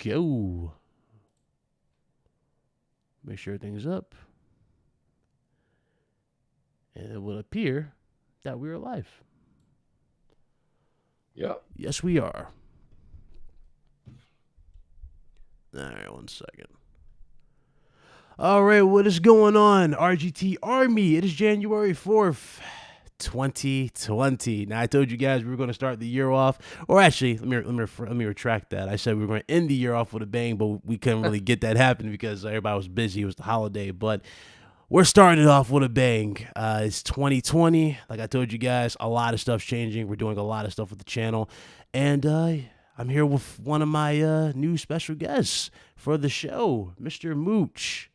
go. Make sure everything's up. And it will appear that we're live. Yep. Yes, we are. All right, 1 second. All right, what is going on, RGT Army? It is January 4th, 2020. Now, I told you guys we were going to start the year off, or actually, let me retract that. I said we were going to end the year off with a bang, but we couldn't really get that happen because everybody was busy. It was the holiday, but we're starting it off with a bang. It's 2020. Like I told you guys, a lot of stuff's changing. We're doing a lot of stuff with the channel, and I'm here with one of my new special guests for the show, Mr. Mooch.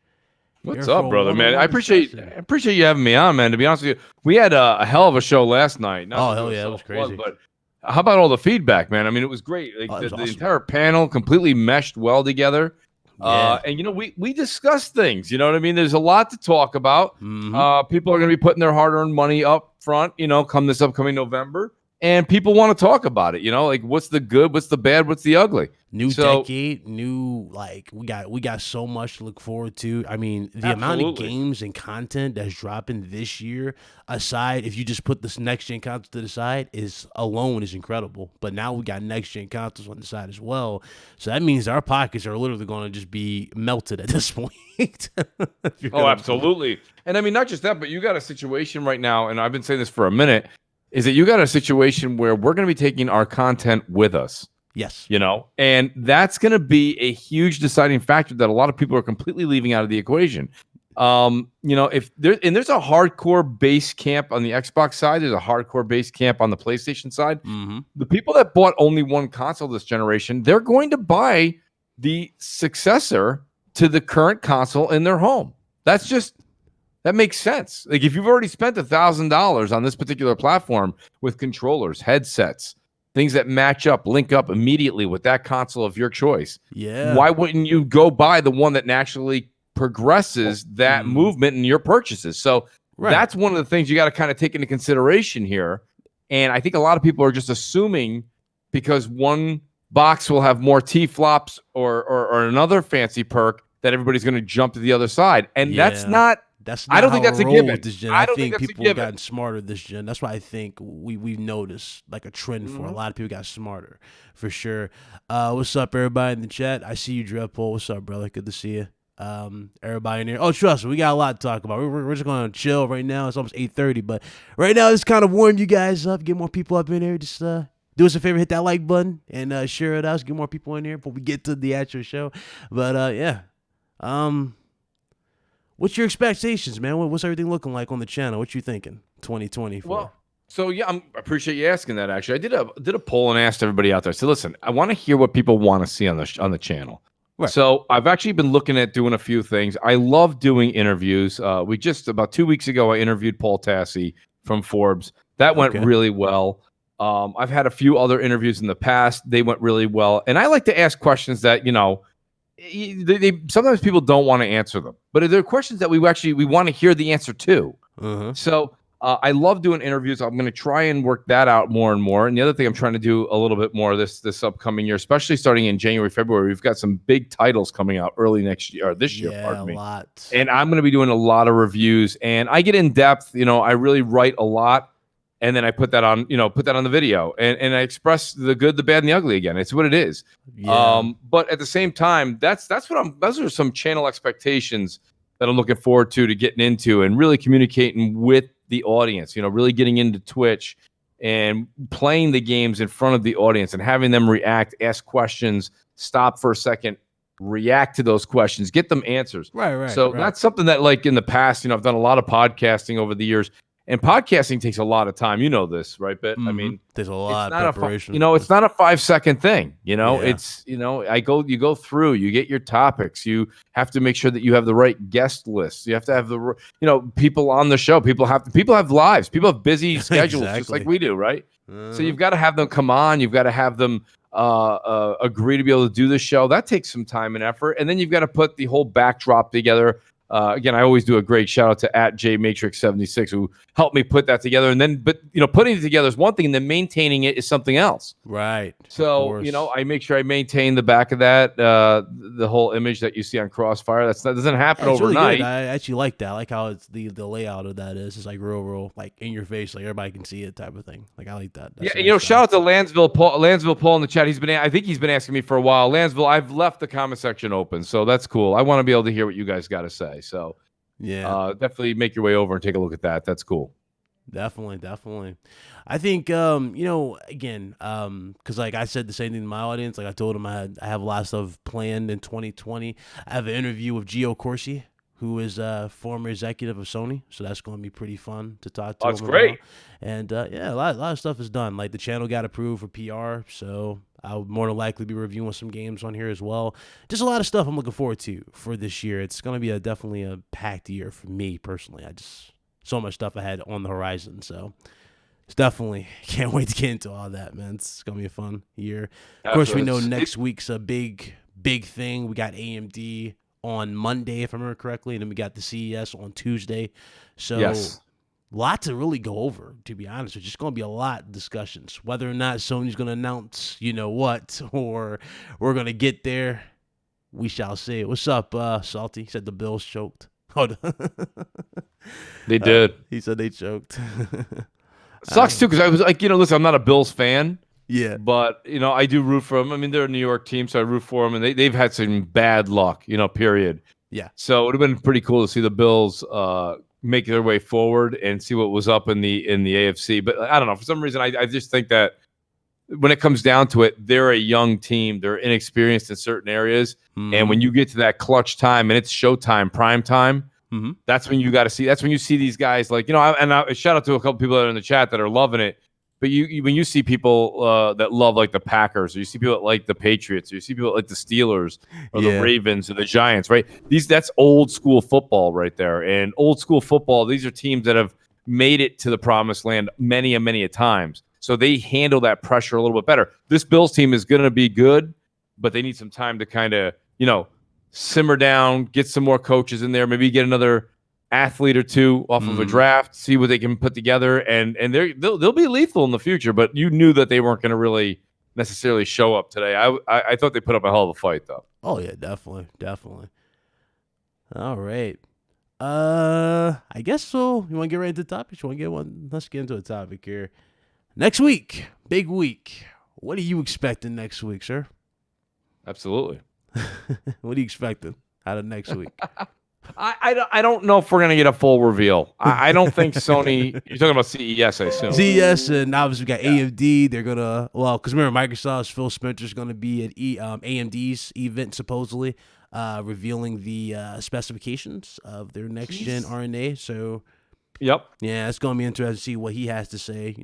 What's up, brother, man? I appreciate you having me on, man. To be honest with you, we had a hell of a show last night. Oh, hell yeah, it was crazy. But how about all the feedback, man? I mean, it was great. Like, the awesome. entire panel completely meshed well together. Yeah. And, you know, we discussed things. You know what I mean? There's a lot to talk about. Mm-hmm. People are going to be putting their hard-earned money up front, you know, come this upcoming November. And people want to talk about it, you know, like what's the good, what's the bad, what's the ugly. New decade, we got so much to look forward to. I mean, the amount of games and content that's dropping this year, aside, if you just put this next gen console to the side, is incredible. But now we got next gen consoles on the side as well. So that means our pockets are literally going to just be melted at this point. Oh, absolutely. And I mean, not just that, but you got a situation right now, and I've been saying this for a minute, is that you got a situation where we're going to be taking our content with us. Yes. You know, and that's going to be a huge deciding factor that a lot of people are completely leaving out of the equation. You know, there's a hardcore base camp on the Xbox side, there's a hardcore base camp on the PlayStation side. Mm-hmm. The people that bought only one console this generation, they're going to buy the successor to the current console in their home. That makes sense. Like, if you've already spent $1,000 on this particular platform with controllers, headsets, things that match up, link up immediately with that console of your choice, why wouldn't you go buy the one that naturally progresses that movement in your purchases? So that's one of the things you got to kind of take into consideration here. And I think a lot of people are just assuming because one box will have more T-flops or another fancy perk that everybody's going to jump to the other side. And that's not. I don't think that's a given. I think people have gotten smarter this gen. That's why I think we've noticed like a trend for a lot of people got smarter for sure. What's up, everybody in the chat? I see you, Dreadpool. What's up, brother? Good to see you. Everybody in here. Oh, trust me, we got a lot to talk about. We're just going to chill right now. It's almost 8:30, but right now it's kind of warm you guys up, get more people up in here. Just do us a favor, hit that like button and share it out. Get more people in here before we get to the actual show. But yeah. What's your expectations, man? What's everything looking like on the channel? What you thinking 2024? Well, so yeah, I appreciate you asking that. Actually, I did a poll and asked everybody out there. I said, listen, I want to hear what people want to see on the channel. Right. So I've actually been looking at doing a few things. I love doing interviews. We just about 2 weeks ago, I interviewed Paul Tassi from Forbes. That went really well. I've had a few other interviews in the past. They went really well. And I like to ask questions that, you know, sometimes people don't want to answer them, but they're questions that we want to hear the answer to. So I love doing interviews. I'm going to try and work that out more and more. And the other thing I'm trying to do a little bit more this upcoming year, especially starting in January, February, we've got some big titles coming out early next year or this year. Pardon me. Lot. And I'm going to be doing a lot of reviews, and I get in depth. You know, I really write a lot. And then I put that on the video, and I express the good, the bad, and the ugly again. It's what it is. Yeah. But at the same time, those are some channel expectations that I'm looking forward to getting into and really communicating with the audience. You know, really getting into Twitch and playing the games in front of the audience and having them react, ask questions, stop for a second, react to those questions, get them answers. Right. So that's something that, like, in the past, you know, I've done a lot of podcasting over the years. And podcasting takes a lot of time. You know this, right, Bit? I mean, there's a lot of preparation. It's not a 5-second thing. You know, it's, you know, you go through, you get your topics. You have to make sure that you have the right guest list. You have to have people on the show. People have lives. People have busy schedules, just like we do, right? So you've got to have them come on. You've got to have them agree to be able to do the show. That takes some time and effort. And then you've got to put the whole backdrop together Again, I always do a great shout out to @JMatrix76 who helped me put that together. And then, but putting it together is one thing, and then maintaining it is something else. Right. So I make sure I maintain the back of that, the whole image that you see on Crossfire. That doesn't happen overnight. Really, I actually like that. I like how it's the layout of that is. It's like real, like in your face, like everybody can see it type of thing. Like I like that. That's Shout out to Lansville Paul in the chat. I think he's been asking me for a while. Lansville, I've left the comment section open, so that's cool. I want to be able to hear what you guys got to say. So definitely make your way over and take a look at that. That's cool. Definitely. I think again, because like I said the same thing to my audience. Like I told them I have a lot of stuff planned in 2020. I have an interview with Gio Corsi, who is a former executive of Sony, so that's going to be pretty fun to talk to. That's great. And a lot of stuff is done. Like the channel got approved for PR, so I'll more than likely be reviewing some games on here as well. Just a lot of stuff I'm looking forward to for this year. It's going to be definitely a packed year for me personally. So much stuff I had on the horizon, so it's definitely can't wait to get into all that, man. It's gonna be a fun year. Of course, we know next week's a big thing. We got AMD on Monday, if I remember correctly, and then we got the CES on Tuesday. So lot to really go over, to be honest. It's just gonna be a lot of discussions. Whether or not Sony's gonna announce, what, or we're gonna get there, we shall see. What's up, Salty? He said the Bills choked. They did. He said they choked. Sucks too, because I was like, listen, I'm not a Bills fan. Yeah. But I do root for them. I mean, they're a New York team, so I root for them, and they've had some bad luck, period. Yeah. So it would have been pretty cool to see the Bills make their way forward and see what was up in the AFC. But I don't know, for some reason, I just think that when it comes down to it, they're a young team. They're inexperienced in certain areas. Mm-hmm. And when you get to that clutch time and it's showtime, prime time, that's when you got to see. That's when you see these guys like, I shout out to a couple people that are in the chat that are loving it. But when you see people that love like the Packers, or you see people that like the Patriots, or you see people that like the Steelers or the Ravens or the Giants, right? That's old school football right there. And old school football, these are teams that have made it to the promised land many a times. So they handle that pressure a little bit better. This Bills team is going to be good, but they need some time to kind of, simmer down, get some more coaches in there, maybe get another athlete or two off of a draft, see what they can put together, and they'll be lethal in the future. But you knew that they weren't going to really necessarily show up today. I thought they put up a hell of a fight, though. Oh yeah, definitely. All right. I guess so. You want to get right into the topic? You want to get one? Let's get into a topic here. Next week, big week. What are you expecting next week, sir? Absolutely. What are you expecting out of next week? I don't know if we're going to get a full reveal. I don't think Sony... You're talking about CES, I assume. CES, and obviously we got AMD. They're going to... Well, because remember, Microsoft's Phil Spencer's going to be at AMD's event, supposedly, revealing the specifications of their next-gen RNA. So... Yep. Yeah, it's going to be interesting to see what he has to say,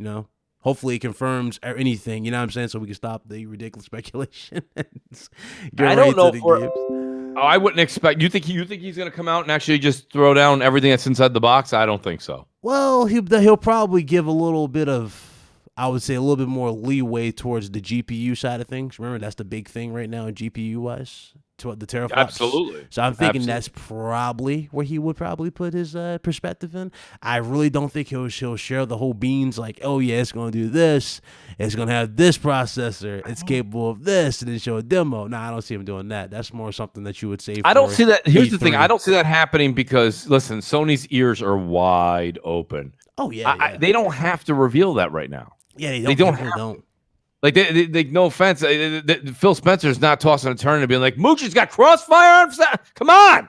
Hopefully it confirms anything, you know what I'm saying? So we can stop the ridiculous speculation. I don't know. I wouldn't expect... You think he's going to come out and actually just throw down everything that's inside the box? I don't think so. Well, he'll probably give a little bit of... I would say a little bit more leeway towards the GPU side of things. Remember, that's the big thing right now, GPU-wise. To the teraflops. Absolutely. So I'm thinking that's probably where he would probably put his perspective in. I really don't think he'll share the whole beans like, oh yeah, it's going to do this. It's going to have this processor. It's capable of this, and then show a demo. No, I don't see him doing that. That's more something that you would say. I don't see that. Here's the thing. I don't see that happening because, listen, Sony's ears are wide open. Oh yeah. They don't have to reveal that right now. Yeah, they don't. Like, they no offense, Phil Spencer's not tossing a turn and being like, Mooch has got crossfire. Come on,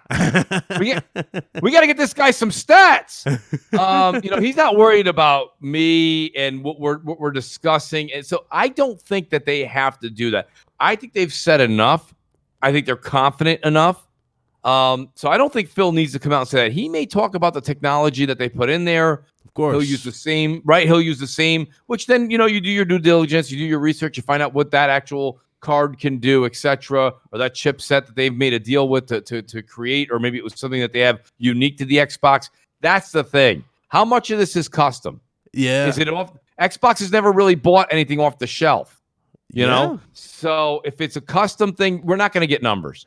we got to get this guy some stats. He's not worried about me and what we're discussing, and so I don't think that they have to do that. I think they've said enough. I think they're confident enough. So I don't think Phil needs to come out and say that. He may talk about the technology that they put in there. Of course. He'll use the same, right? He'll use the same, which then, you do your due diligence, you do your research, you find out what that actual card can do, etc., or that chipset that they've made a deal with to create, or maybe it was something that they have unique to the Xbox. That's the thing. How much of this is custom? Yeah. Is it off? Xbox has never really bought anything off the shelf, you know? So if it's a custom thing, we're not going to get numbers.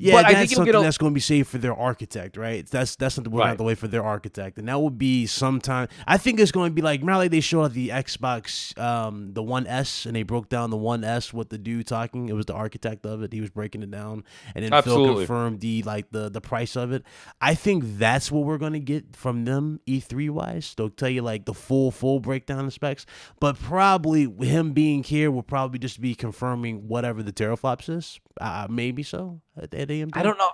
Yeah, but that's I think something that's going to be saved for their architect, right? That's something we'll Right. have to wait for their architect, and that will be sometime. I think it's going to be like, remember like they showed the Xbox, the One S, and they broke down the One S with the dude talking. It was the architect of it. He was breaking it down, and then Phil confirmed the price of it. I think that's what we're going to get from them E3 wise. They'll tell you like the full breakdown of specs, but probably him being here will probably just be confirming whatever the teraflops is. Maybe so. At AMD. I don't know.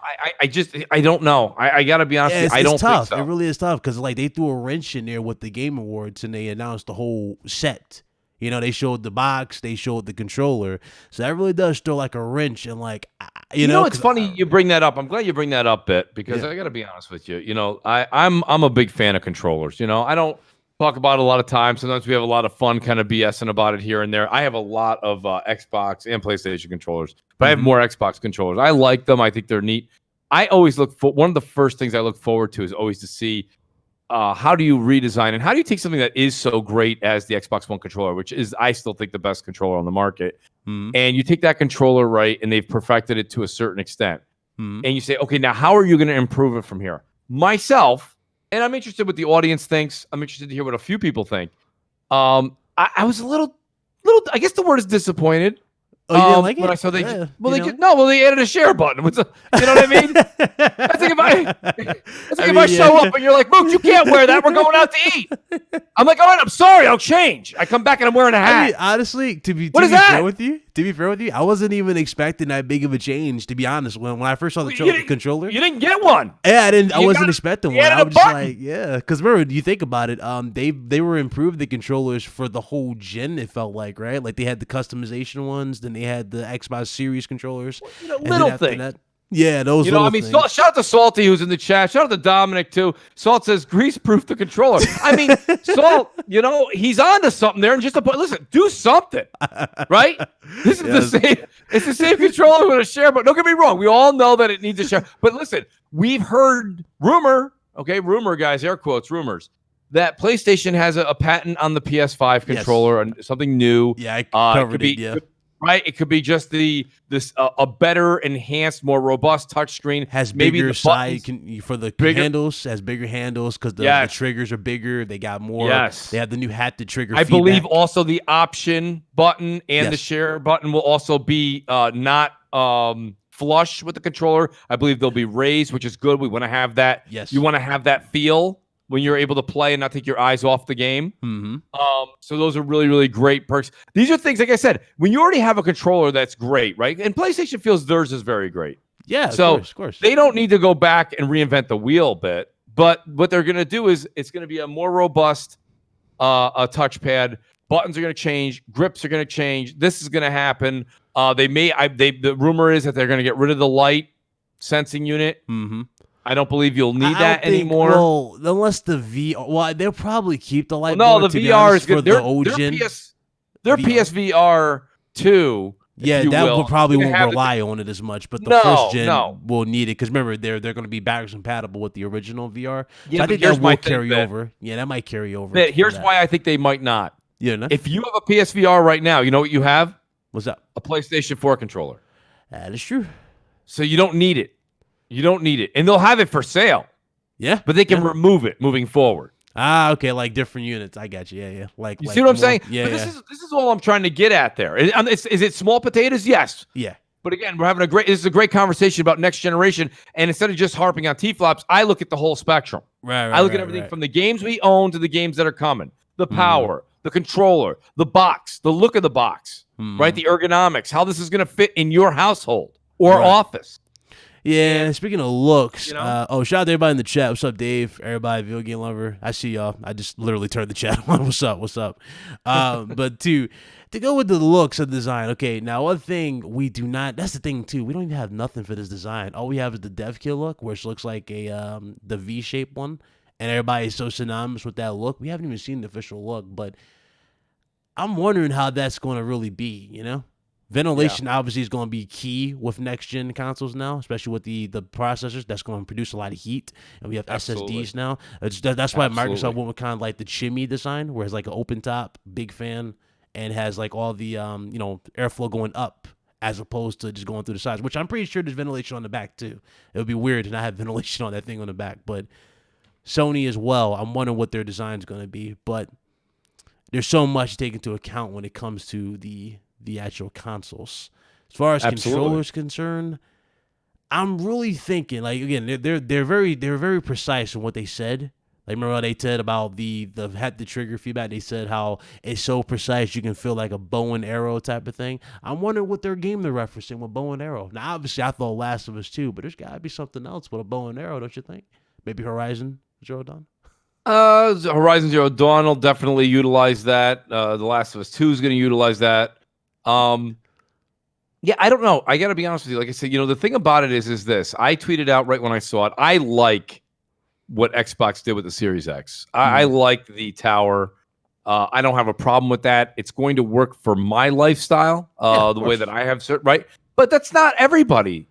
I don't know. I gotta be honest with you. I don't tough. think so. It really is tough because like they threw a wrench in there with the Game Awards and they announced the whole set. You know, they showed the box, they showed the controller, so that really does throw like a wrench and like you know. It's funny you bring that up. I'm glad you bring that up, Bit, because I gotta be honest with you. You know, I'm a big fan of controllers. You know, I don't talk about it a lot of times. Sometimes we have a lot of fun kind of BSing about it here and there. I have a lot of Xbox and PlayStation controllers, but I have more Xbox controllers. I like them. I think they're neat. I always look for one of the first things I look forward to is always to see how do you redesign and how do you take something that is so great as the Xbox One controller, which is I still think the best controller on the market, and you take that controller right and they've perfected it to a certain extent, and you say, okay, now how are you going to improve it from here? Myself. And I'm interested what the audience thinks. I'm interested to hear what a few people think. I was a little. I guess the word is disappointed. Oh, you didn't like it? When I saw they, yeah, they added a share button. You know what I mean? That's like if I show up and you're like, Mooch, you can't wear that. We're going out to eat. I'm like, all right, I'm sorry, I'll change. I come back and I'm wearing a hat. I mean, honestly, to be fair with you, I wasn't even expecting that big of a change. To be honest, when I first saw the controller, you didn't get one. Yeah, I didn't. I wasn't expecting one. I was just like, yeah, because remember, you think about it, they were improved the controllers for the whole gen. It felt like, right? Like they had the customization ones, then they had the Xbox Series controllers. Little thing. Yeah, those. You know, I mean, shout out to Salty who's in the chat. Shout out to Dominic too. Salt says grease-proof the controller. I mean, Salt, you know, he's on to something there. And just listen, do something, right? This is the same. It's the same controller with a share, but don't get me wrong. We all know that it needs a share. But listen, we've heard rumor, guys, air quotes, rumors, that PlayStation has a patent on the PS5 controller and something new. Yeah, I covered it. Yeah. Right, it could be just a better, enhanced, more robust touchscreen. Has maybe bigger side for the handles. Has bigger handles because the triggers are bigger. They got more. Yes, they have the new haptic trigger. I believe also the option button and the share button will also be not flush with the controller. I believe they'll be raised, which is good. We want to have that. Yes, you want to have that feel when you're able to play and not take your eyes off the game. So those are really, really great perks. These are things, like I said, when you already have a controller that's great, right? And PlayStation feels theirs is very great. Yeah, so of course. They don't need to go back and reinvent the wheel bit. But what they're going to do is it's going to be a more robust a touchpad. Buttons are going to change. Grips are going to change. This is going to happen. The rumor is that they're going to get rid of the light sensing unit. I don't believe you'll need that anymore. Well, unless the VR. Well, they'll probably keep the light. No, the VR is good. The old gen. Their PSVR 2. Yeah, that probably won't rely on it as much. But the first gen will need it because remember they're going to be backwards compatible with the original VR. Yeah, so I think that will carry over. Yeah, that might carry over. Here's why I think they might not. Yeah, if you have a PSVR right now, you know what you have? What's that? A PlayStation 4 controller. That is true. So you don't need it. You don't need it. And they'll have it for sale. Yeah. But they can remove it moving forward. Ah, okay. Like different units. I got you. Yeah. Like you see what I'm saying? Yeah. But this is all I'm trying to get at there. Is it small potatoes? Yes. Yeah. But again, we're having this is a great conversation about next generation. And instead of just harping on T-flops, I look at the whole spectrum. Right. I look at everything from the games we own to the games that are coming. The power, the controller, the box, the look of the box, right? The ergonomics, how this is going to fit in your household or office. Yeah, speaking of looks, shout out to everybody in the chat. What's up, Dave? Everybody, video game lover. I see y'all. I just literally turned the chat on. What's up? But to go with the looks of the design, okay, now one thing we do not, that's the thing too, we don't even have nothing for this design. All we have is the dev kit look, which looks like the V-shaped one, and everybody is so synonymous with that look. We haven't even seen the official look, but I'm wondering how that's going to really be, you know? Ventilation obviously is going to be key with next-gen consoles now, especially with the processors. That's going to produce a lot of heat, and we have SSDs now. That's why Microsoft went with kind of like the chimney design, where it's like an open top, big fan, and has like all the airflow going up as opposed to just going through the sides, which I'm pretty sure there's ventilation on the back too. It would be weird to not have ventilation on that thing on the back, but Sony as well. I'm wondering what their design's going to be, but there's so much to take into account when it comes to the actual consoles. As far as controllers concerned, I'm really thinking, like, again, they're very precise in what they said. Like, remember how they said about the trigger feedback? They said how it's so precise you can feel like a bow and arrow type of thing. I'm wondering what their game they're referencing with bow and arrow. Now, obviously, I thought Last of Us 2, but there's got to be something else with a bow and arrow, don't you think? Maybe Horizon Zero Dawn? Horizon Zero Dawn will definitely utilize that. The Last of Us 2 is going to utilize that. Yeah, I don't know. I got to be honest with you. Like I said, the thing about it is this. I tweeted out right when I saw it. I like what Xbox did with the Series X. I like the tower. I don't have a problem with that. It's going to work for my lifestyle, the way that I have certain, right? But that's not everybody,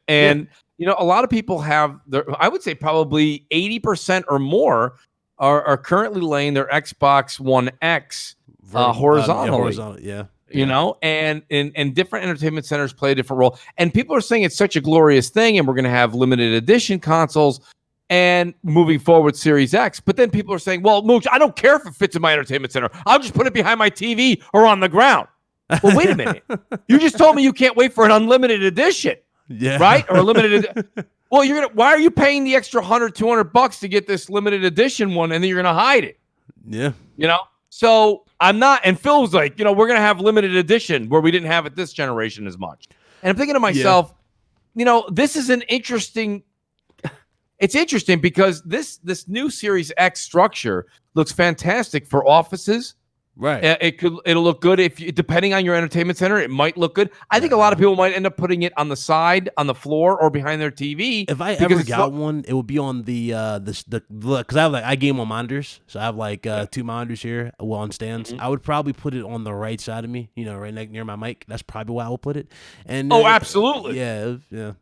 And, a lot of people have, I would say probably 80% or more are currently laying their Xbox One X horizontally. And different entertainment centers play a different role. And people are saying it's such a glorious thing, and we're going to have limited edition consoles and moving forward Series X. But then people are saying, well, Mooch, I don't care if it fits in my entertainment center. I'll just put it behind my TV or on the ground. Well, wait a minute. You just told me you can't wait for an unlimited edition. Yeah. Right? Or a limited Well, why are you paying the extra $100, $200 to get this limited edition one, and then you're going to hide it? Yeah. So I'm not, and Phil was like, we're going to have limited edition where we didn't have it this generation as much. And I'm thinking to myself, this is it's interesting because this new Series X structure looks fantastic for offices. Right. It'll look good depending on your entertainment center. It might look good. I think a lot of people might end up putting it on the side, on the floor, or behind their TV. If I ever got one, it would be on the because I game on monitors, so I have two monitors here, on stands. I would probably put it on the right side of me, right near my mic. That's probably where I would put it. And absolutely, yeah,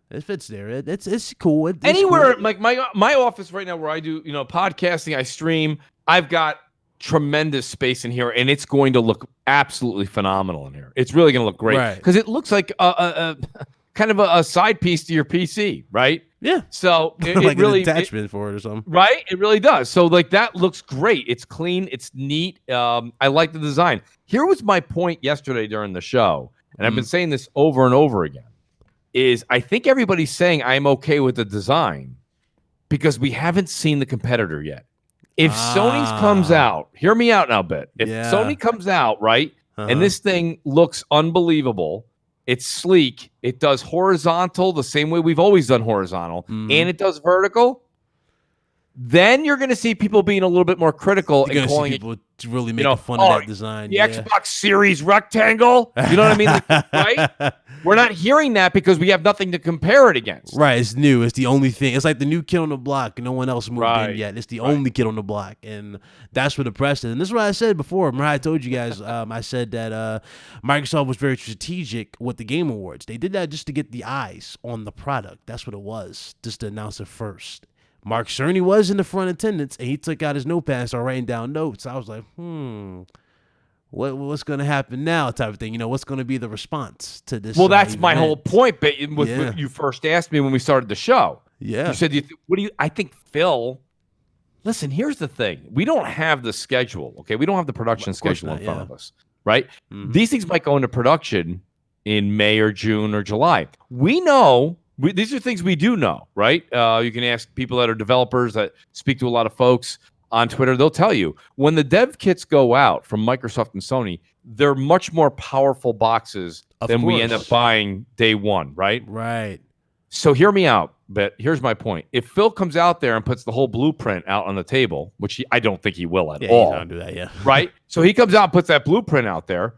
it fits there. It's cool. It's anywhere cool. Like my office right now where I do podcasting, I stream. I've got tremendous space in here, and it's going to look absolutely phenomenal in here. It's really going to look great because it looks like a kind of a side piece to your PC, right? Yeah. So it like really an attachment for it or something, right? It really does. So that looks great. It's clean. It's neat. I like the design. Here was my point yesterday during the show, and I've been saying this over and over again. Is I think everybody's saying I'm okay with the design because we haven't seen the competitor yet. If Sony's comes out, hear me out now, Bit. If Sony comes out, right, and this thing looks unbelievable, it's sleek, it does horizontal the same way we've always done horizontal, and it does vertical, then you're going to see people being a little bit more critical and calling people really making fun of that design. The Xbox Series rectangle, you know what I mean? Right? We're not hearing that because we have nothing to compare it against. Right, it's new. It's the only thing. It's like the new kid on the block. No one else moved in yet. It's the only kid on the block, and that's what the press is. And this is what I said before. Remember I told you guys, I said that Microsoft was very strategic with the Game Awards. They did that just to get the eyes on the product. That's what it was, just to announce it first. Mark Cerny was in the front attendance, and he took out his notepad and started writing down notes. I was like, what's going to happen now type of thing? What's going to be the response to this? Well, that's my whole point, but what you first asked me when we started the show. Yeah. You said, I think Phil, listen, here's the thing. We don't have the schedule, okay? We don't have the production schedule in front of us, right? Mm-hmm. These things might go into production in May or June or July. We know... these are things we do know, right? You can ask people that are developers that speak to a lot of folks on Twitter. They'll tell you when the dev kits go out from Microsoft and Sony, they're much more powerful boxes than we end up buying day one, right? Right. So hear me out, but here's my point. If Phil comes out there and puts the whole blueprint out on the table, which I don't think he will at all. He's not gonna do that, right? So he comes out and puts that blueprint out there.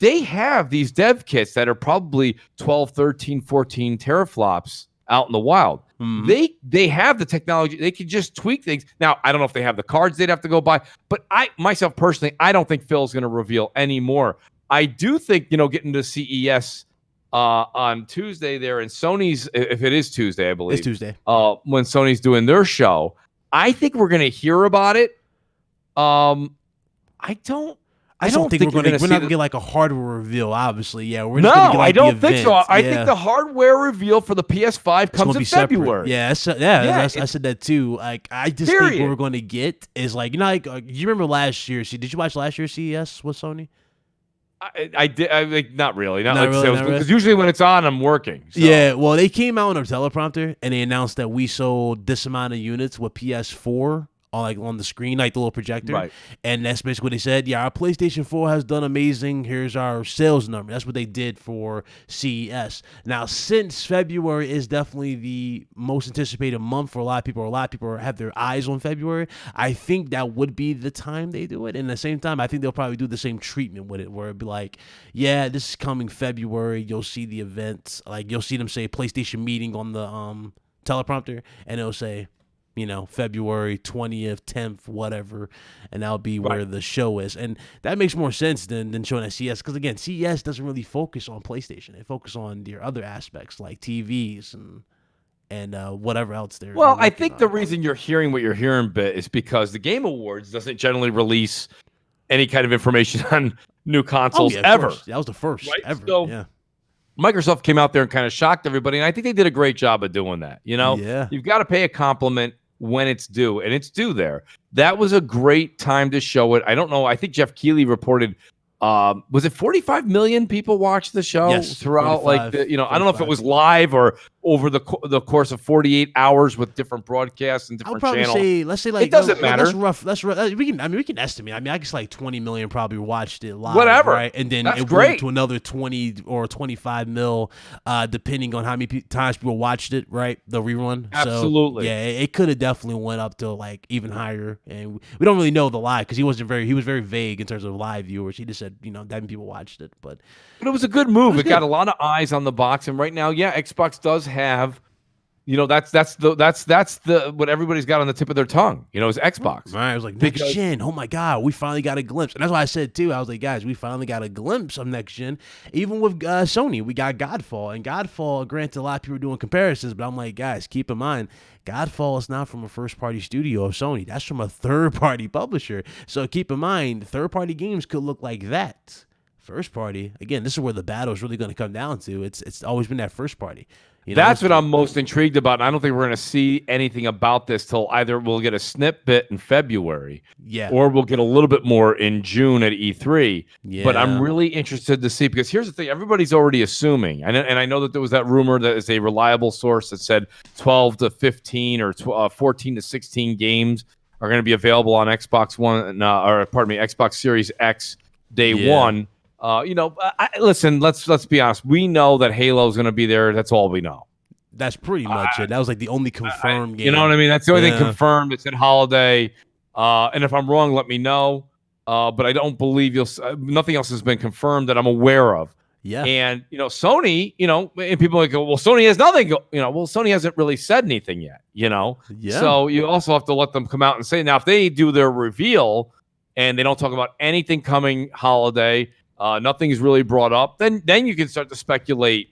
They have these dev kits that are probably 12, 13, 14 teraflops out in the wild. Mm-hmm. They have the technology. They can just tweak things. Now, I don't know if they have the cards they'd have to go buy, but myself personally, I don't think Phil's going to reveal any more. I do think, getting to CES on Tuesday there, and Sony's, if it is Tuesday, I believe. It's Tuesday. When Sony's doing their show, I think we're going to hear about it. I don't think we're not gonna get like a hardware reveal. Obviously, yeah. We're just gonna get, like, I don't think so. I think the hardware reveal for the PS5 comes in February. Separate. Yeah, I said that too. Like, I just think what we're going to get is like, like you remember last year? Did you watch last year's CES with Sony? I did. Not really. Not really. Because usually when it's on, I'm working. So. Yeah. Well, they came out on a teleprompter and they announced that we sold this amount of units with PS4 on the screen, like the little projector. Right. And that's basically what they said. Yeah, our PlayStation 4 has done amazing. Here's our sales number. That's what they did for CES. Now, since February is definitely the most anticipated month for a lot of people have their eyes on February, I think that would be the time they do it. And at the same time, I think they'll probably do the same treatment with it, where it'd be like, yeah, this is coming February. You'll see the events. Like, you'll see them say PlayStation meeting on the teleprompter, and it'll say, February 20th, 10th, whatever, and that'll be where the show is. And that makes more sense than showing at CES, because, again, CES doesn't really focus on PlayStation. They focus on your other aspects, like TVs and whatever else there. Well, I think the reason you're hearing what you're hearing, Bit, is because the Game Awards doesn't generally release any kind of information on new consoles ever. That was the first ever. So, yeah. Microsoft came out there and kind of shocked everybody, and I think they did a great job of doing that. Yeah. You've got to pay a compliment when it's due, and it's due there. That was a great time to show it. I don't know. I think Jeff Keighley reported, was it 45 million people watched the show throughout? 45, I don't know if it was live or over the course of 48 hours with different broadcasts and different channels. Let's say like it doesn't matter. That's rough. We can estimate. I guess like 20 million probably watched it live. Whatever, right? And then it went to another 20 or 25 mil, depending on how many times people watched it. Right, the rerun. Absolutely. So, yeah, it could have definitely went up to like even higher. And we don't really know the live because he was very vague in terms of live viewers. He just said that many people watched it, but it was a good move. It got a lot of eyes on the box, and right now, Xbox does have, that's the what everybody's got on the tip of their tongue. Is Xbox. Right. I was like, next gen. Oh my God, we finally got a glimpse, and that's why I said too. I was like, guys, we finally got a glimpse of next gen. Even with Sony, we got Godfall, and Godfall. Granted, a lot of people are doing comparisons, but I'm like, guys, keep in mind, Godfall is not from a first-party studio of Sony. That's from a third-party publisher. So keep in mind, third-party games could look like that. First party, again, this is where the battle is really going to come down to. It's always been that first party. That's what I'm most intrigued about. And I don't think we're going to see anything about this till either we'll get a snippet in February, or we'll get a little bit more in June at E3. Yeah. But I'm really interested to see, because here's the thing: everybody's already assuming, and I know that there was that rumor that is a reliable source that said 12 to 15 or 14 to 16 games are going to be available on Xbox One, Xbox Series X day one. Listen, let's be honest. We know that Halo is going to be there. That's all we know. That's pretty much it. That was like the only confirmed game. You know what I mean? That's the only thing confirmed. It's at holiday. And if I'm wrong, let me know. But I don't believe nothing else has been confirmed that I'm aware of. Yeah. And, Sony, and people like, well, Sony has nothing. Sony hasn't really said anything yet, Yeah. So you also have to let them come out and say, now, if they do their reveal and they don't talk about anything coming holiday, nothing is really brought up, then you can start to speculate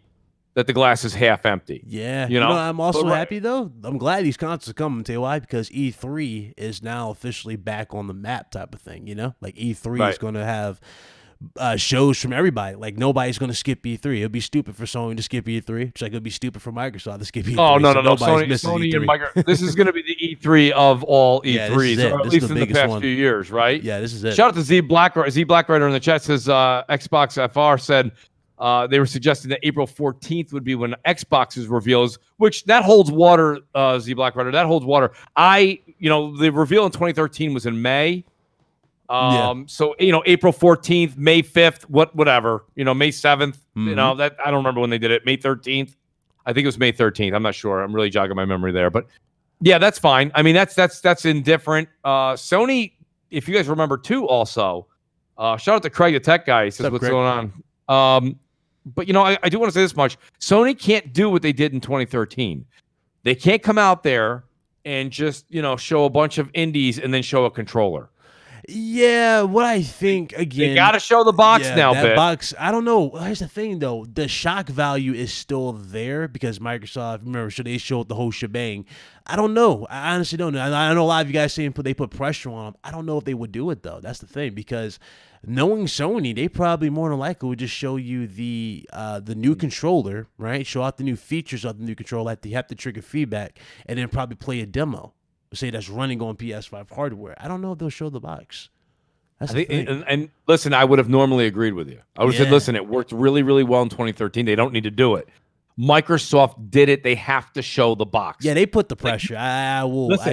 that the glass is half empty. Yeah. I'm also happy, though. I'm glad these consoles are coming. Tell you why? Because E3 is now officially back on the map type of thing, Like E3 is going to have shows from everybody. Like, nobody's going to skip E3. It'll be stupid for Sony to skip E3. Just like it'll be stupid for Microsoft to skip E3. Oh, no. Sony E3. And Microsoft. This is going to be the E3 of all E3s, or at least in the past few years, right? Yeah, this is it. Shout out to Z Blackrider in the chat. Says Xbox FR said they were suggesting that April 14th would be when Xbox's reveals, which that holds water, Z Blackrider. That holds water. The reveal in 2013 was in May. So April 14th, May 5th, whatever, May 7th, that I don't remember when they did it. May 13th. I think it was May 13th. I'm not sure. I'm really jogging my memory there, but yeah, that's fine. I mean, that's indifferent. Sony, if you guys remember too, also, shout out to Craig, the tech guy. He says, what's going on? But I do want to say this much. Sony can't do what they did in 2013. They can't come out there and just, show a bunch of indies and then show a controller. Yeah, what I think again, they got to show the box now. That box, I don't know. Here's the thing, though: the shock value is still there because Microsoft. Remember, should they showed the whole shebang? I don't know. I honestly don't know. I know a lot of you guys saying they put pressure on them. I don't know if they would do it though. That's the thing because knowing Sony, they probably more than likely would just show you the new controller, right? Show out the new features of the new controller, the haptic feedback, and then probably play a demo. Say that's running on PS5 hardware. I don't know if they'll show the box. That's the thing. And listen, I would have normally agreed with you. I would have said, listen, it worked really, really well in 2013. They don't need to do it. Microsoft did it. They have to show the box. Yeah, they put the pressure. I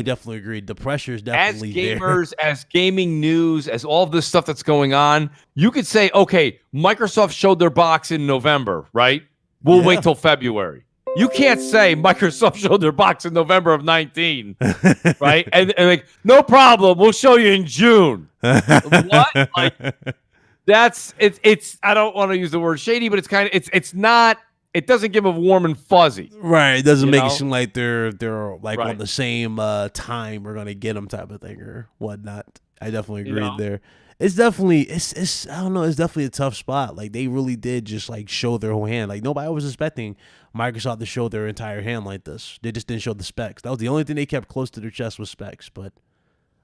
definitely agree. The pressure is definitely there. As gamers, as gaming news, as all of this stuff that's going on, you could say, okay, Microsoft showed their box in November, right? We'll wait till February. You can't say Microsoft showed their box in November of 19, right? And like, no problem, we'll show you in June. What? Like, that's it's. I don't want to use the word shady, but it's kind of it's not. It doesn't give a warm and fuzzy, right? It doesn't make it seem like they're like on the same time we're gonna get them type of thing or whatnot. I definitely agree there. It's definitely it's I don't know. It's definitely a tough spot. Like they really did just like show their whole hand. Like nobody was expecting Microsoft to show their entire hand like this. They just didn't show the specs. That was the only thing they kept close to their chest was specs. But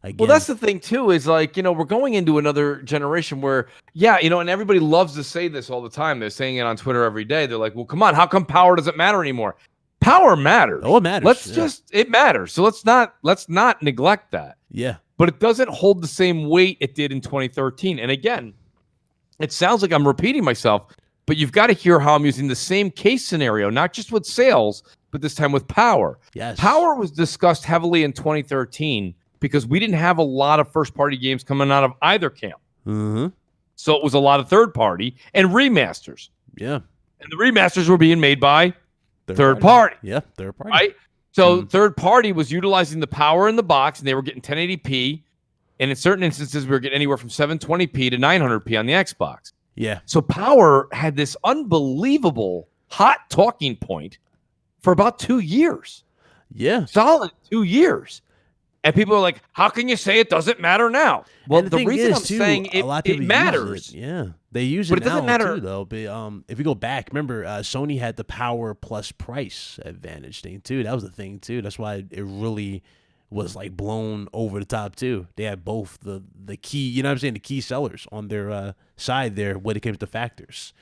again, well, that's the thing too. Is like we're going into another generation where and everybody loves to say this all the time. They're saying it on Twitter every day. They're like, well, come on, how come power doesn't matter anymore? Power matters. Oh, it matters. It matters. So let's not neglect that. Yeah. But it doesn't hold the same weight it did in 2013. And again, it sounds like I'm repeating myself, but you've got to hear how I'm using the same case scenario, not just with sales, but this time with power. Yes. Power was discussed heavily in 2013 because we didn't have a lot of first-party games coming out of either camp. Mm-hmm. So it was a lot of third-party and remasters. Yeah. And the remasters were being made by third party. Yeah, third party. Right? So third party was utilizing the power in the box, and they were getting 1080p. And in certain instances, we were getting anywhere from 720p to 900p on the Xbox. Yeah. So power had this unbelievable hot talking point for about 2 years. Yeah. Solid 2 years. And people are like, how can you say it doesn't matter now? Well, the reason I'm saying it matters. Yeah. They use it now too, though. But if you go back, remember, Sony had the power plus price advantage thing, too. That was the thing, too. That's why it really was, like, blown over the top, too. They had both the key, you know what I'm saying, the key sellers on their side there when it came to factors.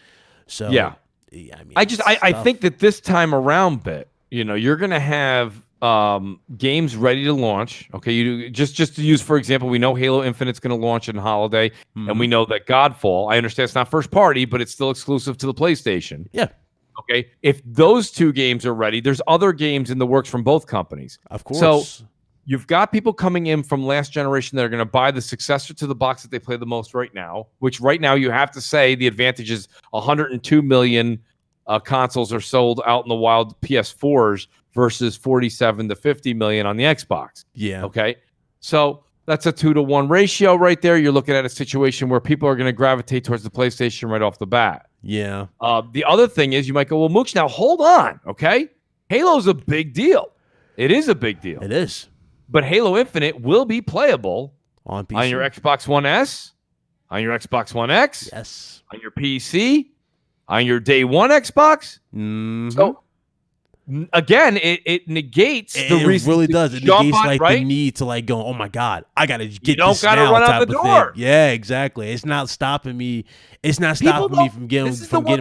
So, yeah I mean, I think that this time around, you're going to have games ready to launch. Okay, you just to use for example, we know Halo Infinite's going to launch in holiday, and we know that Godfall. I understand it's not first party, but it's still exclusive to the PlayStation. Yeah. Okay, if those two games are ready, there's other games in the works from both companies. Of course. So you've got people coming in from last generation that are going to buy the successor to the box that they play the most right now. Which right now you have to say the advantage is 102 million consoles are sold out in the wild PS4s. Versus 47 to 50 million on the Xbox. Yeah. Okay. So that's a 2-to-1 ratio right there. You're looking at a situation where people are going to gravitate towards the PlayStation right off the bat. Yeah. The other thing is you might go, well, Mooch, now hold on. Okay. Halo's a big deal. It is a big deal. It is. But Halo Infinite will be playable on PC, on your Xbox One S, on your Xbox One X, yes, on your PC, on your day one Xbox. Mm-hmm. So again, it negates the reason. It really does. It negates the need to like go, oh my God, I gotta get you don't this gotta now run out the door. Yeah, exactly. It's not stopping me. It's not stopping me from getting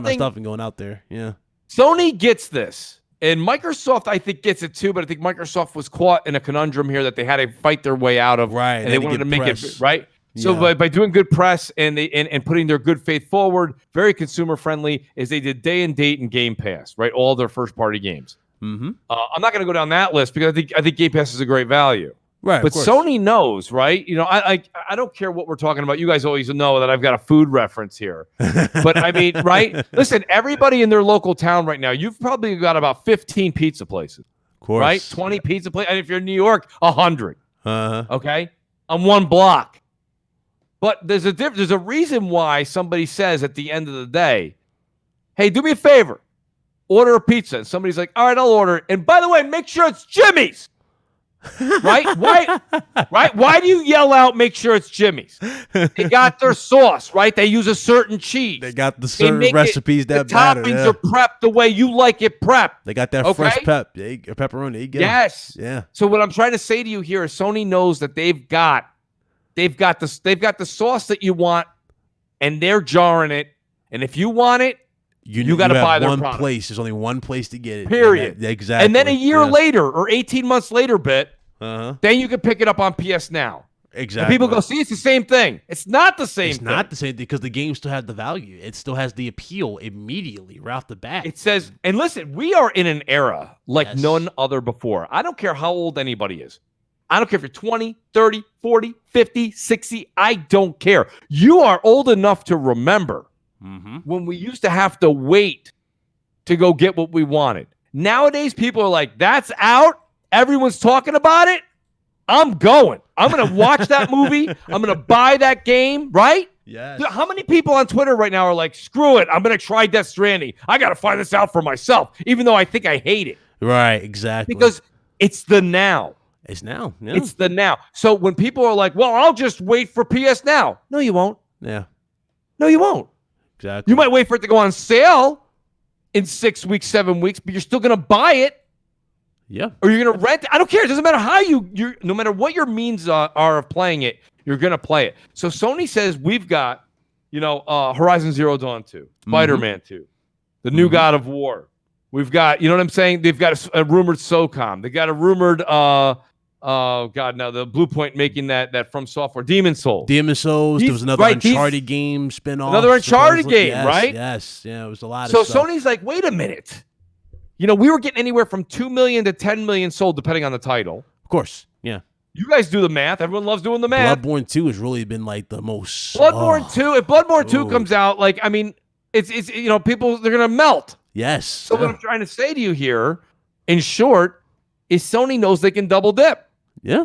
my stuff and going out there. Yeah. Sony gets this. And Microsoft, I think, gets it too, but I think Microsoft was caught in a conundrum here that they had to fight their way out of. Right. And they wanted to make it right. So by doing good press and putting their good faith forward, very consumer friendly, is they did day and date and Game Pass, right? All their first party games. Mm-hmm. I'm not going to go down that list because I think Game Pass is a great value. Right. But Sony knows, right? You know, I don't care what we're talking about. You guys always know that I've got a food reference here. But I mean, right? Listen, everybody in their local town right now, you've probably got about 15 pizza places. Of course. Right? 20 pizza places. And if you're in New York, 100. Uh-huh. Okay? On one block. But there's a reason why somebody says at the end of the day, hey, do me a favor. Order a pizza. And somebody's like, all right, I'll order it. And by the way, make sure it's Jimmy's. Right? Why? Right? Why do you yell out, make sure it's Jimmy's? They got their sauce, right? They use a certain cheese. They got the certain recipes that matter. The toppings are prepped the way you like it prepped. They got that fresh pepperoni. There you go. Yes. Yeah. So what I'm trying to say to you here is Sony knows that they've got the sauce that you want, and they're jarring it. And if you want it, you got to buy their product. Place. There's only one place to get it. Period. Exactly. And then a year later or 18 months later, then you can pick it up on PS Now. Exactly. And people go, see, it's the same thing. It's not the same thing. It's not the same thing because the game still has the value. It still has the appeal immediately right off the bat. It says, and listen, we are in an era like none other before. I don't care how old anybody is. I don't care if you're 20, 30, 40, 50, 60. I don't care. You are old enough to remember when we used to have to wait to go get what we wanted. Nowadays, people are like, that's out. Everyone's talking about it. I'm going. I'm going to watch that movie. I'm going to buy that game, right? Yes. How many people on Twitter right now are like, screw it. I'm going to try Death Stranding. I got to find this out for myself, even though I think I hate it. Right, exactly. Because it's the now. It's now. Yeah. It's the now. So when people are like, well, I'll just wait for PS Now. No, you won't. Yeah. No, you won't. Exactly. You might wait for it to go on sale in 6 weeks, 7 weeks, but you're still going to buy it. Yeah. Or you're going to rent it. I don't care. It doesn't matter how you no matter what your means are of playing it, you're going to play it. So Sony says we've got, Horizon Zero Dawn 2, Spider-Man 2, the new God of War. We've got, you know what I'm saying? They've got a rumored SOCOM. They got a rumored, the Blue Point making that From Software, Demon Souls. There was another Uncharted game spinoff. Another Uncharted game, right? Yes. Yeah, it was a lot of stuff. So Sony's like, wait a minute. We were getting anywhere from 2 million to 10 million sold, depending on the title. Of course, yeah. You guys do the math. Everyone loves doing the math. Bloodborne 2 has really been like the most. Bloodborne 2. If Bloodborne 2 comes out, it's people, they're gonna melt. Yes. So what I'm trying to say to you here, in short, is Sony knows they can double dip. Yeah.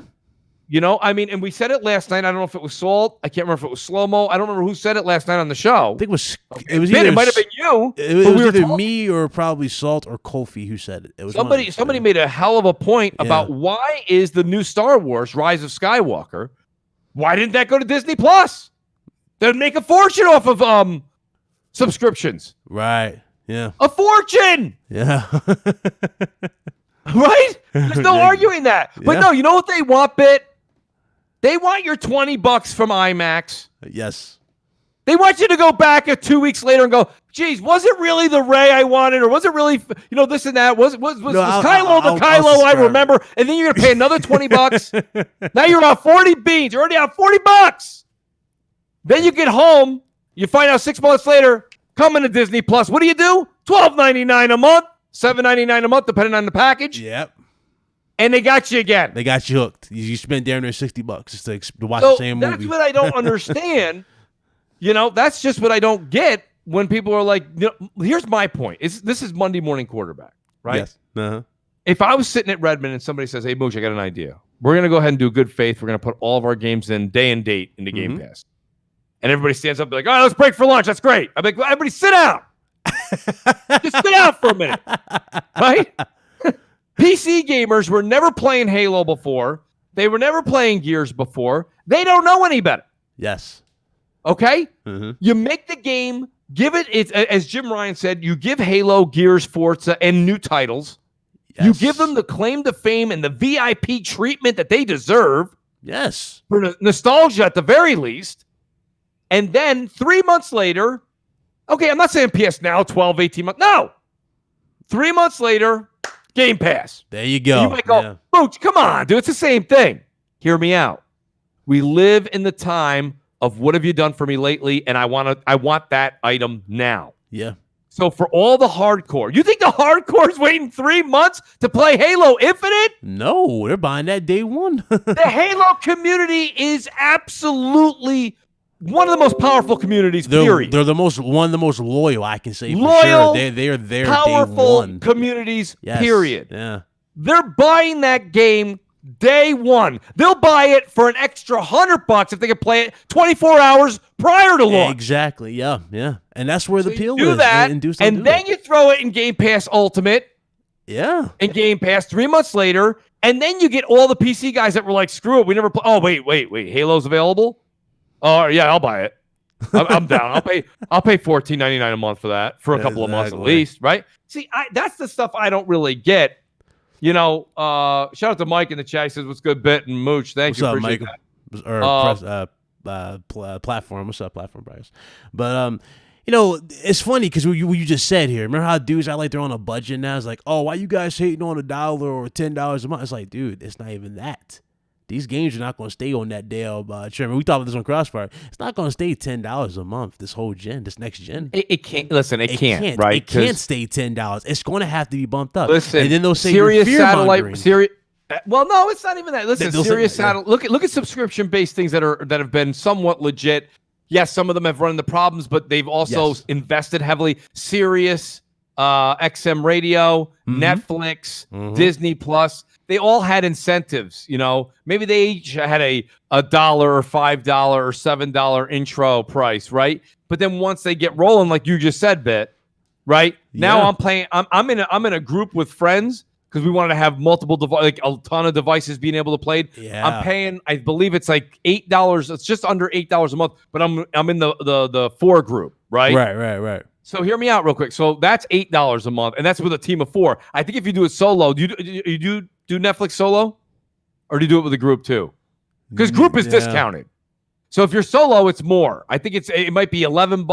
And we said it last night. I don't know if it was Salt. I can't remember if it was Slow-Mo. I don't remember who said it last night on the show. I think it might have been you. It was either me or probably Salt or Kofi who said it. It was somebody made a hell of a point about why is the new Star Wars Rise of Skywalker, why didn't that go to Disney Plus? They'd make a fortune off of subscriptions. Right. Yeah. A fortune. Yeah. Right? There's no arguing that. But no, you know what they want, Bit? They want your $20 from IMAX. Yes. They want you to go back 2 weeks later and go, geez, was it really the Ray I wanted? Or was it really, this and that? Was Kylo the Kylo I remember? And then you're going to pay another $20. Now you're on 40 beans. You're already on $40. Then you get home. You find out 6 months later, coming to Disney Plus. What do? $12.99 a month, $7.99 a month, depending on the package. Yep. And they got you again. They got you hooked. You spent down there $60 just to watch the same movie. That's what I don't understand. That's just what I don't get when people are like, here's my point. This is Monday morning quarterback, right? Yes. Uh-huh. If I was sitting at Redmond and somebody says, hey, Mooch, I got an idea. We're going to go ahead and do good faith. We're going to put all of our games in day and date into Game Pass. And everybody stands up and be like, all right, let's break for lunch. That's great. I'm like, well, everybody sit down. Just sit down for a minute. Right? PC gamers were never playing Halo before. They were never playing Gears before. They don't know any better. Yes. Okay? You make the game, give it, as Jim Ryan said, you give Halo, Gears, Forza, and new titles. Yes. You give them the claim to fame and the VIP treatment that they deserve. Yes. For nostalgia at the very least. And then 3 months later, okay, I'm not saying PS Now, 12, 18 months. No. 3 months later, Game Pass. There you go. And you might go, Mooch, come on, dude. It's the same thing. Hear me out. We live in the time of what have you done for me lately, and I want that item now. Yeah. So for all the hardcore, you think the hardcore is waiting 3 months to play Halo Infinite? No, they're buying that day one. The Halo community is absolutely one of the most powerful communities, period. They're one of the most loyal, I can say, loyal, for sure. They are there powerful day one. Communities, yes. Period. Yeah. They're buying that game day one. They'll buy it for an extra $100 if they can play it 24 hours prior to launch. Exactly. Yeah. Yeah. And that's where the appeal do is. That, and then you throw it in Game Pass Ultimate. Yeah. And Game Pass 3 months later. And then you get all the PC guys that were like, screw it, we never play. Oh, wait, Halo's available? Oh, yeah, I'll buy it. I'm down. I'll pay $14.99 a month for that for a couple of months at least, right? See, that's the stuff I don't really get. You know, shout out to Mike in the chat. He says, "What's good, Bit and Mooch? Thank you, appreciate that." Platform. What's up, Platform Bryce? But you know, it's funny because what you just said here. Remember how dudes act like they're on a budget now? It's like, oh, why you guys hating on $1 or $10 a month? It's like, dude, it's not even that. These games are not going to stay on that damn trim. We talked about this on Crossfire. It's not going to stay $10 a month. This whole gen, this next gen, it can't. Listen, it can't. Right? It can't stay $10. It's going to have to be bumped up. Listen, and then they'll say Sirius satellite. Well, no, it's not even that. Listen, Sirius satellite. Look at subscription based things that have been somewhat legit. Yes, some of them have run into problems, but they've also invested heavily. Sirius, XM Radio, Netflix, Disney Plus. They all had incentives, you know. Maybe they each had a $1 or $5 or $7 intro price, right? But then once they get rolling, like you just said, Bit, right? Yeah. Now I'm playing. I'm in a group with friends because we wanted to have multiple like a ton of devices being able to play. Yeah. I'm paying. I believe it's like $8. It's just under $8 a month. But I'm in the 4 group, right? Right. So hear me out real quick. So that's $8 a month, and that's with a team of 4. I think if you do it solo, do you do Netflix solo, or do you do it with a group too? Because group is discounted. So if you're solo, it's more. I think it might be $11,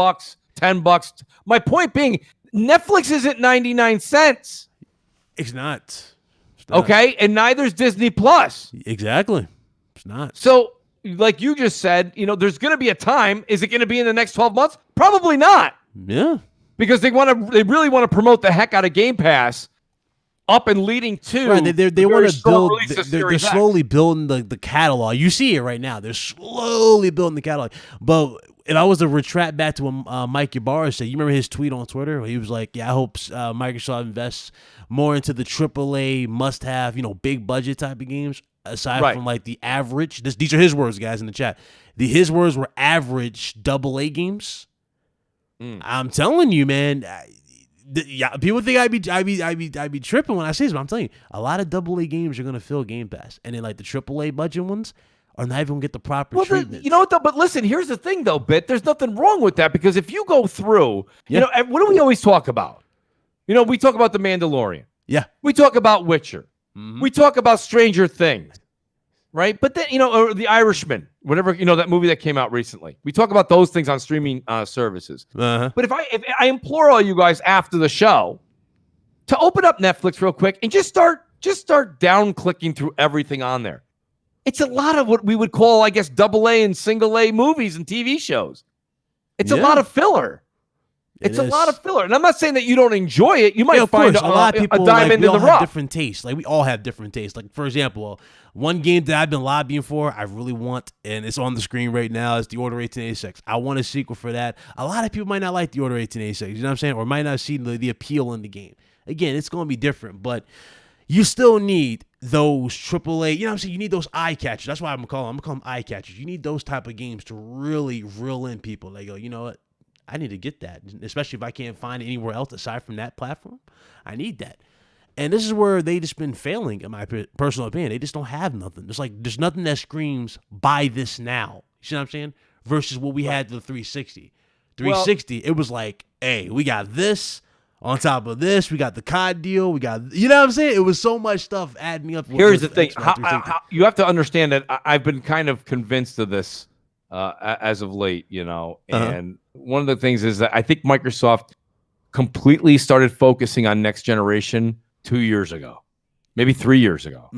$10. My point being, Netflix isn't 99 cents. It's not. Okay, and neither is Disney Plus. Exactly. It's not. So, like you just said, you know, there's going to be a time. Is it going to be in the next 12 months? Probably not. Yeah. Because they really want to promote the heck out of Game Pass. Up and leading to they want to build. They're slowly building the catalog. You see it right now. They're slowly building the catalog. But if I was to retract back to what Mike Ybarra said, you remember his tweet on Twitter where he was like, "Yeah, I hope Microsoft invests more into the AAA must-have, you know, big budget type of games aside from like the average." These are his words, guys, in the chat. His words were average AA games. I'm telling you, man. Yeah, people think I'd be tripping when I say this, but I'm telling you, a lot of AA games are gonna fill Game Pass, and then like the AAA budget ones are not even gonna get the proper treatment. You know what though? But listen, here's the thing though, Bit. There's nothing wrong with that because if you go through, you know, what do we always talk about? You know, we talk about The Mandalorian. Yeah. We talk about Witcher. We talk about Stranger Things. Right? But then, you know, or The Irishman, whatever, you know, that movie that came out recently. We talk about those things on streaming services. But if I implore all you guys after the show to open up Netflix real quick and just start down clicking through everything on there. It's a lot of what we would call, I guess, AA and single A movies and TV shows. It's a lot of filler. It's a lot of filler. And I'm not saying that you don't enjoy it. You might find a lot of people, a diamond in the rough. Different tastes. Like we all have different tastes. Like for example, one game that I've been lobbying for, I really want, and it's on the screen right now, is the Order 1886. I want a sequel for that. A lot of people might not like the Order 1886. You know what I'm saying? Or might not see the appeal in the game. Again, it's going to be different, but you still need those AAA, you know what I'm saying? You need those eye catchers. That's why I'm going to call them eye catchers. You need those type of games to really reel in people. They go, you know what? I need to get that, especially if I can't find it anywhere else aside from that platform. I need that. And this is where they just been failing, in my personal opinion. They just don't have nothing. It's like there's nothing that screams, buy this now. You see what I'm saying? Versus what we had the 360. 360, it was like, hey, we got this. On top of this, we got the COD deal. We got, you know what I'm saying? It was so much stuff adding up. Here's the thing. You have to understand that I've been kind of convinced of this as of late, you know, and one of the things is that I think Microsoft completely started focusing on next generation 2 years ago, maybe 3 years ago.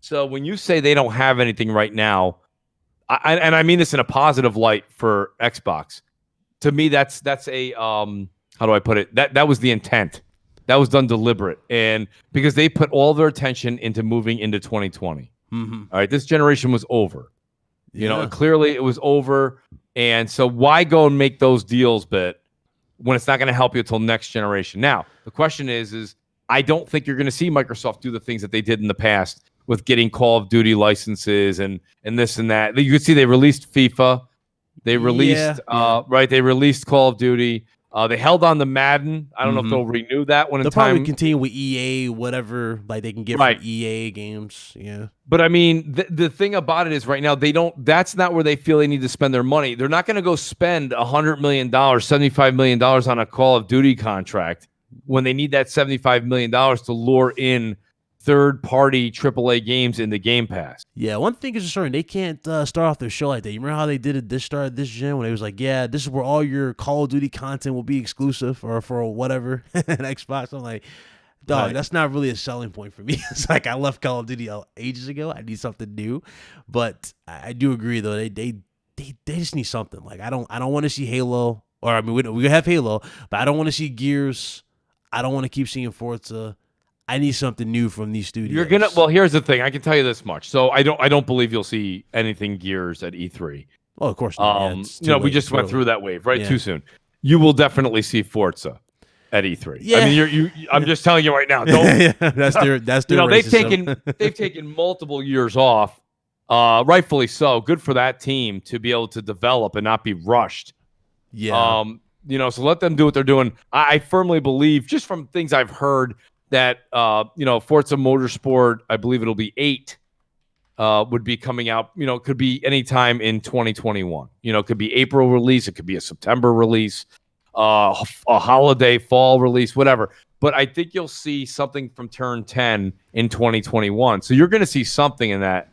So when you say they don't have anything right now, and I mean this in a positive light for Xbox, to me that's a how do I put it? That was the intent. That was done deliberate, and because they put all their attention into moving into 2020. All right, this generation was over. You know, clearly it was over. And so why go and make those deals, Bit, when it's not going to help you until next generation? Now, the question is I don't think you're going to see Microsoft do the things that they did in the past with getting Call of Duty licenses and this and that. You could see they released FIFA. They released, they released Call of Duty. They held on to Madden. I don't know if they'll renew that one. They'll probably continue with EA, whatever like they can get from EA games. Yeah. But I mean, the thing about it is right now they don't. That's not where they feel they need to spend their money. They're not going to go spend $100 million, $75 million on a Call of Duty contract when they need that $75 million to lure in third-party AAA games in the Game Pass. Yeah, one thing is for certain, they can't start off their show like that. You remember how they did it this gen when it was like, yeah, this is where all your Call of Duty content will be exclusive or for whatever an Xbox. I'm like, dog, that's not really a selling point for me. It's like I left Call of Duty ages ago. I need something new. But I do agree though, they just need something. Like I don't want to see Halo, or I mean we have Halo, but I don't want to see Gears. I don't want to keep seeing Forza. I need something new from these studios. Well, here's the thing. I can tell you this much. So I don't believe you'll see anything Gears at E3. Oh, of course not. We just went through that wave, right? Yeah. Too soon. You will definitely see Forza at E3. Yeah. I mean, I'm just telling you right now. Don't. That's their. They've taken multiple years off, rightfully so. Good for that team to be able to develop and not be rushed. Yeah. So let them do what they're doing. I firmly believe, just from things I've heard, that Forza Motorsport, I believe it'll be 8, would be coming out. It could be anytime in 2021. It could be April release, it could be a September release, a holiday fall release, whatever. But I think you'll see something from Turn 10 in 2021. So you're going to see something in that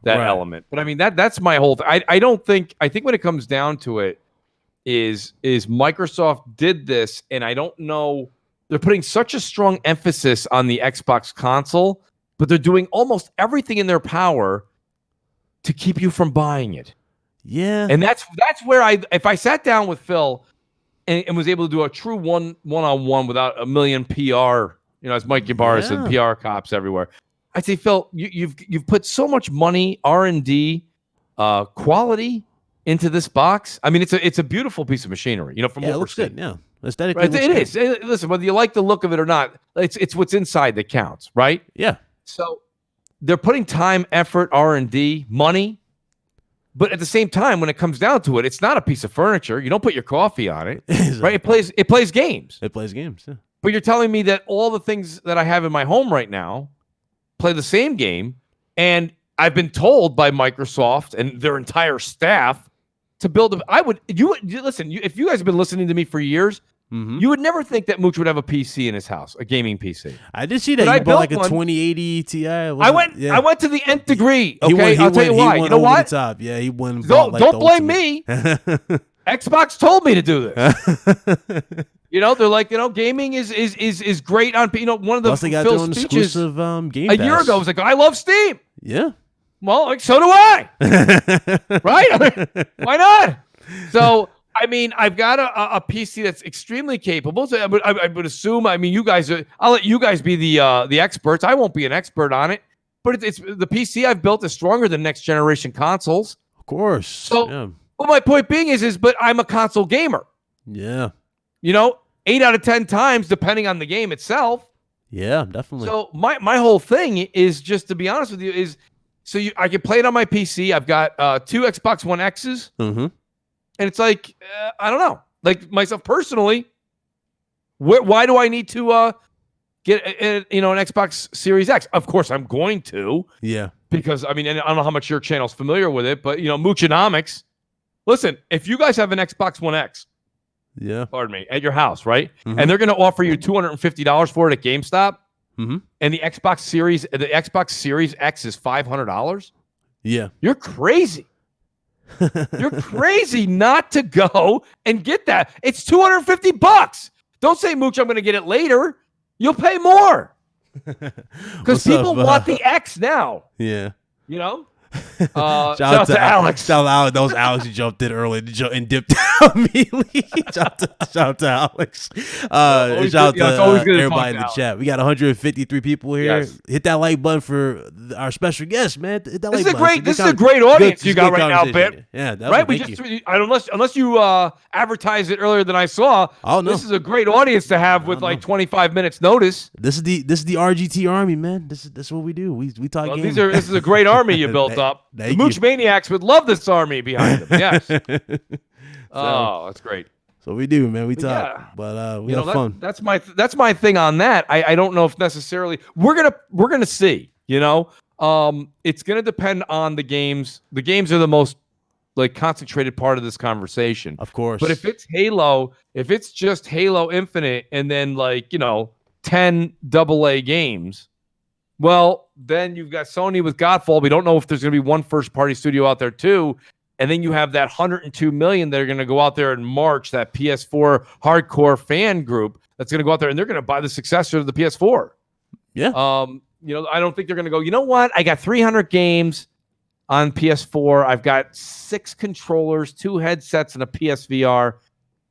element. But I mean that's my whole. I think when it comes down to it, is Microsoft did this, and I don't know. They're putting such a strong emphasis on the Xbox console, but they're doing almost everything in their power to keep you from buying it. Yeah. And that's where if I sat down with Phil and was able to do a true one-on-one without a million PR, as Mike Ybarra said, PR cops everywhere, I'd say, Phil, you've put so much money, R&D, quality into this box. I mean, it's a beautiful piece of machinery, from what we're seeing. Good, yeah. Aesthetically, right, it is. Listen, whether you like the look of it or not, it's what's inside that counts, right? Yeah. So they're putting time, effort, R&D, money, but at the same time, when it comes down to it, it's not a piece of furniture. You don't put your coffee on it, right? It plays games. It plays games. Yeah. But you're telling me that all the things that I have in my home right now play the same game, and I've been told by Microsoft and their entire staff to build if you guys have been listening to me for years, you would never think that Mooch would have a PC in his house, a gaming PC. I did see that. You bought like a 2080 Ti. I went to the nth degree. Okay, I'll tell you why. You know what? Yeah, he went. Don't blame me. Xbox told me to do this. They're like, gaming is great on. One of the Phil speeches Game a year ago was like, I love Steam. Yeah. Well, so do I. Right? Why not? So. I mean, I've got a PC that's extremely capable. So I would assume. I mean, I'll let you guys be the experts. I won't be an expert on it. But it's the PC I've built is stronger than next generation consoles. Of course. So, well, my point being is, but I'm a console gamer. Yeah. 8 out of 10 times, depending on the game itself. Yeah, definitely. So my whole thing is, just to be honest with you, I can play it on my PC. I've got 2 Xbox One X's. Mm-hmm. And it's like, I don't know. Like myself personally, why do I need to get an Xbox Series X? Of course, I'm going to. Yeah. Because, I mean, and I don't know how much your channel's familiar with it, but, Moochonomics. Listen, if you guys have an Xbox One X, pardon me, at your house, right? Mm-hmm. And they're going to offer you $250 for it at GameStop, mm-hmm. and the Xbox Series X is $500, you're crazy. You're crazy not to go and get that. It's $250. Don't say, Mooch, I'm going to get it later. You'll pay more. Because people want the X now. Yeah. Shout out to Alex. Shout out. That was Alex who jumped in early and dipped out immediately. Shout out to Alex. Shout out to everybody in the chat. We got 153 people here. Yes. Hit that like button for our special guest, man. Hit that like button. This is a great audience you got right now, Bip. Yeah, right. Unless you advertised it earlier than I saw. Oh no, this is a great audience to have with 25 minutes notice. This is the RGT army, man. This is what we do. We talk games. This is a great army you built up. The Mooch Maniacs would love this army behind them. Yes. Oh, that's great. So we do, man. We But talk, yeah, but we have fun. That's my thing on that. I don't know if necessarily we're gonna see. It's gonna depend on the games. The games are the most like concentrated part of this conversation, Of course. But if it's Halo, if it's just Halo Infinite, and then 10 AA games, well, then you've got Sony with Godfall. We don't know if there's gonna be one first party studio out there too. And then you have that 102 million that are going to go out there in March, that PS4 hardcore fan group that's going to go out there and they're going to buy the successor to the PS4. Yeah. I don't think they're going to go, you know what? I got 300 games on PS4. I've got 6 controllers, 2 headsets, and a PSVR.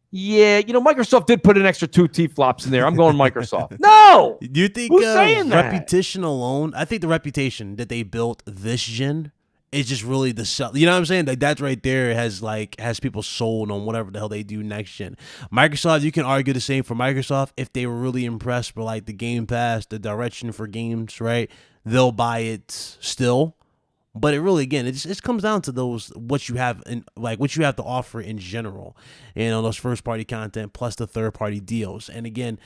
Yeah, Microsoft did put an extra 2 T-flops in there. I'm going Microsoft. No! Do you think Who's saying that? reputation alone? I think the reputation that they built this gen is just really the sell. You know what I'm saying? Like that right there has people sold on whatever the hell they do next gen. Microsoft, you can argue the same for Microsoft if they were really impressed with like the Game Pass, the direction for games, right? They'll buy it still. But it really, again, it comes down to what you have to offer in general, those first party content plus the third party deals. And again,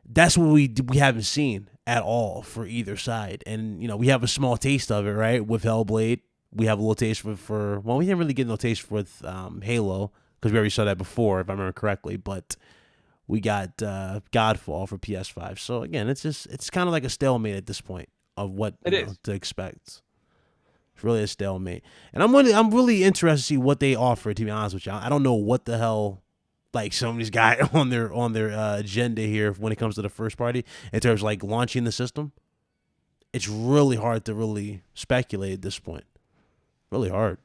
that's what we haven't seen at all for either side. And we have a small taste of it, right? With Hellblade, we have a little taste for we didn't really get no taste with Halo because we already saw that before, if I remember correctly. But we got Godfall for PS5. So again, it's kind of like a stalemate at this point of what to expect. It's really a stalemate, and I'm really interested to see what they offer. To be honest with you, I don't know what the hell like Sony's got on their agenda here when it comes to the first party in terms of like launching the system. It's really hard to really speculate at this point. Really hard.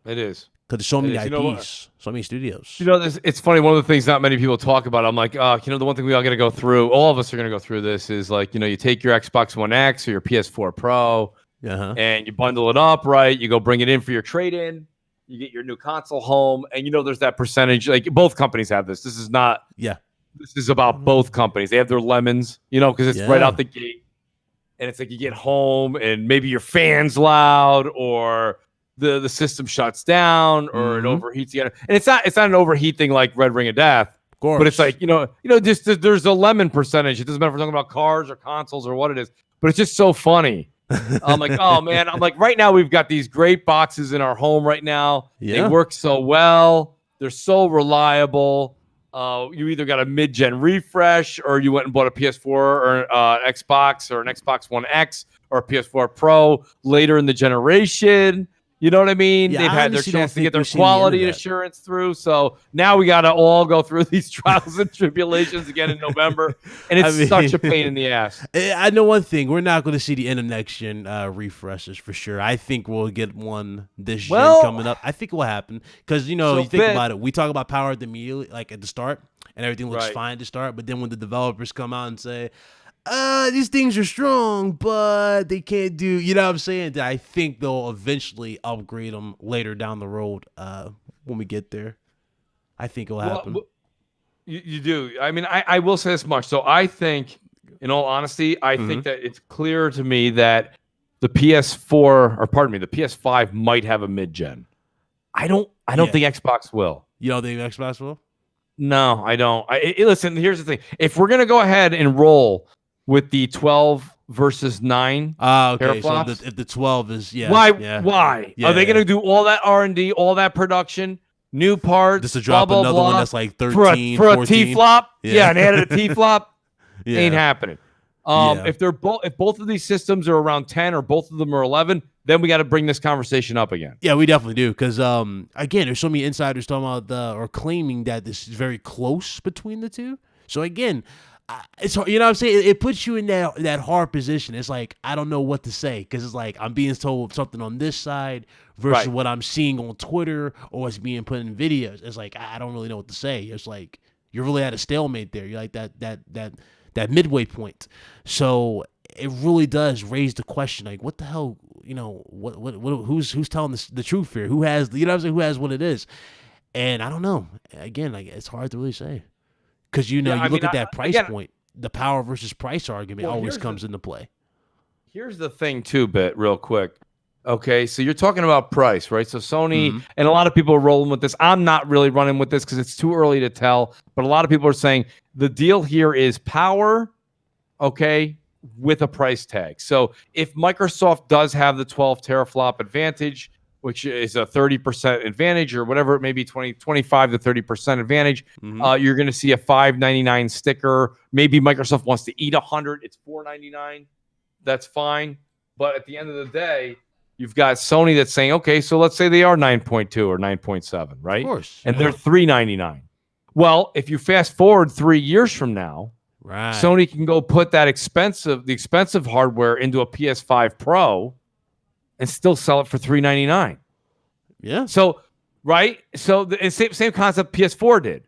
It is. Because there's so many IPs, so many studios. It's funny. One of the things not many people talk about, I'm like, the one thing we all got to go through, all of us are going to go through this is like, you take your Xbox One X or your PS4 Pro and you bundle it up, right? You go bring it in for your trade-in. You get your new console home. And, there's that percentage. Like both companies have this. This is not. Yeah. This is about both companies. They have their lemons, because it's right out the gate. And it's like you get home and maybe your fan's loud or the system shuts down or it overheats again. And it's not an overheat thing like Red Ring of Death. Of course. But it's like, just there's a lemon percentage. It doesn't matter if we're talking about cars or consoles or what it is. But it's just so funny. I'm like, oh man. I'm like, right now we've got these great boxes in our home right now. Yeah. They work so well. They're so reliable. You either got a mid-gen refresh or you went and bought a PS4 or Xbox or an Xbox One X or a PS4 Pro later in the generation. You know what I mean? Yeah, they've had their chance to get their quality assurance through. So now we got to all go through these trials and tribulations again in November. And it's such a pain in the ass. I know one thing. We're not going to see the end of next gen refreshes for sure. I think we'll get one this gen coming up. I think it will happen. Because, you think about it. We talk about power immediately, like at the start, and everything looks fine to start. But then when the developers come out and say, these things are strong, but they can't do, you know what I'm saying? I think they'll eventually upgrade them later down the road when we get there. I think it'll happen. You do. I mean, I will say this much. So I think, in all honesty, I think that it's clear to me that the PS5 might have a mid-gen. I don't think Xbox will. You don't think Xbox will? No, I don't. Listen, here's the thing. If we're going to go ahead and roll with the 12 versus 9 okay. So if the 12 is why are they going to do all that R&D, all that production, new parts, just to drop another one that's like 13 for a T-flop? Yeah, and added a T-flop. Ain't happening. If both of these systems are around 10 or both of them are 11, then we got to bring this conversation up again. Yeah, we definitely do, because again, there's so many insiders talking about or claiming that this is very close between the two. So again, it's, you know what I'm saying? It puts you in that hard position. It's like, I don't know what to say, because it's like I'm being told something on this side versus what I'm seeing on Twitter or what's being put in videos. It's like, I don't really know what to say. It's like, you're really at a stalemate there. You're like that midway point. So it really does raise the question, like, what the hell, who's telling the truth here? Who has, you know what I'm saying? Who has what it is? And I don't know. Again, like, it's hard to really say. Because, you look at that price point, the power versus price argument always comes into play. Here's the thing, too, real quick. Okay, so you're talking about price, right? So Sony and a lot of people are rolling with this. I'm not really running with this because it's too early to tell. But a lot of people are saying the deal here is power, okay, with a price tag. So if Microsoft does have the 12 teraflop advantage, which is a 30% advantage or whatever it may be, 25 to 30% advantage, you're going to see a $599 sticker. Maybe Microsoft wants to eat 100. It's $499. That's fine. But at the end of the day, you've got Sony that's saying, okay, so let's say they are 9.2 or 9.7, right? Of course. And they're $399. Well, if you fast forward 3 years from now, right, Sony can go put that the expensive hardware into a PS5 Pro and still sell it for $399. Yeah. So, right? So the same concept PS4 did.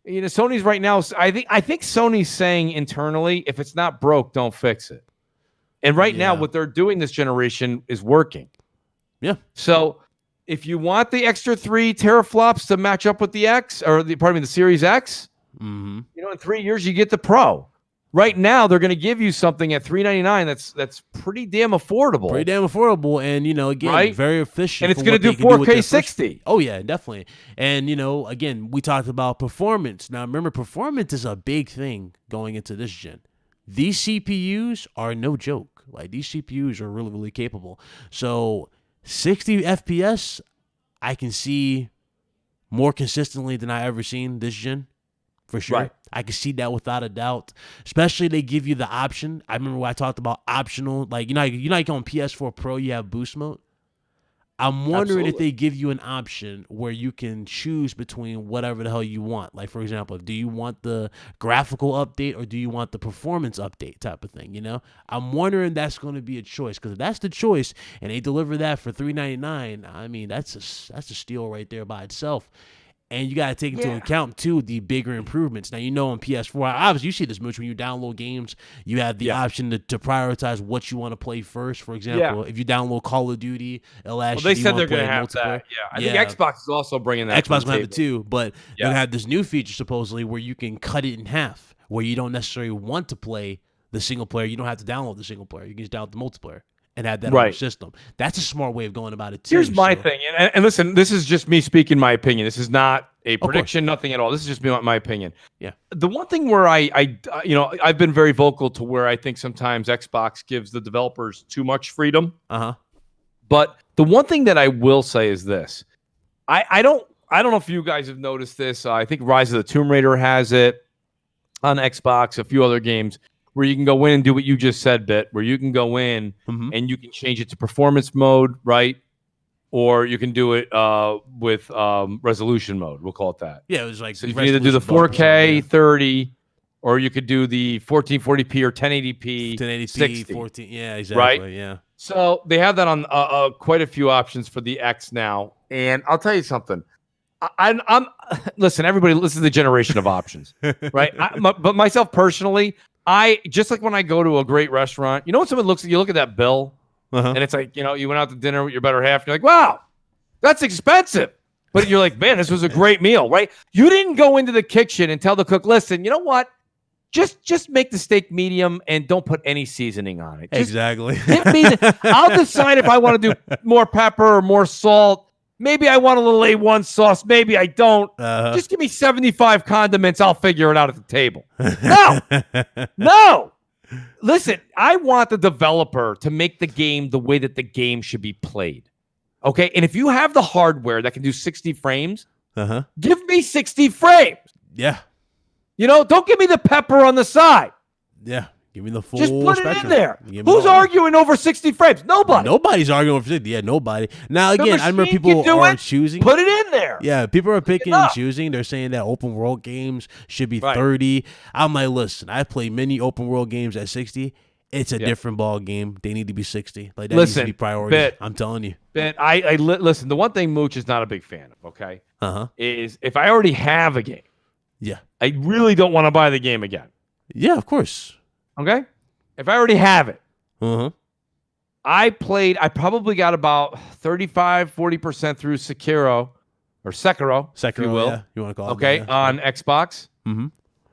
You know, Sony's right now, I think Sony's saying internally, if it's not broke, don't fix it. And right now, what they're doing this generation is working. Yeah. So if you want the extra 3 teraflops to match up with the X or the Series X, you know, in 3 years you get the Pro. Right now, they're going to give you something at $399 that's pretty damn affordable. Pretty damn affordable, and you know, again, very efficient. And it's going to do 4K 60. Oh yeah, definitely. And you know, again, we talked about performance. Now, remember, performance is a big thing going into this gen. These CPUs are no joke. Like, these CPUs are really, really capable. So 60 FPS, I can see more consistently than I ever seen this gen, for sure. Right. I can see that without a doubt. Especially they give you the option. I remember when I talked about optional, like, you know on PS4 Pro you have boost mode. I'm wondering if they give you an option where you can choose between whatever the hell you want. Like, for example, do you want the graphical update or do you want the performance update type of thing, you know? I'm wondering that's going to be a choice, because if that's the choice and they deliver that for $399, I mean, that's a steal right there by itself. And you got to take into account, too, the bigger improvements. Now, you know, on PS4, obviously, you see this, Mooch, when you download games, you have the option to prioritize what you want to play first. For example, if you download Call of Duty, it'll ask they you, said they're going to have that. I think Xbox is also bringing that. Xbox will have it, too. But they'll have this new feature, supposedly, where you can cut it in half, where you don't necessarily want to play the single player. You don't have to download the single player. You can just download the multiplayer and have that on your system. That's a smart way of going about it, too. Here's my thing. And listen, this is just me speaking my opinion. This is not a prediction, nothing at all. This is just my opinion. Yeah. The one thing where I've been very vocal to where I think sometimes Xbox gives the developers too much freedom. But the one thing that I will say is this. I don't know if you guys have noticed this. I think Rise of the Tomb Raider has it on Xbox, a few other games, where you can go in and do what you just said, Bit, where you can go in and you can change it to performance mode, right? Or you can do it with resolution mode. We'll call it that. Yeah, it was like, so you can either do the 4K 30, or you could do the 1440p or 1080p 60. 14. Yeah, exactly. Right? Yeah. So they have that on quite a few options for the X now. And I'll tell you something. I'm listen, everybody, this is the generation of options, right? But myself personally, I just like when I go to a great restaurant, you know, when someone you look at that bill, and it's like, you know, you went out to dinner with your better half, and you're like, wow, that's expensive. But you're like, man, this was a great meal, right? You didn't go into the kitchen and tell the cook, listen, you know what? Just make the steak medium and don't put any seasoning on it. Exactly. I'll decide if I want to do more pepper or more salt. Maybe I want a little A1 sauce. Maybe I don't. Just give me 75 condiments. I'll figure it out at the table. No. Listen, I want the developer to make the game the way that the game should be played. Okay? And if you have the hardware that can do 60 frames, give me 60 frames. Yeah. You know, don't give me the pepper on the side. Yeah. Give me the full Just put spectrum. It in there. Who's arguing over 60 frames? Nobody. Nobody's arguing over 60. Yeah, nobody. Now, again, I remember people are choosing. Put it in there. Yeah, people are picking and choosing. They're saying that open world games should be 30. I'm like, listen, I play many open world games at 60. It's a different ball game. They need to be 60. Like, that needs to be priority. I'm telling you. Ben, listen, the one thing Mooch is not a big fan of, okay, is if I already have a game, I really don't want to buy the game again. Yeah, of course. Okay? If I already have it, I probably got about 35-40% through Sekiro, if you will. Yeah. You want to call it okay, on Xbox.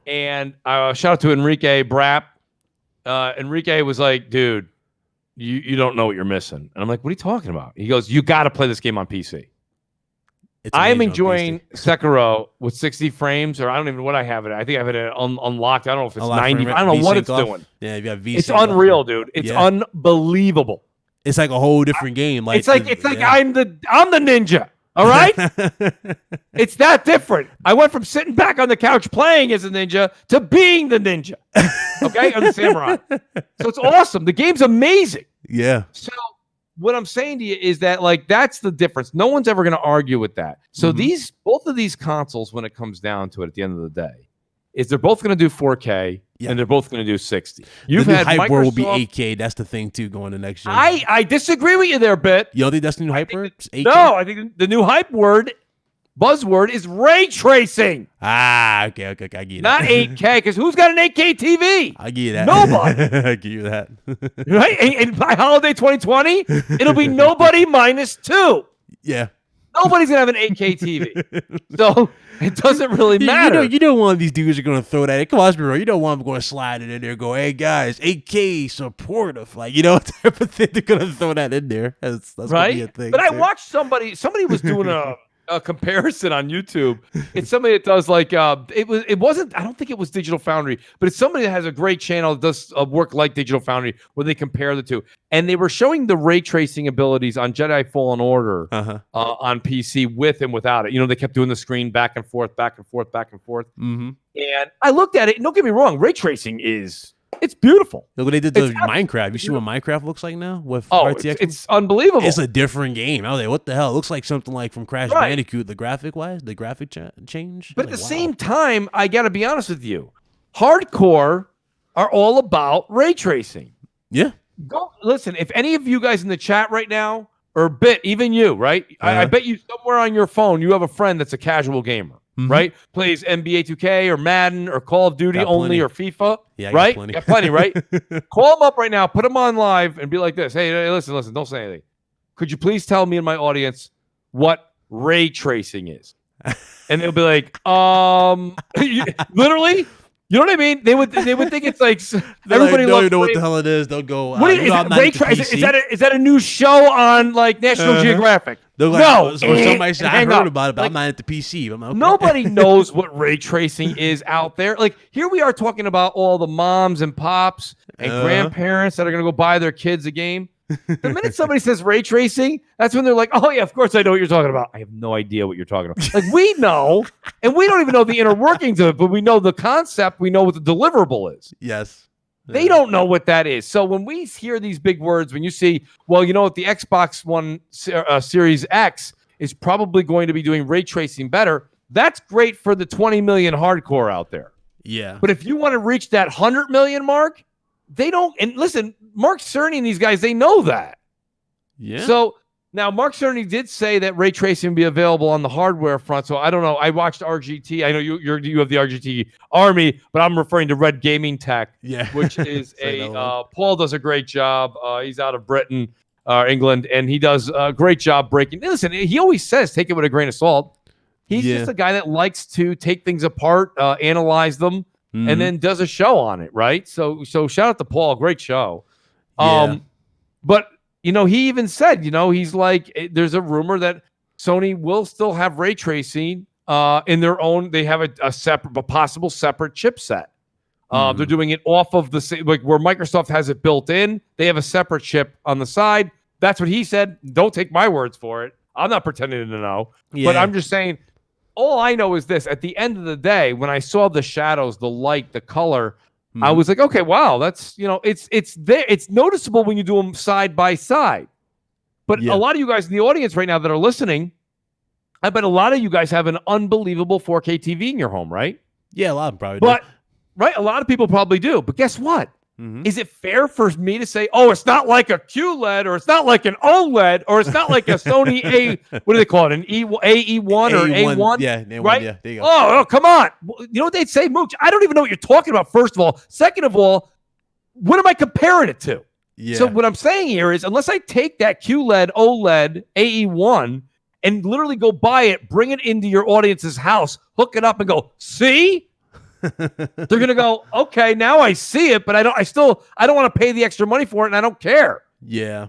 And shout out to Enrique Brapp. Enrique was like, dude, you don't know what you're missing. And I'm like, what are you talking about? He goes, you got to play this game on PC. I am enjoying Sekiro with 60 frames, or I don't even know what I have it. I think I have it unlocked. I don't know if it's 90. I don't know what it's doing. Yeah, you got V. It's unreal, dude. It's unbelievable. It's like a whole different game. Like it's like I'm the ninja. All right, it's that different. I went from sitting back on the couch playing as a ninja to being the ninja. Okay, or the samurai. So it's awesome. The game's amazing. Yeah. So what I'm saying to you is that like that's the difference. No one's ever going to argue with that. So both of these consoles, when it comes down to it, at the end of the day, is they're both going to do 4K and they're both going to do 60. You've had Hype Microsoft, Word will be 8K. That's the thing too going to next year. I disagree with you there, Bit. You don't think that's the new Hype Word? No, I think the new Hype Word buzzword is ray tracing. Okay, I get it. Not 8K, because who's got an 8K TV? I get that. Nobody. I give you that. Right? And by holiday 2020, it'll be nobody -2. Yeah. Nobody's going to have an 8K TV. So it doesn't really matter. You know one of these dudes are going to throw that. Come on, bro. You don't want them going to slide it in there and go, hey, guys, 8K supportive. Like, type of thing. They're going to throw that in there. That's right? Going to be a thing. But I watched somebody was doing a comparison on YouTube. It's somebody that does like it wasn't. I don't think it was Digital Foundry, but it's somebody that has a great channel that does work like Digital Foundry, where they compare the two. And they were showing the ray tracing abilities on Jedi Fallen Order on PC with and without it. They kept doing the screen back and forth, back and forth, back and forth. Mm-hmm. And I looked at it. And don't get me wrong, ray tracing it's beautiful. Look what they did to Minecraft. You see what Minecraft looks like now with RTX? It's unbelievable. It's a different game. I was like, what the hell? It looks like something like from Crash Bandicoot, the graphic change. But at the same time, I got to be honest with you. Hardcore are all about ray tracing. Yeah. Go listen. If any of you guys in the chat right now, or Bit, even you, right? I bet you somewhere on your phone, you have a friend that's a casual gamer. Mm-hmm. Right? Plays NBA 2K or Madden or Call of Duty only or FIFA. Yeah, right? Got plenty, right? Call them up right now, put them on live, and be like this. Hey, listen, don't say anything. Could you please tell me and my audience what ray tracing is? And they'll be like, literally? You know what I mean? They would think it's like everybody don't even know what the hell it is. They'll go. What is ray tracing? Is that a new show on like National Geographic? No. Or somebody said I heard about it, but I'm not at the PC. I'm like, okay. Nobody knows what ray tracing is out there. Like here we are talking about all the moms and pops and grandparents that are going to go buy their kids a game. The minute somebody says ray tracing, that's when they're like, oh, yeah, of course I know what you're talking about. I have no idea what you're talking about. Like, we know, and we don't even know the inner workings of it, but we know the concept. We know what the deliverable is. Yes. They don't know what that is. So when we hear these big words, when you see, well, you know what, the Xbox One Series X is probably going to be doing ray tracing better, that's great for the 20 million hardcore out there. Yeah. But if you want to reach that 100 million mark, they don't. And listen, Mark Cerny and these guys, they know that. Yeah. So now Mark Cerny did say that ray tracing will be available on the hardware front. So I don't know. I watched RGT. I know you have the RGT Army, but I'm referring to Red Gaming Tech, which is Paul does a great job. He's out of Britain, England, and he does a great job breaking. Listen, he always says take it with a grain of salt. He's just a guy that likes to take things apart, analyze them, and then does a show on it, right? So shout out to Paul, great show. But he even said, he's like, there's a rumor that Sony will still have ray tracing in their own. They have a possible separate chipset. They're doing it off of the like where Microsoft has it built in. They have a separate chip on the side. That's what he said. Don't take my words for it. I'm not pretending to know, but I'm just saying. All I know is this: at the end of the day, when I saw the shadows, the light, the color, I was like, okay, wow, that's it's there. It's noticeable when you do them side by side. But a lot of you guys in the audience right now that are listening, I bet a lot of you guys have an unbelievable 4K TV in your home, right? Yeah, a lot of them probably do. Right, a lot of people probably do. But guess what? Is it fair for me to say, oh, it's not like a QLED, or it's not like an OLED, or it's not like a Sony what do they call it? An AE1 or A1? Yeah, A1, right? Yeah, there you go. Oh, come on. You know what they'd say, Mooch? I don't even know what you're talking about, first of all. Second of all, what am I comparing it to? Yeah. So what I'm saying here is, unless I take that QLED, OLED, AE1, and literally go buy it, bring it into your audience's house, hook it up and go, see? They're gonna go, okay, now I see it, but I don't want to pay the extra money for it, and I don't care. Yeah.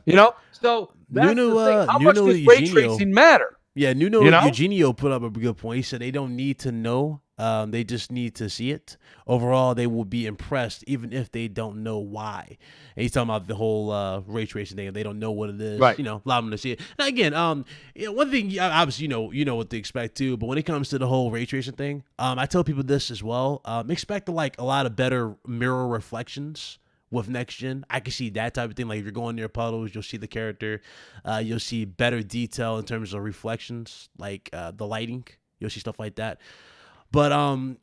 So that's the thing. How much Nuno does ray Eugenio. tracing matter? Yeah, Nuno Eugenio put up a good point. He said they don't need to know. They just need to see it. Overall, they will be impressed even if they don't know why. And he's talking about the whole ray tracing thing. If they don't know what it is, Right. allow them to see it. Now again, one thing obviously you know what to expect too. But when it comes to the whole ray tracing thing, I tell people this as well. Expect like a lot of better mirror reflections. With next gen, I can see that type of thing. Like if you're going near puddles, you'll see the character. You'll see better detail in terms of reflections, like the lighting. You'll see stuff like that. But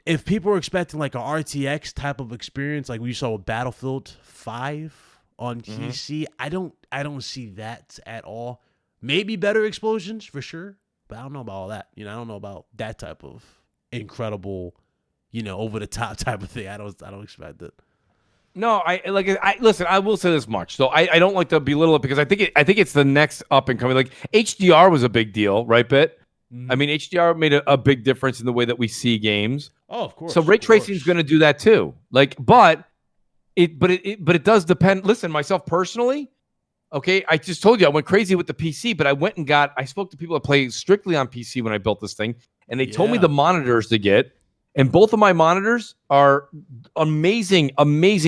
if people are expecting like a RTX type of experience, like we saw with Battlefield 5 on PC, I don't see that at all. Maybe better explosions for sure, but I don't know about all that. I don't know about that type of incredible, over the top type of thing. I don't expect it. No, I listen. I will say this much. So I don't like to belittle it because I think it's the next up and coming. Like HDR was a big deal, right? Bit. I mean, HDR made a big difference in the way that we see games. Oh, of course. So ray tracing is going to do that too. Like, but it does depend. Listen, myself personally, okay, I just told you I went crazy with the PC, but I spoke to people that play strictly on PC when I built this thing, and they told me the monitors to get. And both of my monitors are amazing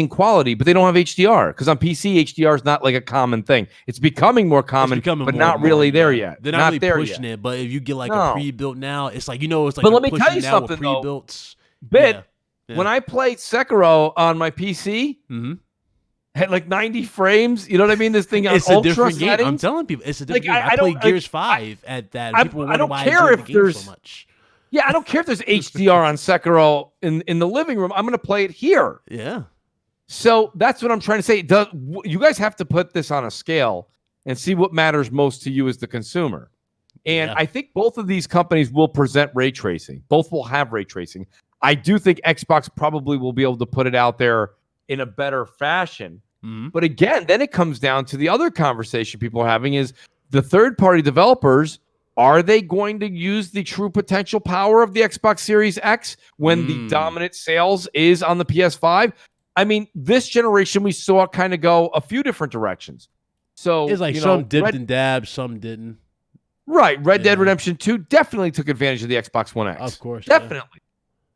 quality, but they don't have HDR because on PC, HDR is not like a common thing. It's becoming more common, but not really there yet. They're not really pushing it, but if you get like a pre-built now, it's like, it's like. But let me tell you something though. When I played Sekiro on my PC, had like 90 frames. You know what I mean? This thing on it's ultra a different settings. game. I'm telling people, it's a different game. I played Gears 5 at that. People wonder why I enjoy the game so much. Yeah, I don't care if there's HDR on Sekiro in the living room. I'm going to play it here. Yeah. So that's what I'm trying to say. You guys have to put this on a scale and see what matters most to you as the consumer. And I think both of these companies will present ray tracing. Both will have ray tracing. I do think Xbox probably will be able to put it out there in a better fashion. But again, then it comes down to the other conversation people are having is the third-party developers. Are they going to use the true potential power of the Xbox Series X when the dominant sales is on the PS5? I mean, this generation, we saw it kind of go a few different directions. So it's like some dipped and dabbed, some didn't. Right. Red Dead Redemption 2 definitely took advantage of the Xbox One X. Of course. Definitely.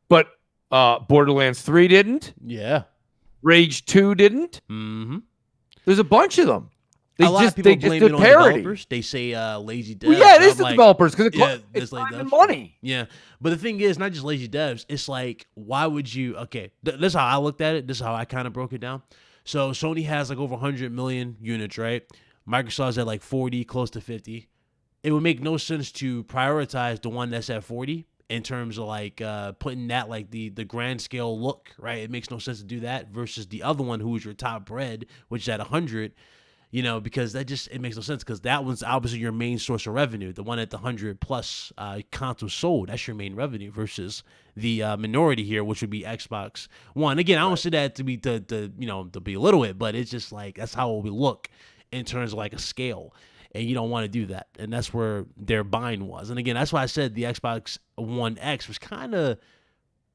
But Borderlands 3 didn't. Yeah. Rage 2 didn't. There's a bunch of them. A lot of people blame it on developers. They say lazy devs. Well, yeah, it is the developers because it's time and money. Yeah, but the thing is, not just lazy devs. It's like, why would you? Okay, this is how I looked at it. This is how I kind of broke it down. So Sony has like over 100 million units, right? Microsoft's at like 40, close to 50. It would make no sense to prioritize the one that's at 40 in terms of like putting that like the grand scale look, right? It makes no sense to do that versus the other one who is your top bread, which is at 100. Because it makes no sense because that one's obviously your main source of revenue. The one at the 100 plus consoles sold, that's your main revenue versus the minority here, which would be Xbox One. Again, I don't say that to be to belittle it, but it's just like that's how we look in terms of like a scale, and you don't want to do that, and that's where their buying was. And again, that's why I said the Xbox One X was kind of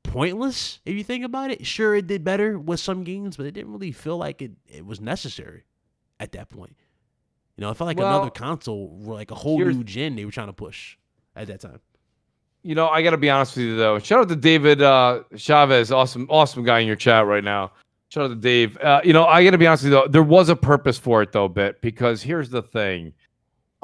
pointless if you think about it. Sure, it did better with some games, but it didn't really feel like it was necessary. At that point, it felt like another console, like a whole new gen they were trying to push at that time. I got to be honest with you though. Shout out to David Chavez, awesome guy in your chat right now. Shout out to Dave. I got to be honest with you though. There was a purpose for it though, because here's the thing.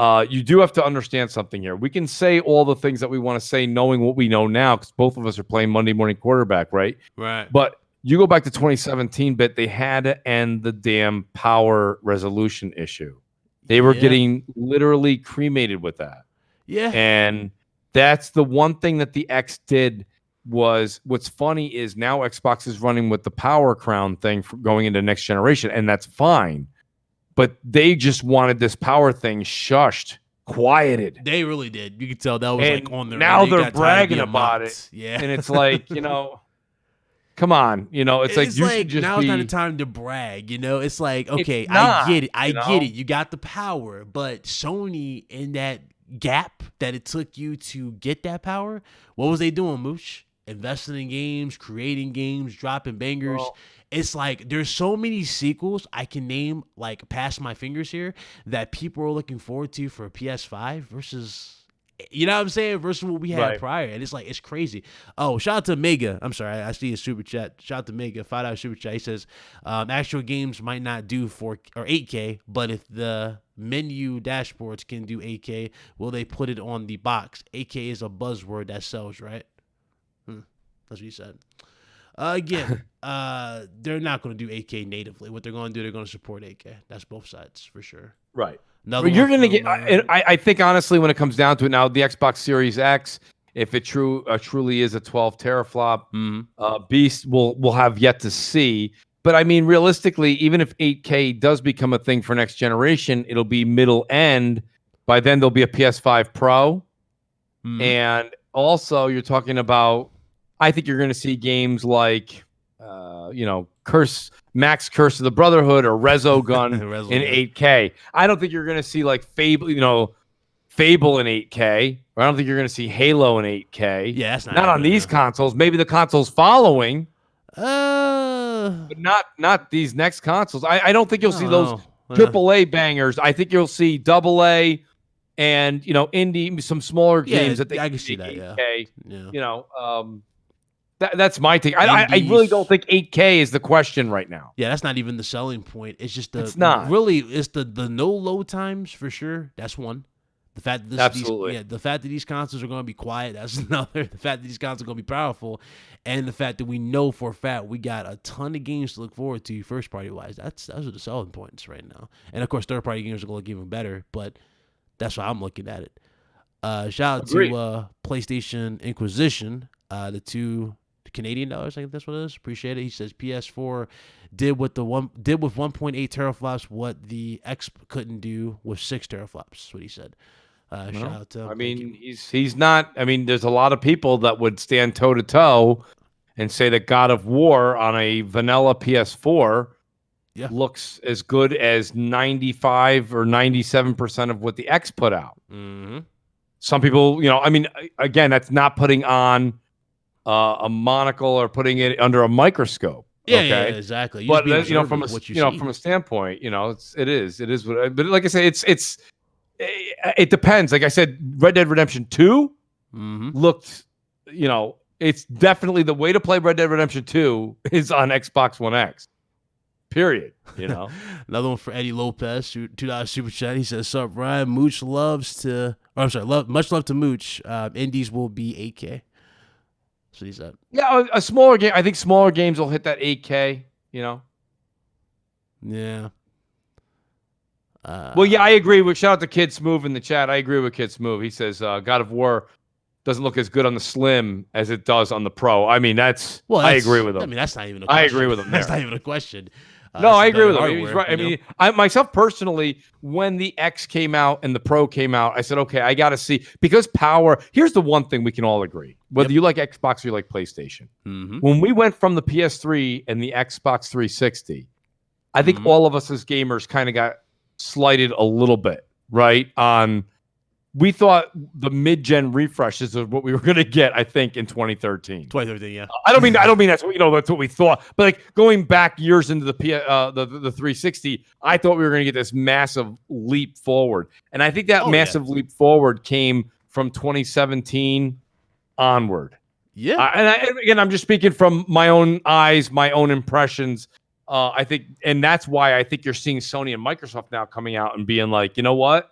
You do have to understand something here. We can say all the things that we want to say, knowing what we know now, because both of us are playing Monday morning quarterback, right? Right. But you go back to 2017, they had to end the damn power resolution issue. They were getting literally cremated with that. Yeah. And that's the one thing that the X did was what's funny is now Xbox is running with the power crown thing for going into next generation, and that's fine. But they just wanted this power thing shushed, quieted. They really did. You could tell that was like on their now they're bragging about it. Yeah. And it's like, come on, it's like you should just now's not the time to brag, It's like, okay, I get it. You got the power, but Sony in that gap that it took you to get that power, what was they doing, Mooch? investing in games, creating games, dropping bangers. It's like there's so many sequels I can name like past my fingers here that people are looking forward to for PS5 versus. You know what I'm saying? Versus what we had prior. And it's like, it's crazy. Oh, shout out to Mega. I'm sorry. I see his super chat. Shout out to Mega. $5 super chat. He says, actual games might not do 4 or 8K, but if the menu dashboards can do 8K, will they put it on the box? 8K is a buzzword that sells, right? That's what he said. Again, they're not going to do 8K natively. What they're going to do, they're going to support 8K. That's both sides for sure. Right. You're going to get, I think, honestly, when it comes down to it now, the Xbox Series X, if it truly is a 12 teraflop beast, we'll have yet to see. But I mean, realistically, even if 8K does become a thing for next generation, it'll be middle end. By then, there'll be a PS5 Pro. And also, you're talking about, I think you're going to see games like, Max Curse of the Brotherhood or Resogun in 8K. I don't think you're going to see like Fable in 8K. Or I don't think you're going to see Halo in 8K. Yeah, that's not on these consoles. Maybe the consoles following, but not these next consoles. I don't think you'll see those AAA bangers. I think you'll see AA and indie, some smaller games that I can see that. 8K, That's my take. I really don't think 8K is the question right now. Yeah, that's not even the selling point. It's just it's not. Really, it's the no load times for sure. That's one. The fact that the fact that these consoles are going to be quiet, that's another. The fact that these consoles are going to be powerful, and the fact that we know for a fact we got a ton of games to look forward to first party wise. Those are the selling points right now. And of course, third party games are going to look even better. But that's why I'm looking at it. Shout out to PlayStation Inquisition, the $2 Canadian, I think that's what it is. Appreciate it. He says PS4 did with 1.8 teraflops what the X couldn't do with 6 teraflops. That's what he said. Shout out to him. I mean, he's not. I mean, there's a lot of people that would stand toe to toe and say that God of War on a vanilla PS4 looks as good as 95 or 97% of what the X put out. Some people, I mean, again, that's not putting on a monocle or putting it under a microscope. Yeah, exactly. But from a standpoint, it is what. But like I say, it depends. Like I said, Red Dead Redemption 2 looked, it's definitely the way to play Red Dead Redemption 2 is on Xbox One X. Period. Another one for Eddie Lopez, $2 super chat. He says, "Sup, Ryan? Mooch much love to Mooch. Indies will be 8K." So he said. Yeah, a smaller game. I think smaller games will hit that 8K. Yeah. Well, yeah, I agree with. Shout out to Kid Smooth in the chat. I agree with Kid Smooth. He says God of War doesn't look as good on the Slim as it does on the Pro. I mean, I agree with him. I mean, that's not even a question. I agree with him. That's not even a question. No, I agree with him. He's right. I mean, myself personally, when the X came out and the Pro came out, I said, okay, I got to see. Because power, here's the one thing we can all agree. Whether you like Xbox or you like PlayStation. When we went from the PS3 and the Xbox 360, I think all of us as gamers kind of got slighted a little bit, right? We thought the mid-gen refreshes is what we were going to get, I think, in 2013. 2013, yeah. I don't mean that's what that's what we thought. But like going back years into the 360, I thought we were going to get this massive leap forward. And I think that massive leap forward came from 2017 onward. Yeah. And again, I'm just speaking from my own eyes, my own impressions. I think, and that's why I think you're seeing Sony and Microsoft now coming out and being like, you know what?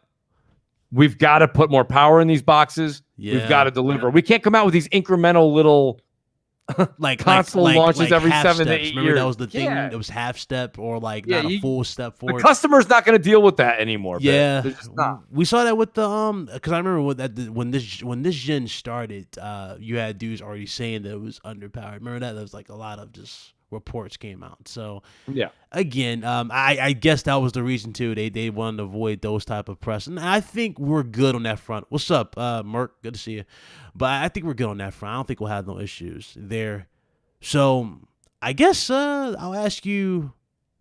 We've got to put more power in these boxes. Yeah. We've got to deliver. We can't come out with these incremental little console launches every 7 to 8 years. Remember that was the thing? It was half step or not a full step forward. The customer's not going to deal with that anymore. Yeah, we saw that with the because I remember when this gen started, you had dudes already saying that it was underpowered. Remember that? There was like a lot of just reports came out. So again, I guess that was the reason too. They wanted to avoid those type of press, and I think we're good on that front. What's up, Merc? Good to see you. But I think we're good on that front. I don't think we'll have no issues there. So I guess I'll ask you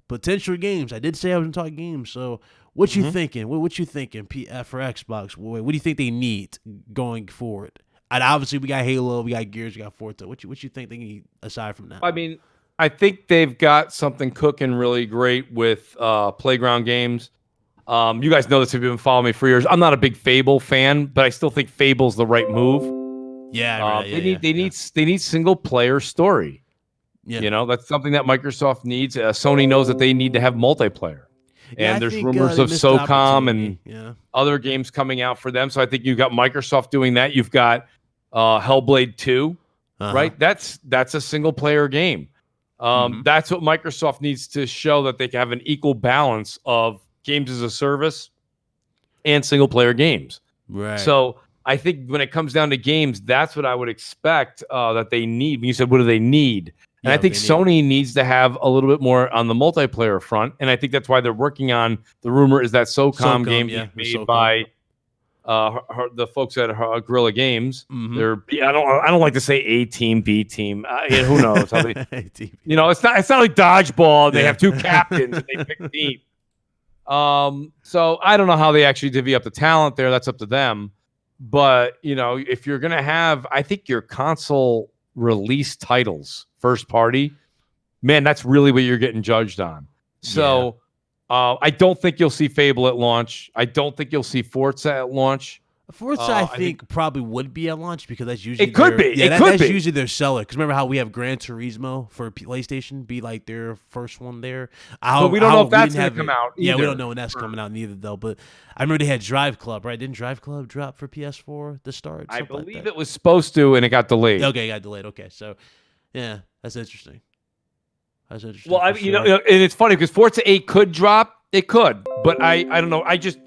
potential games. I did say I was gonna talk games. So what you thinking? What you thinking? For Xbox, what do you think they need going forward? And obviously, we got Halo, we got Gears, we got Forza. What you think they need aside from that? I mean, I think they've got something cooking really great with Playground Games. You guys know this if you've been following me for years. I'm not a big Fable fan, but I still think Fable's the right move. Yeah, they need single player story. Yeah. You know, that's something that Microsoft needs. Sony knows that they need to have multiplayer. And there's rumors of SOCOM and other games coming out for them. So I think you've got Microsoft doing that. You've got Hellblade 2, right? That's a single player game. That's what Microsoft needs to show, that they can have an equal balance of games as a service and single player games. Right. So I think when it comes down to games, that's what I would expect that they need. When you said, what do they need? And I think Sony needs to have a little bit more on the multiplayer front. And I think that's why they're working on, the rumor is that SOCOM game being made by the folks at Guerrilla Games. They're, I don't like to say A team, B team. Who knows? You know, it's not like dodgeball. They have two captains and they pick team. So I don't know how they actually divvy up the talent there. That's up to them. But you know, if you're gonna have, I think your console release titles first party, man, that's really what you're getting judged on. So I don't think you'll see Fable at launch. I don't think you'll see Forza at launch. Forza, I think probably would be at launch because that's usually that's usually their seller. Because remember how we have Gran Turismo for PlayStation be like their first one there. But we don't know if that's going to come out either. Yeah, we don't know when that's coming out neither though. But I remember they had Drive Club, right? Didn't Drive Club drop for PS4 to start? I believe it was supposed to, and it got delayed. Okay, it got delayed. Okay, so yeah, that's interesting. That's interesting. Well, you know, and it's funny because Forza 8 could drop. It could, but I don't know. I just,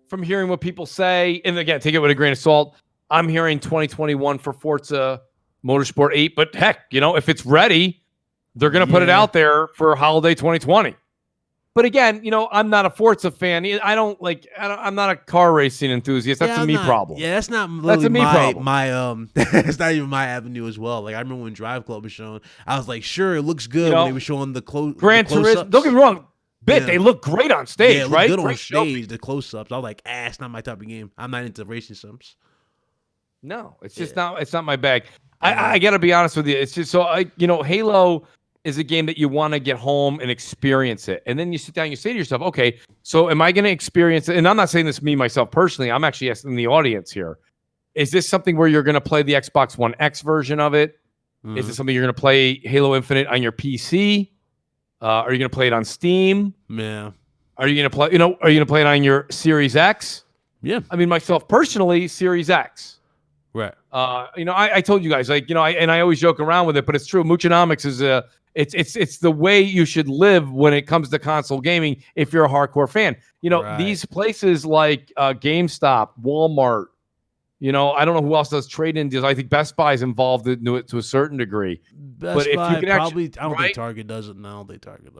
from hearing what people say, and again, take it with a grain of salt, I'm hearing 2021 for Forza Motorsport 8. But heck, you know, if it's ready, they're going to put it out there for holiday 2020. But again, you know, I'm not a Forza fan. I'm not a car racing enthusiast. That's a me problem. Yeah, that's not that's a me problem. It's not even my avenue as well. Like I remember when Drive Club was shown, I was like, sure, it looks good when they were showing the Gran Turismo. Don't get me wrong. They look great on stage, right? Good on stage, the close-ups. I was like, it's not my type of game. I'm not into racing sims. No, it's just not. It's not my bag. I got to be honest with you. It's just so Halo is a game that you want to get home and experience it, and then you sit down, and you say to yourself, okay, so am I going to experience it? And I'm not saying this me myself personally. I'm actually asking the audience here. Is this something where you're going to play the Xbox One X version of it? Is it something you're going to play Halo Infinite on your PC? Are you going to play it on Steam? Yeah. Are you going to play? Are you going to play it on your Series X? Yeah. I mean, myself personally, Series X. Right. I told you guys, I always joke around with it, but it's true. Moochonomics is it's the way you should live when it comes to console gaming. If you're a hardcore fan, these places like GameStop, Walmart. I don't know who else does trade-in deals. I think Best Buy is involved in it to a certain degree. Best Buy, I don't think Target does it now.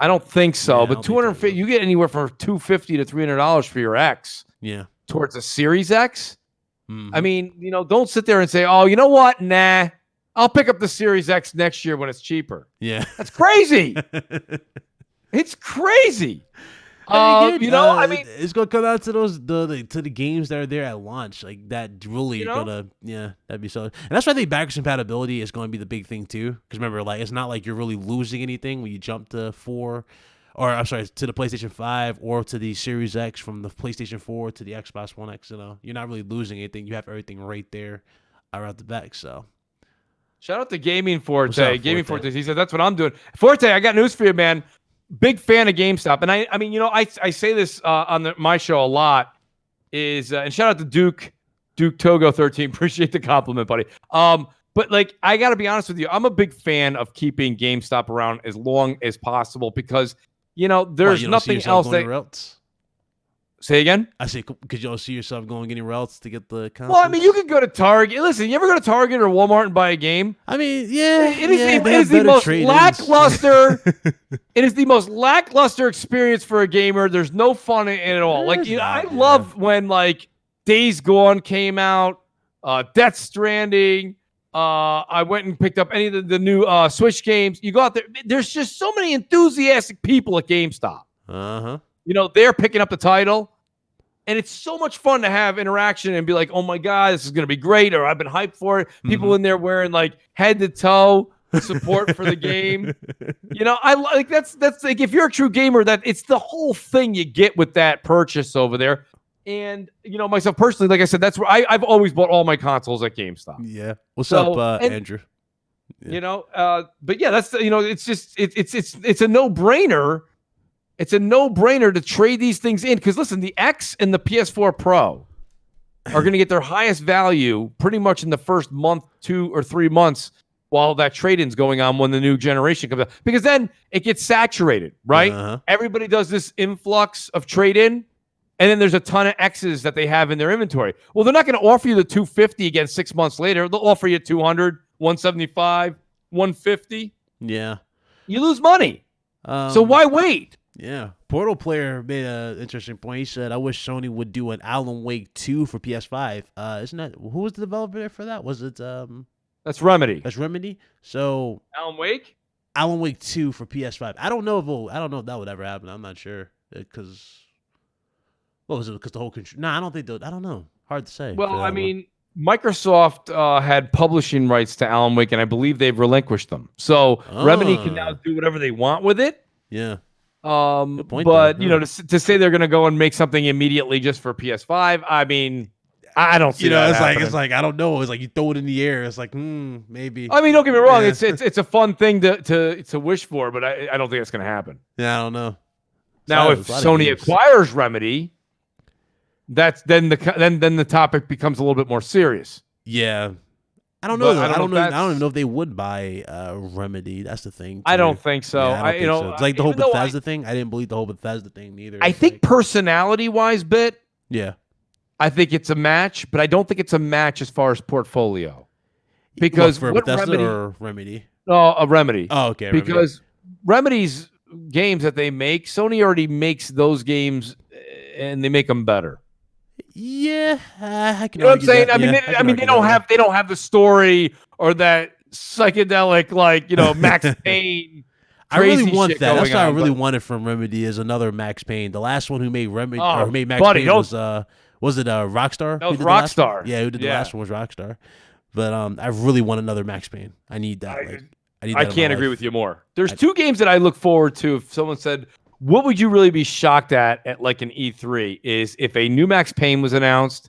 I don't think so. But $250, you get anywhere from $250 to $300 for your X. Yeah. Towards a Series X. I mean, don't sit there and say, "Oh, you know what? Nah, I'll pick up the Series X next year when it's cheaper." Yeah. That's crazy. It's crazy. It's gonna come out to the games that are there at launch, like that. Really that'd be so. And that's why I think backwards compatibility is going to be the big thing too. Because remember, like it's not like you're really losing anything when you jump to to the PlayStation 5 or to the Series X from the PlayStation 4 to the Xbox One X. You're not really losing anything. You have everything right there, right out the back. So. Shout out to Gaming Forte. Gaming Forte. He said that's what I'm doing. Forte, I got news for you, man. Big fan of GameStop, and I mean, I say this on my show a lot. And shout out to Duke Togo 13. Appreciate the compliment, buddy. But like, I got to be honest with you, I'm a big fan of keeping GameStop around as long as possible because there's nothing else that. Say again? I say, because you don't see yourself going anywhere else to get the content. Well, I mean, you can go to Target. Listen, you ever go to Target or Walmart and buy a game? I mean, yeah. It is the most lackluster. It is the most lackluster experience for a gamer. There's no fun in it at all. I love when Days Gone came out, Death Stranding. I went and picked up any of the new Switch games. You go out there. There's just so many enthusiastic people at GameStop. Uh-huh. They're picking up the title. And it's so much fun to have interaction and be like, oh my God, this is going to be great. Or I've been hyped for it. People in there wearing like head to toe support for the game. I like that's like, if you're a true gamer, that it's the whole thing you get with that purchase over there. And myself personally, like I said, that's where I've always bought all my consoles at GameStop. Yeah. What's up, Andrew? Yeah. But yeah, that's it's just it's a no-brainer. It's a no-brainer to trade these things in because listen, the X and the PS4 Pro are going to get their highest value pretty much in the first month, 2 or 3 months while that trade-in's going on when the new generation comes out. Because then it gets saturated, right? Everybody does this influx of trade-in, and then there's a ton of X's that they have in their inventory. Well, they're not going to offer you the 250 again 6 months later. They'll offer you 200, 175, 150. Yeah. You lose money. So why wait? Yeah. Portal Player made an interesting point. He said, I wish Sony would do an Alan Wake 2 for PS5. Isn't that, who was the developer for that? Was it, That's Remedy. That's Remedy. So Alan Wake 2 for PS5. I don't know if that would ever happen. I'm not sure because what was it? Because the whole I don't think I don't know. Hard to say. Well, I mean, Microsoft had publishing rights to Alan Wake, and I believe they've relinquished them. So Remedy can now do whatever they want with it. Yeah. Good point, but to say they're going to go and make something immediately just for PS5, I mean, I don't see that happening. It's like I don't know. It's like you throw it in the air. It's like maybe. I mean, don't get me wrong. Yeah. It's a fun thing to wish for, but I don't think it's going to happen. Yeah, I don't know. Now, if Sony acquires Remedy, that's then the topic becomes a little bit more serious. Yeah. I don't know. I don't even know if they would buy Remedy. That's the thing. I don't think so. Yeah, I don't think so. It's like the whole Bethesda thing. I didn't believe the whole Bethesda thing either. I think personality-wise, yeah, I think it's a match, but I don't think it's a match as far as portfolio. Because for Bethesda or Remedy? Oh, a Remedy. Oh, okay. Because Remedy's games that they make, Sony already makes those games, and they make them better. Yeah, I can. You know what I'm saying? That. I mean, they don't have the story or that psychedelic Max Payne. I really want that. That's what I really wanted from Remedy is another Max Payne. The last one who made Remedy or who made Max Payne was it Rockstar? That was Rockstar. Yeah, who did the last one was Rockstar. But I really want another Max Payne. I need that. I can't agree with you more. There's 2 games that I look forward to. If someone said, what would you really be shocked at like an E3 is if a new Max Payne was announced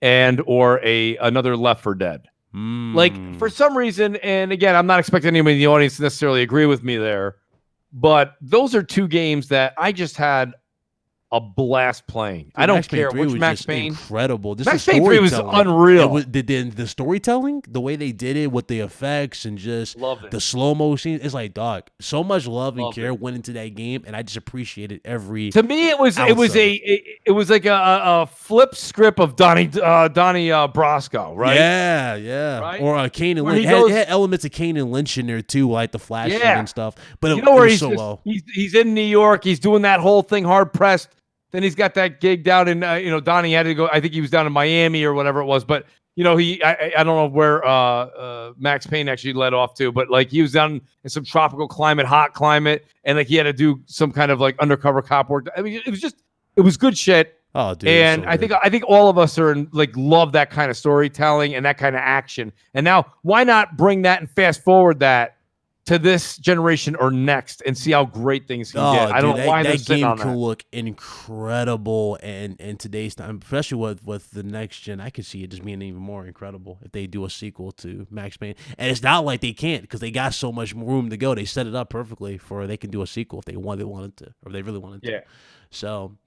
and or another Left 4 Dead. Like for some reason, and again, I'm not expecting anybody in the audience to necessarily agree with me there, but those are 2 games that I just had a blast playing. Dude, I don't care which Max Payne. Incredible. Max Payne 3 was unreal. The storytelling, the way they did it with the effects and just the slow motion, it's like, dog, so much love and care went into that game, and I just appreciated every. To me, it was like a flip script of Donnie Brasco, right? Yeah. Right? Or Kane and Lynch. It had elements of Kane and Lynch in there too, like the flashing and stuff. But it was so well. He's in New York. He's doing that whole thing hard pressed. Then he's got that gig down in, Donnie had to go. I think he was down in Miami or whatever it was. But, I don't know where Max Payne actually led off to. But, he was down in some tropical climate, hot climate. And, he had to do some kind of, undercover cop work. I mean, it was good shit. Oh, dude. And I think all of us are love that kind of storytelling and that kind of action. And now, why not bring that and fast forward that to this generation or next and see how great things can get. I don't know why that game can look incredible and in today's time, especially with the next gen. I could see it just being even more incredible if they do a sequel to Max Payne. And it's not like they can't because they got so much room to go. They set it up perfectly for they can do a sequel if they wanted to, or if they really wanted to. Yeah. So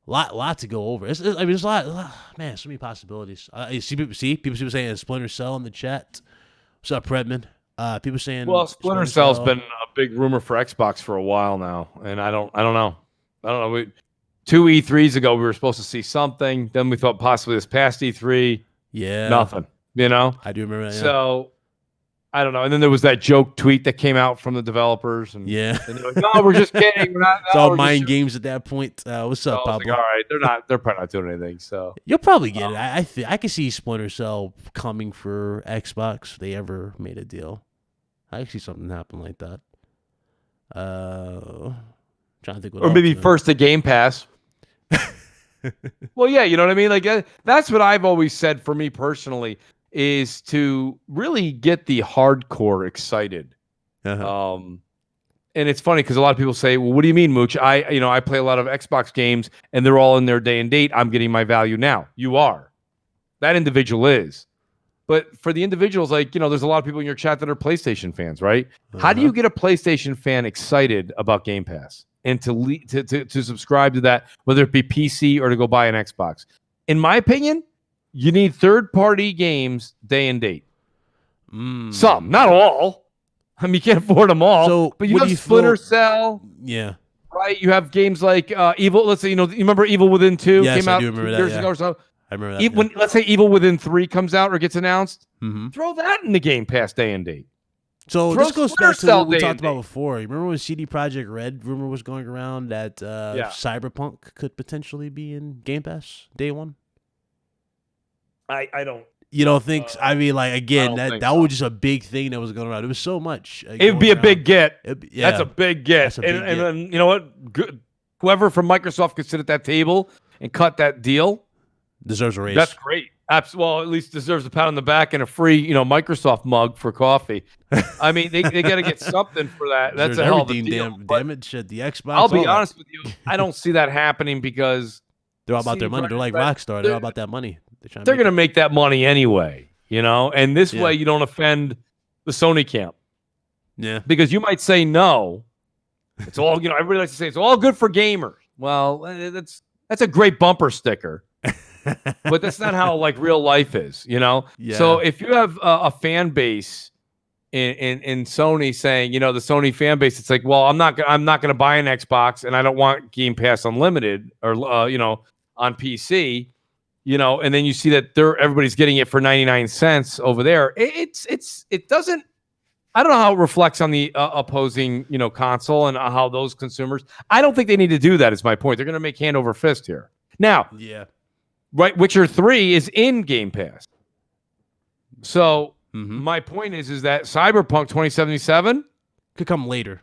lot to go over. There's a lot, man. So many possibilities. People saying Splinter Cell in the chat. What's up, Predman? People saying, well, Splinter Cell's been a big rumor for Xbox for a while now, and I don't know. 2 E3s ago, we were supposed to see something. Then we thought possibly this past E3, nothing. I do remember that. Yeah. So I don't know. And then there was that joke tweet that came out from the developers, and and they're like, "No, we're just kidding. We're not." It's all mind games at that point. What's up, Pablo? Like, all right, they're probably not doing anything. So you'll probably get it. I can see Splinter Cell coming for Xbox if they ever made a deal. I can see something happen like that. Trying to think what or maybe first the Game Pass. Well, yeah, you know what I mean? Like that's what I've always said for me personally is to really get the hardcore excited. And it's funny because a lot of people say, well, what do you mean, Mooch? I play a lot of Xbox games and they're all in their day and date. I'm getting my value now. You are. That individual is. But for the individuals, like, there's a lot of people in your chat that are PlayStation fans, right? How do you get a PlayStation fan excited about Game Pass and to subscribe to that, whether it be PC or to go buy an Xbox? In my opinion, you need third-party games day and date. Some, not all. I mean, you can't afford them all. So, but you have Splinter Cell. Yeah. Right? You have games like Evil. Let's say, you remember Evil Within 2 yes, came out I do remember 2 that, years ago or so? I remember that. When, let's say Evil Within 3 comes out or gets announced, throw that in the Game Pass day and date. So this goes back to what we talked about before. You remember when CD Projekt Red rumor was going around that Cyberpunk could potentially be in Game Pass day one? I don't. You don't think? I mean, like, again, that was just a big thing that was going around. It was so much. It would be a big get. Yeah, that's a big get. And then, you know what? Good. Whoever from Microsoft could sit at that table and cut that deal deserves a raise. That's great. Well, at least deserves a pat on the back and a free, Microsoft mug for coffee. I mean, they got to get something for that. That's a hell of a deal. Damn it, shit. The Xbox. I'll be honest with you. I don't see that happening because they're all about their money. They're like Rockstar. They're all about that money. They're going to make that money anyway, and this way you don't offend the Sony camp. Yeah. Because you might say no. It's all, everybody likes to say it's all good for gamers. Well, that's a great bumper sticker. But that's not how real life is, Yeah. So if you have a fan base in Sony saying, the Sony fan base, it's like, well, I'm not going to buy an Xbox and I don't want Game Pass Unlimited or on PC. And then you see that everybody's getting it for 99 cents over there. It doesn't. I don't know how it reflects on the opposing, console and how those consumers. I don't think they need to do that. Is my point. They're going to make hand over fist here. Now, right. Witcher 3 is in Game Pass. So my point is that Cyberpunk 2077 could come later.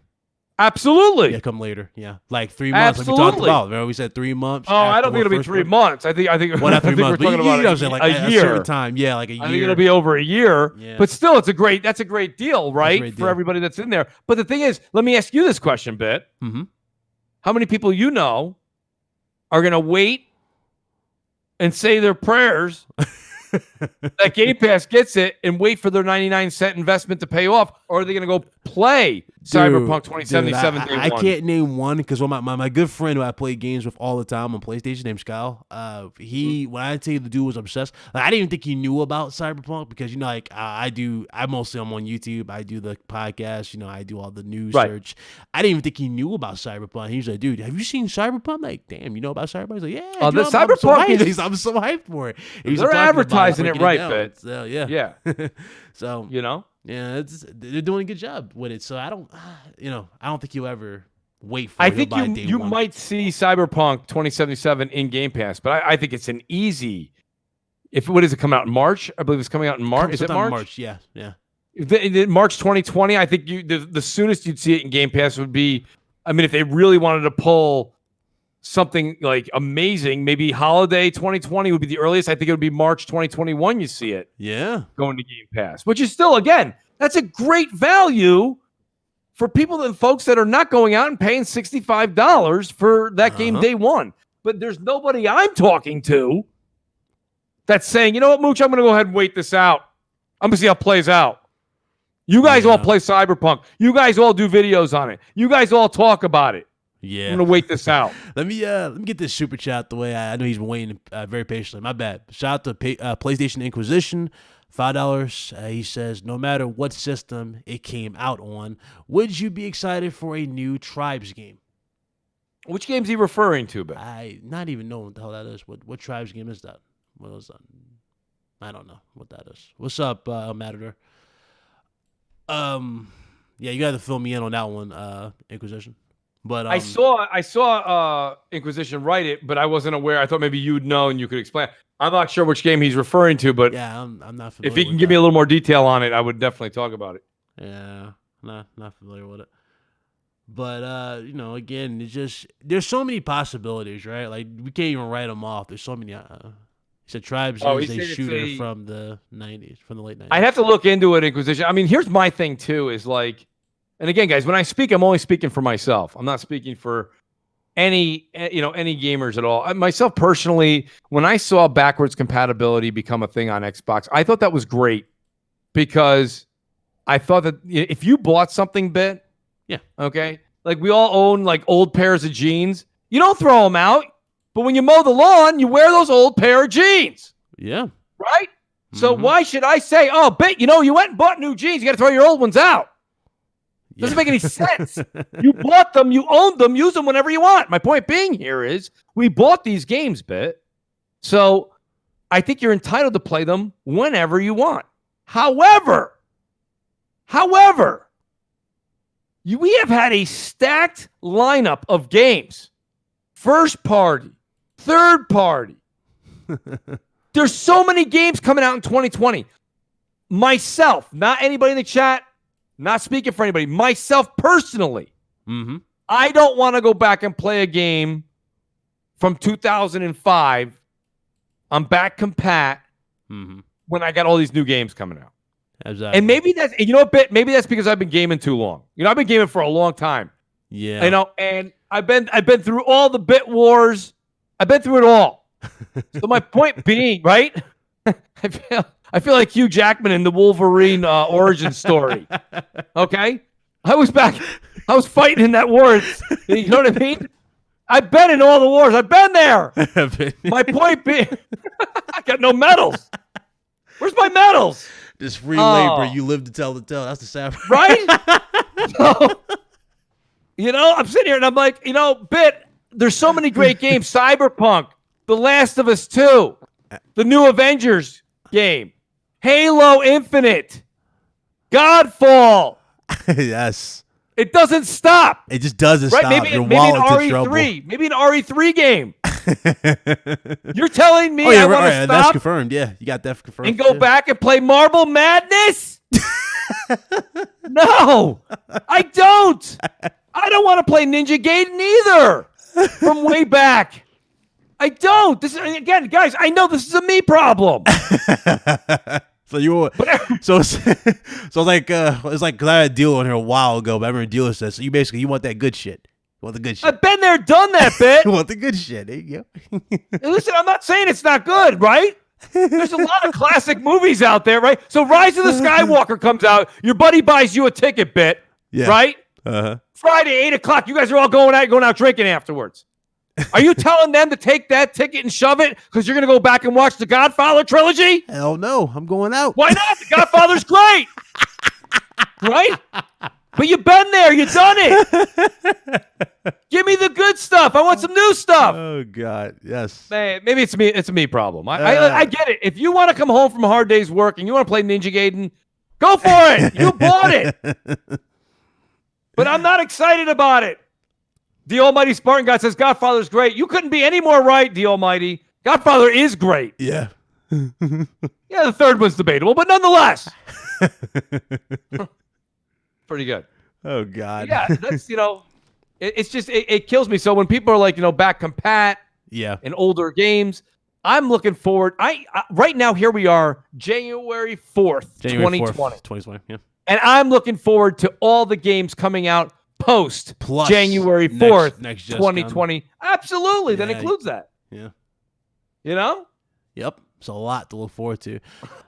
Absolutely. Yeah, come later. Yeah. Like 3 months. Absolutely. Like we talked about. Remember we said 3 months. Oh, I don't think it'll be 3 months. I think well, not 3 months, we're talking about a year time. Yeah, like a year. I think it'll be over a year. Yeah. But still, that's a great deal, right? For everybody that's in there. But the thing is, let me ask you this question, Bit. How many people are going to wait and say their prayers that Game Pass gets it and wait for their 99-cent investment to pay off, or are they going to go play Cyberpunk 2077 day one? I can't name one because my good friend who I play games with all the time on PlayStation named Skyle, when I tell you the dude was obsessed, I didn't even think he knew about Cyberpunk because I'm on YouTube, I do the podcast, I do all the news search. I didn't even think he knew about Cyberpunk. He's like, dude, have you seen Cyberpunk? I'm like, damn, you know about Cyberpunk? He's like, yeah. The Cyberpunk I'm so hyped for it. They're advertising it right, but yeah. So yeah, they're doing a good job with it. So I don't think you'll ever wait for. I think you might see Cyberpunk 2077 in Game Pass, but I think it's an easy. What does it come out in March? I believe it's coming out in March. Is it March? March, yeah. March 2020. I think the soonest you'd see it in Game Pass would be. I mean, if they really wanted to pull something like amazing, maybe holiday 2020 would be the earliest. I think it would be March 2021 you see it. Yeah. Going to Game Pass, which is still, again, that's a great value for folks that are not going out and paying $65 for that game day one. But there's nobody I'm talking to that's saying, you know what, Mooch, I'm going to go ahead and wait this out. I'm going to see how it plays out. You guys all play Cyberpunk. You guys all do videos on it. You guys all talk about it. Yeah, I'm gonna wait this out. let me get this super chat the way I know he's been waiting very patiently. My bad. Shout out to PlayStation Inquisition, $5. He says, no matter what system it came out on, would you be excited for a new Tribes game? Which game's he referring to? Ben? I not even know what the hell that is. What Tribes game is that? What is that? I don't know what that is. What's up, Matador? Yeah, you got to fill me in on that one, Inquisition. But I saw Inquisition write it, but I wasn't aware. I thought maybe you'd know and you could explain. I'm not sure which game he's referring to, but yeah, I'm not familiar. If he can give me a little more detail on it, I would definitely talk about it. Yeah, not familiar with it. But again, it's just there's so many possibilities, right? Like we can't even write them off. There's so many. He said Tribes is a shooter from the '90s, from the late '90s. I'd have to look into it, Inquisition. I mean, here's my thing too: is like, and again, guys, when I speak, I'm only speaking for myself. I'm not speaking for any gamers at all. Myself personally, when I saw backwards compatibility become a thing on Xbox, I thought that was great because I thought that if you bought something, yeah, okay, like we all own like old pairs of jeans, you don't throw them out, but when you mow the lawn, you wear those old pair of jeans. Yeah, right. So why should I say, oh, you went and bought new jeans, you got to throw your old ones out? Doesn't make any sense. You bought them, you owned them, use them whenever you want. My point being here is we bought these games, so I think you're entitled to play them whenever you want. However, we have had a stacked lineup of games. First party, third party. There's so many games coming out in 2020. Myself, not anybody in the chat, not speaking for anybody, myself personally, I don't want to go back and play a game from 2005 on back compat when I got all these new games coming out. Exactly. And maybe that's, maybe that's because I've been gaming too long. I've been gaming for a long time. Yeah. And I've been through all the bit wars. I've been through it all. So my point being, right? I feel like Hugh Jackman in the Wolverine origin story. Okay? I was fighting in that war. You know what I mean? I've been in all the wars. I've been there. My point being, I got no medals. Where's my medals? Just free labor. You live to tell the tale. That's the sad part. Right? So, I'm sitting here and I'm like, there's so many great games. Cyberpunk, The Last of Us 2, the new Avengers game, Halo Infinite, Godfall. Yes. It doesn't stop. It just doesn't stop. Maybe Your an wallet's in trouble. Maybe an RE3 game. You're telling me I want to right. stop? That's confirmed. Yeah, you got that confirmed. And go back and play Marble Madness? No, I don't. I don't want to play Ninja Gaiden either from way back. I don't. This is, again, guys, I know this is a me problem. So it's like because I had a deal on here a while ago, but I remember a dealer said, so you want that good shit. You want the good shit. I've been there, done that bit. You want the good shit. There you go. Listen, I'm not saying it's not good, right? There's a lot of classic movies out there, right? So Rise of the Skywalker comes out. Your buddy buys you a ticket, right? Uh-huh. Friday, 8 o'clock. You guys are all going out drinking afterwards. Are you telling them to take that ticket and shove it because you're going to go back and watch the Godfather trilogy? Hell no. I'm going out. Why not? The Godfather's great. Right? But you've been there. You've done it. Give me the good stuff. I want some new stuff. Oh, God. Yes. Man, maybe it's me. It's a me problem. I get it. If you want to come home from a hard day's work and you want to play Ninja Gaiden, go for it. You bought it. But I'm not excited about it. The Almighty Spartan God says Godfather's great. You couldn't be any more right, the Almighty. Godfather is great. Yeah. Yeah, the third one's debatable, but nonetheless. Pretty good. Oh, God. Yeah, that's, it's just, it kills me. So when people are like, back compat in older games, I'm looking forward. Right now, here we are, January 4th, 2020. Yeah. And I'm looking forward to all the games coming out post January 4th, next 2020. Absolutely. Yeah. That includes that. Yeah. Yep. It's a lot to look forward to.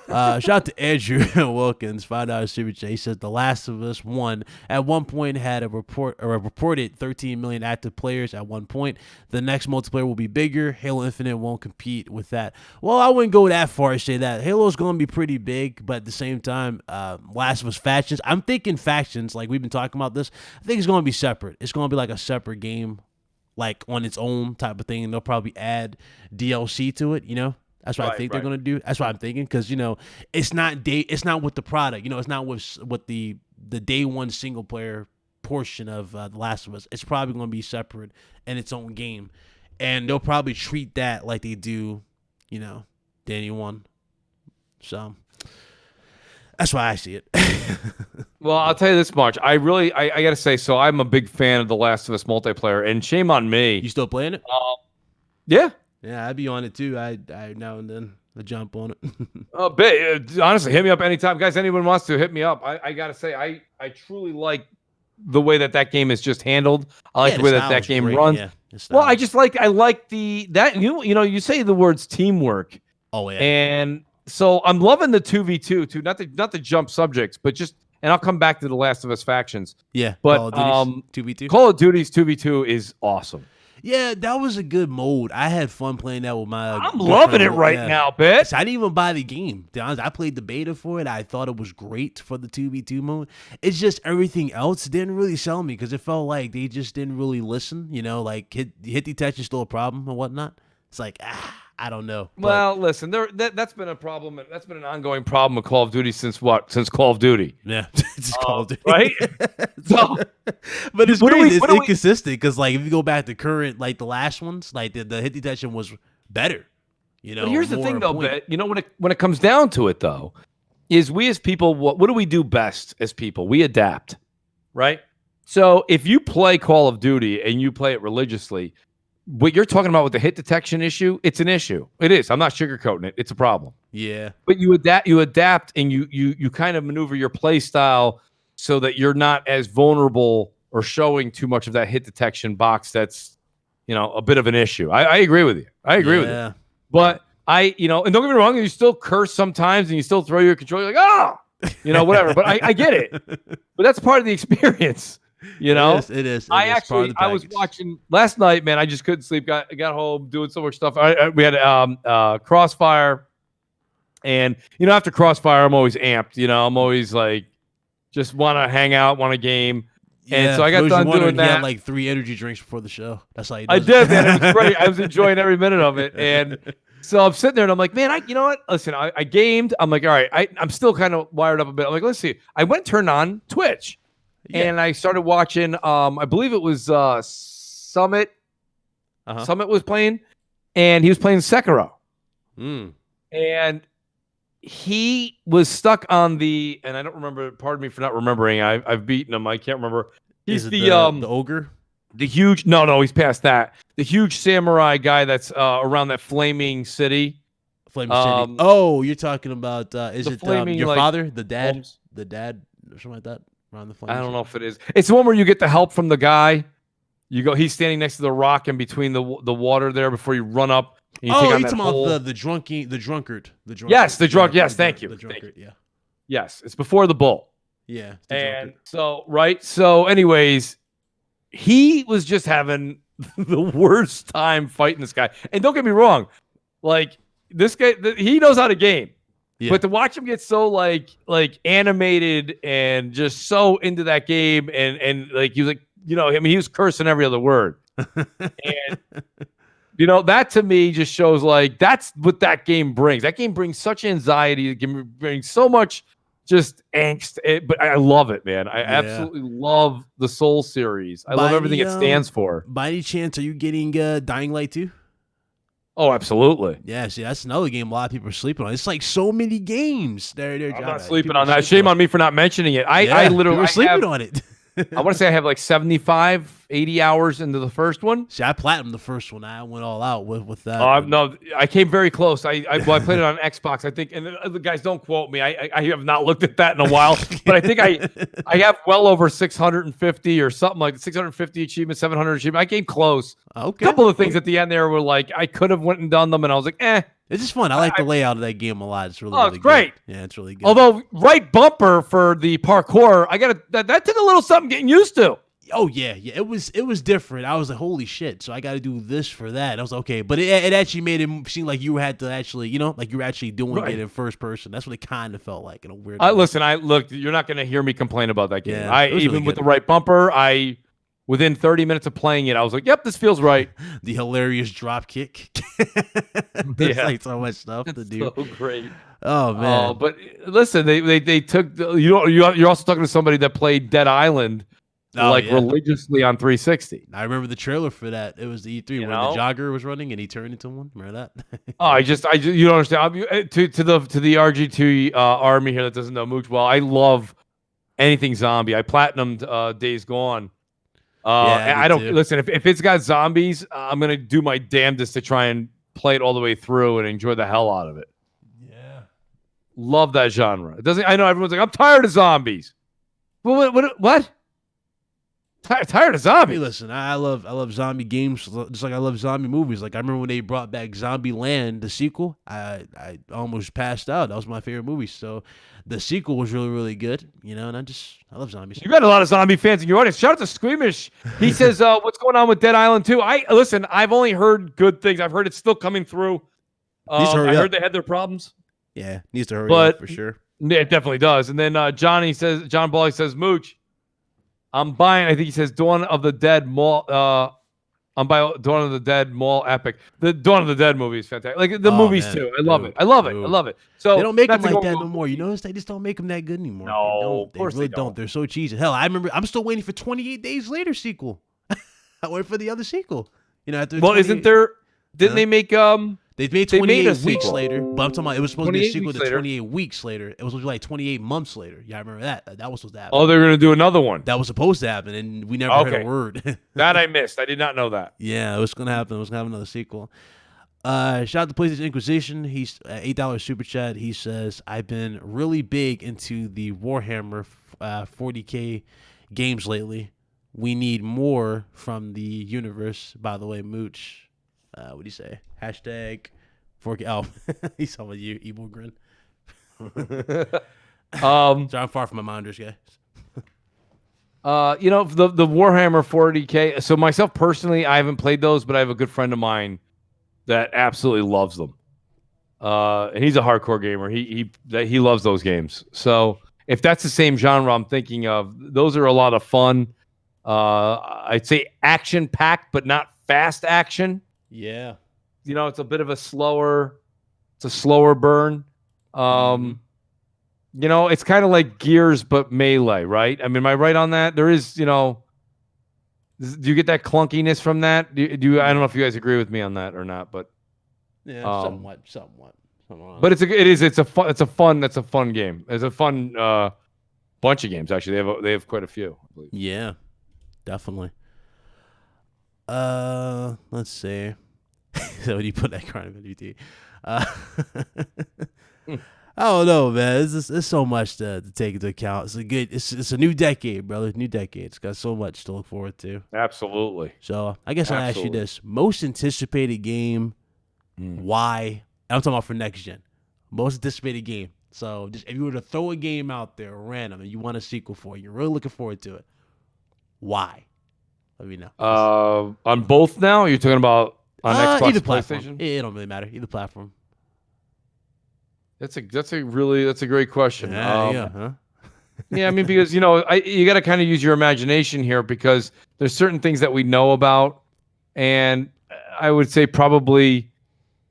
Shout out to Andrew Wilkins, $5 super chat. He says The Last of Us 1 at one point had a reported 13 million active players at one point. The next multiplayer will be bigger. Halo Infinite won't compete with that. Well, I wouldn't go that far to say that. Halo's going to be pretty big, but at the same time, Last of Us factions. I'm thinking factions, like we've been talking about this. I think it's going to be separate. It's going to be like a separate game, like on its own type of thing. And they'll probably add DLC to it, That's what I think they're gonna do. That's what I'm thinking, because it's not with the product. It's not with the day one single player portion of The Last of Us. It's probably gonna be separate in its own game, and they'll probably treat that like they do, Danny 1. So That's why I see it. Well, I'll tell you this much. I got to say, so I'm a big fan of The Last of Us multiplayer, and shame on me. You still playing it? Yeah. Yeah, I'd be on it too. I now and then I jump on it. Honestly, hit me up anytime. Guys, anyone wants to, hit me up. I got to say, I truly like the way that game is just handled. I like the way that game runs. Yeah, well, I like that you say the words teamwork. Oh yeah. And so I'm loving the 2v2 too. Not to jump subjects, but just, and I'll come back to The Last of Us factions. Yeah. But Call of Duty's 2v2. Call of Duty's 2v2 is awesome. Yeah, that was a good mode. I had fun playing that with my. I'm loving it right now, bitch. I didn't even buy the game. To be honest, I played the beta for it. I thought it was great for the 2v2 mode. It's just everything else didn't really sell me because it felt like they just didn't really listen. Like hit detection is still a problem and whatnot. It's like I don't know. Well, listen, that's been a problem. That's been an ongoing problem with Call of Duty since what? Since Call of Duty. Yeah, it's Call of Duty, right? So, but it's crazy. It's inconsistent because, like, if you go back to current, like the last ones, like the hit detection was better. But here's the thing, though, Bet. When it comes down to it, though, is we as people, what do we do best as people? We adapt, right? So if you play Call of Duty and you play it religiously, what you're talking about with the hit detection issue, it's an issue. It is. I'm not sugarcoating it. It's a problem. Yeah. But you adapt and you kind of maneuver your play style so that you're not as vulnerable or showing too much of that hit detection box that's, a bit of an issue. I agree with you. I agree with you. But and don't get me wrong, you still curse sometimes and you still throw your controller, you're like, whatever. But I get it. But that's part of the experience. It is. I was watching last night, man. I just couldn't sleep. Got home doing so much stuff. We had Crossfire, and after Crossfire, I'm always amped. I'm always like, just want to hang out, want a game. Yeah, and so I got done doing that. He had like 3 energy drinks before the show. That's how he does I did, man. It was great. I was enjoying every minute of it, and so I'm sitting there and I'm like, man, you know what? Listen, I gamed. I'm like, all right, I'm still kind of wired up a bit. I'm like, let's see. I went and turned on Twitch. Yeah. And I started watching, I believe it was Summit. Summit was playing, and he was playing Sekiro. And he was stuck on and I don't remember, pardon me for not remembering. I've beaten him. I can't remember. He's the ogre? The huge, no, he's past that. The huge samurai guy that's around that flaming city. Flaming city. Oh, you're talking about, is it your father? The dad? Holmes? The dad? Or something like that? Around the I don't know if it is. It's the one where you get the help from the guy. He's standing next to the rock in between the water there before you run up. And you take on you're talking about the drunkard. Yes, the drunk. Yes, thank you. The drunkard, yeah. Yes, it's before the bull. Yeah. And so, right. So, anyways, he was just having the worst time fighting this guy. And don't get me wrong, like this guy, he knows how to game. Yeah. But to watch him get so like animated and just so into that game and like he was like, he was cursing every other word. And that to me just shows like that's what that game brings. That game brings such anxiety, it can bring so much just angst. But I love it, man. I absolutely love the Soul series. I love everything it stands for. By any chance, are you getting Dying Light 2? Oh, absolutely. Yeah, see, that's another game a lot of people are sleeping on. It's like so many games. I'm not sleeping on that. Shame on me for not mentioning it. I literally sleeping on it. I want to say I have like 75, 80 hours into the first one. See, I platinumed the first one. I went all out with that. No, I came very close. I played it on Xbox, I think. And the guys, don't quote me. I have not looked at that in a while. But I think I have well over 650 or something like 650 achievements, 700 achievements. I came close. Okay. A couple of things at the end there were like, I could have went and done them. And I was like, It's just fun. I like the layout of that game a lot. It's really, it's great. Good. Yeah, it's really good. Although right bumper for the parkour, that took a little something getting used to. Oh yeah. It was different. I was like, holy shit! So I got to do this for that. I was like, okay, but it actually made it seem like you had to actually, like you were actually doing it in first person. That's what it kind of felt like in a weird way. Listen, you're not going to hear me complain about that game. Yeah, even with the right bumper, within 30 minutes of playing it, I was like, yep, this feels right. The hilarious drop kick. There's like so much stuff to do. So great. Oh man. But listen, they took you're also talking to somebody that played Dead Island. religiously on 360. I remember the trailer for that. It was the E3 where the jogger was running and he turned into one. Remember that? I just you don't understand. To the RG2 army here that doesn't know Mooch well, I love anything zombie. I platinumed Days Gone. I don't listen if it's got zombies, I'm gonna do my damnedest to try and play it all the way through and enjoy the hell out of it. Yeah, love that genre. It doesn't. I know everyone's like, I'm tired of zombies. Well, what? Tired of zombies. Hey, listen, I love zombie games just like I love zombie movies. Like I remember when they brought back Zombieland, the sequel. I almost passed out. That was my favorite movie. So the sequel was really, really good. And I love zombies. You got a lot of zombie fans in your audience. Shout out to Squeamish. He says, what's going on with Dead Island 2? I've only heard good things. I've heard it's still coming through. I heard they had their problems. Yeah, needs to hurry up for sure. Yeah, it definitely does. And then John Bally says, Mooch, I'm buying, I think he says Dawn of the Dead Mall. I'm buying Dawn of the Dead Mall Epic. The Dawn of the Dead movie is fantastic. Like the movies too. I love it. I love it. So they don't make them like that no more. You notice they just don't make them that good anymore. No, of course they don't. They're so cheesy. Hell, I remember I'm still waiting for 28 Days Later sequel. I wait for the other sequel. Isn't there? Didn't they make They made 28 weeks later, but I'm talking about it was supposed to be a sequel to 28 weeks later. It was supposed to be like 28 months later. Yeah, I remember that. That was supposed to happen. Oh, they're going to do another one. That was supposed to happen, and we never heard a word. That I missed. I did not know that. Yeah, it was going to happen. It was going to have another sequel. Shout out to PlayStation Inquisition. He's $8 super chat. He says, I've been really big into the Warhammer 40K games lately. We need more from the universe. By the way, Mooch. What do you say? Hashtag 4K. Oh, he's talking about you, evil grin. So I'm far from my minders, guys. The Warhammer 40K. So myself personally, I haven't played those, but I have a good friend of mine that absolutely loves them. And he's a hardcore gamer. He loves those games. So if that's the same genre I'm thinking of, those are a lot of fun. I'd say action packed, but not fast action. Yeah. It's a bit of a slower burn. It's kind of like Gears, but melee, right? I mean, am I right on that? There is, do you get that clunkiness from that? Do you, I don't know if you guys agree with me on that or not, but yeah, somewhat. But it's a fun game. It's a fun bunch of games actually. They have quite a few, I believe. Yeah, definitely. Let's see. So when you put that card in VT, I don't know, man. It's so much to take into account. It's a new decade, brother. New decade. It's got so much to look forward to. Absolutely. So I guess I'll ask you this: most anticipated game? Why? I'm talking about for next gen. Most anticipated game. So just if you were to throw a game out there random and you want a sequel for it, you're really looking forward to it. Why? Let me know. On both now? You're talking about on Xbox, either PlayStation? It don't really matter. Either platform. That's a great question. Yeah. Yeah, I mean, because you got to kind of use your imagination here because there's certain things that we know about, and I would say probably,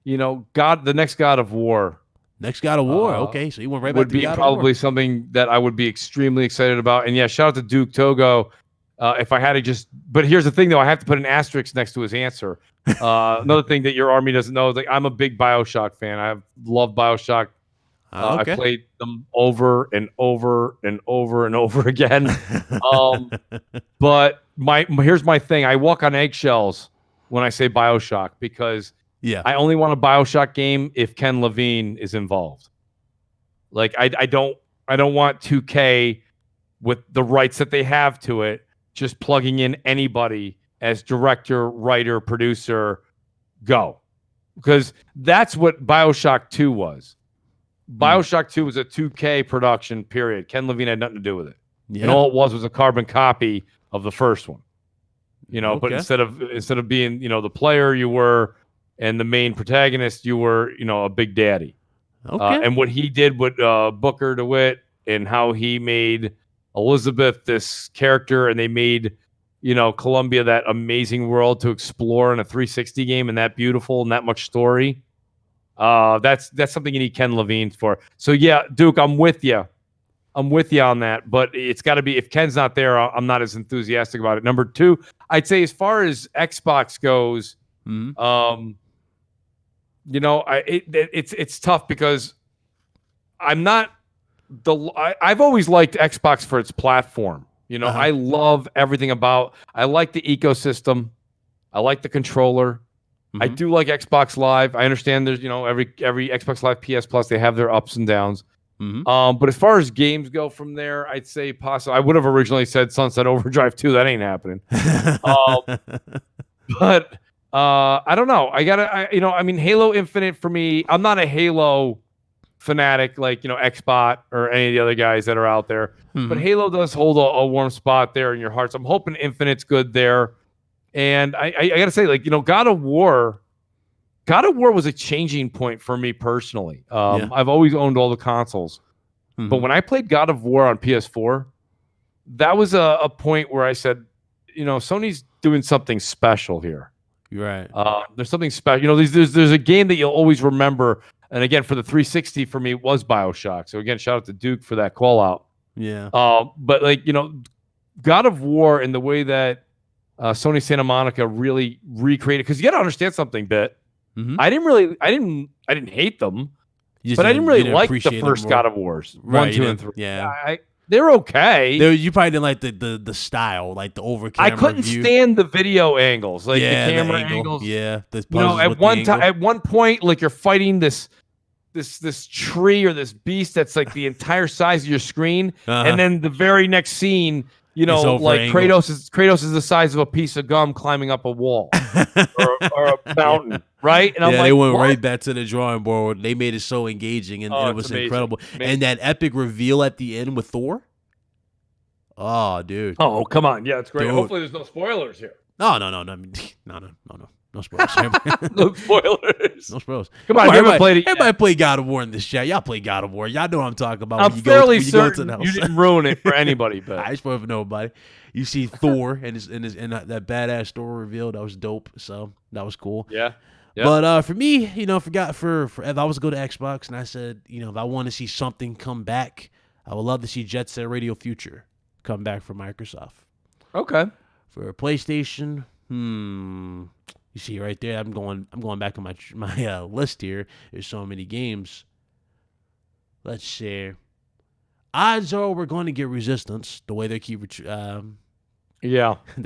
the next God of War. Next God of War. Okay, so you went right back to God of War. Would be probably something that I would be extremely excited about. And yeah, shout out to Duke Togo. If I had to but here's the thing though, I have to put an asterisk next to his answer. Another thing that your army doesn't know is I'm a big BioShock fan. I love BioShock. Okay. I played them over and over and over and over again. But here's my thing. I walk on eggshells when I say BioShock because I only want a BioShock game if Ken Levine is involved. Like I don't want 2K with the rights that they have to it just plugging in anybody as director, writer, producer, go. Because that's what BioShock 2 was. BioShock 2 was a 2K production, period. Ken Levine had nothing to do with it. Yeah. And all it was a carbon copy of the first one. But instead of being, the player you were and the main protagonist, you were, a big daddy. Okay. And what he did with Booker DeWitt and how he made Elizabeth this character and they made, Columbia that amazing world to explore in a 360 game and that beautiful and that much story. That's something you need Ken Levine for. So yeah, Duke, I'm with you. I'm with you on that, but it's got to be, if Ken's not there, I'm not as enthusiastic about it. Number two, I'd say as far as Xbox goes, you know, it's tough because I've always liked Xbox for its platform. You know, I love everything about, I like the ecosystem. I like the controller. I do like Xbox Live. I understand there's, you know, every Xbox Live, PS Plus, they have their ups and downs. But as far as games go from there, I'd say possibly, I would have originally said Sunset Overdrive 2. That ain't happening. But I don't know. I mean, Halo Infinite for me, I'm not a Halo fanatic like, you know, Xbot or any of the other guys that are out there. But Halo does hold a warm spot there in your hearts. I'm hoping Infinite's good there. And I got to say, like, you know, God of War was a changing point for me personally. I've always owned all the consoles. But when I played God of War on PS4, that was a point where I said, you know, Sony's doing something special here. You're right. There's something special. You know, there's a game that you'll always remember. And again, for the 360, for me, it was BioShock. So again, shout out to Duke for that call out. Yeah. But like, you know, God of War in the way that Sony Santa Monica really recreated, because you got to understand something, Bit. I didn't hate them, but I didn't really like the first God of Wars, right, 1, 2, and 3. Yeah, they're okay. You probably didn't like the style, like the over camera. I couldn't stand the video angles, like the camera angles. Yeah, you know, at one point, like you're fighting this tree or this beast that's like the entire size of your screen, and then the very next scene, you know, like Kratos is the size of a piece of gum climbing up a wall or a mountain, right? And I'm like, they went right back to the drawing board. They made it so engaging, and it was incredible. Amazing. And that epic reveal at the end with Thor. Oh, dude. Oh, come on. Yeah, it's great. Dude. Hopefully there's no spoilers here. No. No spoilers. No spoilers. No spoilers. Come on, everybody play God of War in this chat. Y'all play God of War. Y'all know what I'm talking about. I'm fairly certain you didn't ruin it for anybody. But I spoiled for nobody. You see Thor and that badass Thor reveal. That was dope. So that was cool. Yeah. But for me, you know, for if I was to go to Xbox and I said, you know, if I want to see something come back, I would love to see Jet Set Radio Future come back from Microsoft. Okay. For PlayStation, you see right there, I'm going back on my list here. There's so many games. Let's see. Odds are we're going to get Resistance. The way they keep they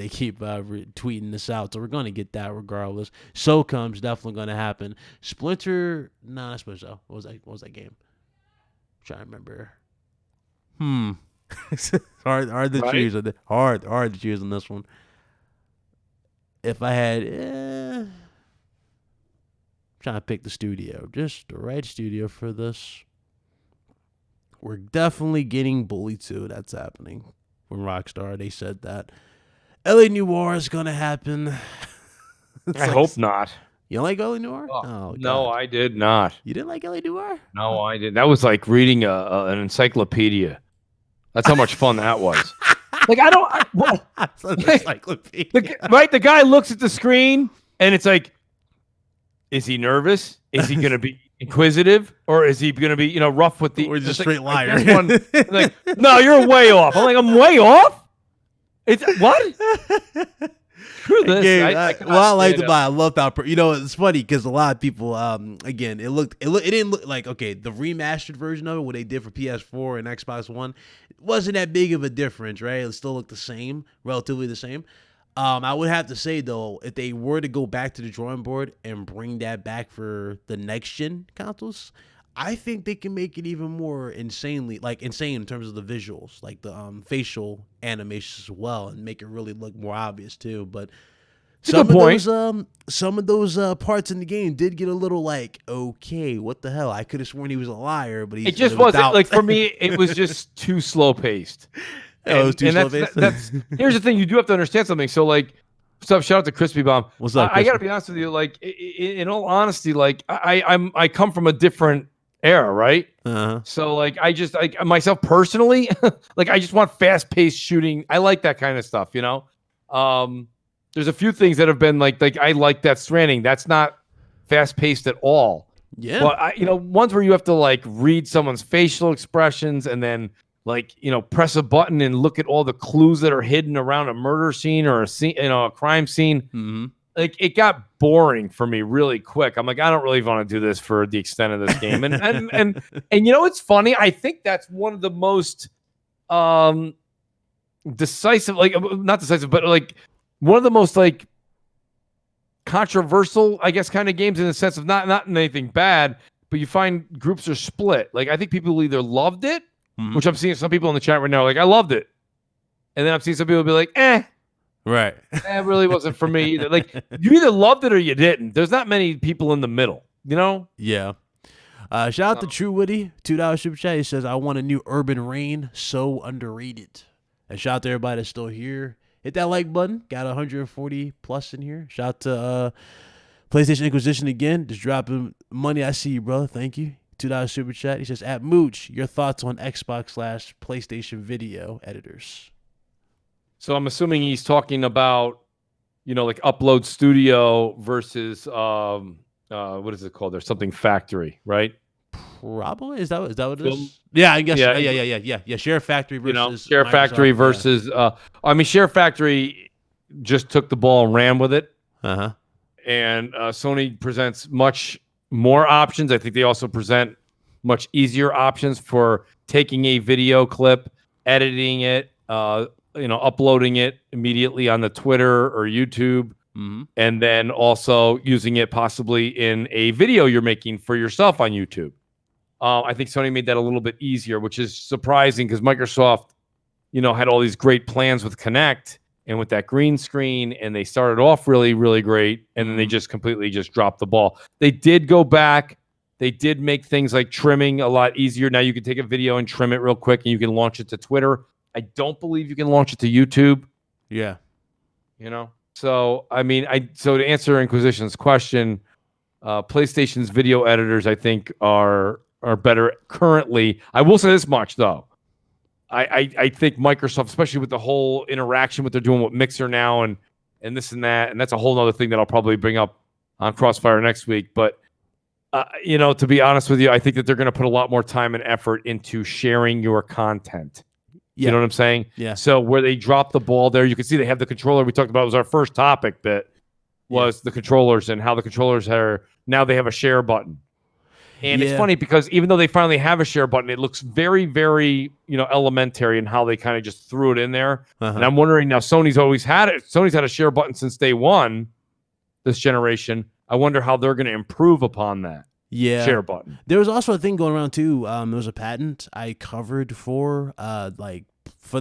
keep tweeting this out, so we're going to get that regardless. SOCOM's definitely going to happen. Splinter, no, not Splinter. What was that game? I'm trying to remember. hard to choose. Hard to choose on this one. If I had, trying to pick the studio, just the right studio for this. We're definitely getting Bully 2. That's happening from Rockstar. They said that. LA Noire is gonna happen. I hope not. You don't like LA Noire? Oh, no, I did not. You didn't like LA Noire? No, I didn't. That was like reading an encyclopedia. That's how much fun that was. Like, I don't... encyclopedia. Right? The guy looks at the screen, and it's like, is he nervous? Is he going to be inquisitive? Or is he going to be, you know, rough with the... Or is he a straight liar? Like, no, you're way off. I'm like, I'm way off? It's... What? Screw this. I like to buy. I love how you know it's funny because a lot of people again it didn't look like the remastered version of it, what they did for PS4 and Xbox One, it wasn't that big of a difference, right? It still looked the same, relatively the same. I would have to say though, if they were to go back to the drawing board and bring that back for the next gen consoles, I think they can make it even more insane in terms of the visuals, like the facial animations as well, and make it really look more obvious too. But some of those parts in the game did get a little like, okay, what the hell? I could have sworn he was a liar, but it just wasn't like for me. It was just too slow paced. It was too slow paced. That's here's the thing: you do have to understand something. So like. What's up? Shout out to Crispy Bomb. What's up? I got to be honest with you. Like, in all honesty, like I come from a different era, right? So like I myself personally, like I just want fast-paced shooting. I like that kind of stuff, you know. There's a few things that have been like I like Death Stranding. That's not fast-paced at all. Yeah. But ones where you have to like read someone's facial expressions and then like, press a button and look at all the clues that are hidden around a murder scene or a scene, a crime scene. Mm-hmm. Like, it got boring for me really quick. I'm like, I don't really want to do this for the extent of this game. And it's funny. I think that's one of the most decisive, like, not decisive, but like one of the most like controversial, I guess, kind of games, in the sense of not anything bad, but you find groups are split. Like, I think people either loved it, which I'm seeing some people in the chat right now like, I loved it, and then I'm seeing some people be like, right, it really wasn't for me either. Like, you either loved it or you didn't. There's not many people in the middle, Yeah. Shout out to True Witty, $2 super chat. He says, I want a new Urban Rain, so underrated. And shout out to everybody that's still here. Hit that like button. Got 140 plus in here. Shout out to PlayStation Inquisition again. Just dropping money. I see you, brother. Thank you. $2 super chat. He says, at Mooch, your thoughts on Xbox/PlayStation video editors. So I'm assuming he's talking about, like Upload Studio versus what is it called? There's something Factory, right? Probably. Is that what it is? Yeah, I guess. Yeah. Share Factory versus Share Microsoft, Factory versus. Share Factory just took the ball and ran with it. Uh-huh. And Sony presents much more options. I think they also present much easier options for taking a video clip, editing it, uploading it immediately on the Twitter or YouTube, and then also using it possibly in a video you're making for yourself on YouTube. I think Sony made that a little bit easier, which is surprising because Microsoft, had all these great plans with Kinect and with that green screen, and they started off really, really great, and then they just completely dropped the ball. They did go back. They did make things like trimming a lot easier. Now you can take a video and trim it real quick, and you can launch it to Twitter. I don't believe you can launch it to YouTube. Yeah. So, so to answer Inquisition's question, PlayStation's video editors, I think, are better currently. I will say this much, though. I think Microsoft, especially with the whole interaction, what they're doing with Mixer now and this and that, and that's a whole other thing that I'll probably bring up on Crossfire next week. But, to be honest with you, I think that they're going to put a lot more time and effort into sharing your content. Yeah. You know what I'm saying? Yeah. So where they drop the ball there, you can see they have the controller. We talked about, it was our first topic was the controllers and how the controllers now they have a share button. And it's funny because even though they finally have a share button, it looks very, very, elementary in how they kind of just threw it in there. Uh-huh. And I'm wondering now, Sony's always had it. Sony's had a share button since day one, this generation. I wonder how they're going to improve upon that. Yeah, share button. There was also a thing going around too. There was a patent I covered for the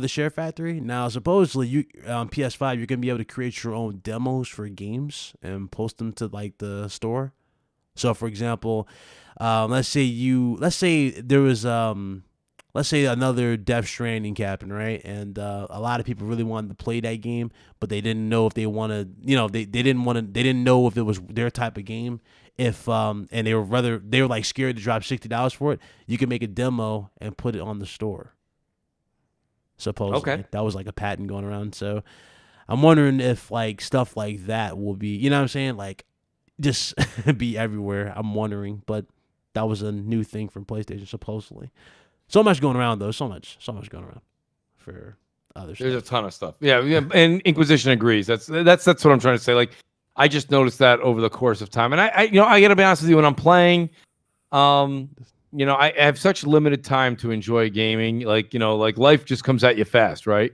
Share Factory. Now, supposedly, you on PS5, you're gonna be able to create your own demos for games and post them to like the store. So, for example, let's say another Death Stranding happened, right? And a lot of people really wanted to play that game, but they didn't know if they wanted, they didn't know if it was their type of game. And they were like scared to drop $60 for it. You can make a demo and put it on the store. Supposedly, that was like a patent going around. So I'm wondering if like stuff like that will be, you know what I'm saying, like just be everywhere. I'm wondering, but that was a new thing from PlayStation supposedly. So much going around though. So much going around for other stuff. There's a ton of stuff. Yeah, and Inquisition agrees. That's what I'm trying to say. Like, I just noticed that over the course of time, and I gotta be honest with you, when I'm playing, I have such limited time to enjoy gaming. Like, like life just comes at you fast, right?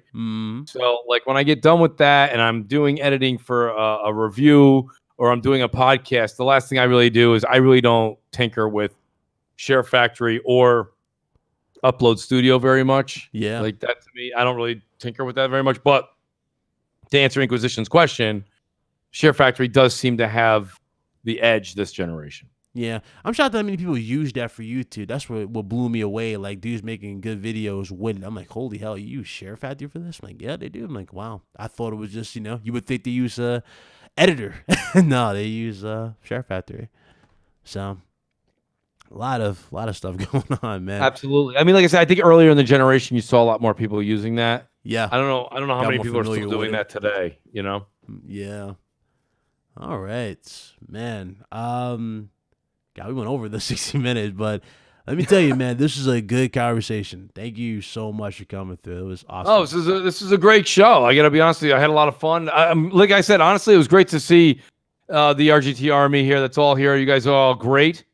So, like when I get done with that, and I'm doing editing for a review or I'm doing a podcast, the last thing I really do is I really don't tinker with Share Factory or Upload Studio very much. Yeah, like that to me, I don't really tinker with that very much. But to answer Inquisition's question, Share Factory does seem to have the edge this generation. Yeah, I'm shocked that many people use that for YouTube. That's what blew me away. Like, dudes making good videos with it. I'm like, holy hell, you use Share Factory for this? I'm like, yeah, they do. I'm like, wow. I thought it was just, you would think they use editor. No, they use Share Factory. So a lot of stuff going on, man. Absolutely. I mean, like I said, I think earlier in the generation you saw a lot more people using that. Yeah. I don't know how many people are still doing that today, Yeah. All right, man. God, we went over the 60 minutes, but Let me tell you, man, this is a good conversation. Thank you so much for coming through. It was awesome. Oh, this is a great show. I got to be honest with you. I had a lot of fun. Like I said, honestly, it was great to see the RGT Army here. That's all here. You guys are all great.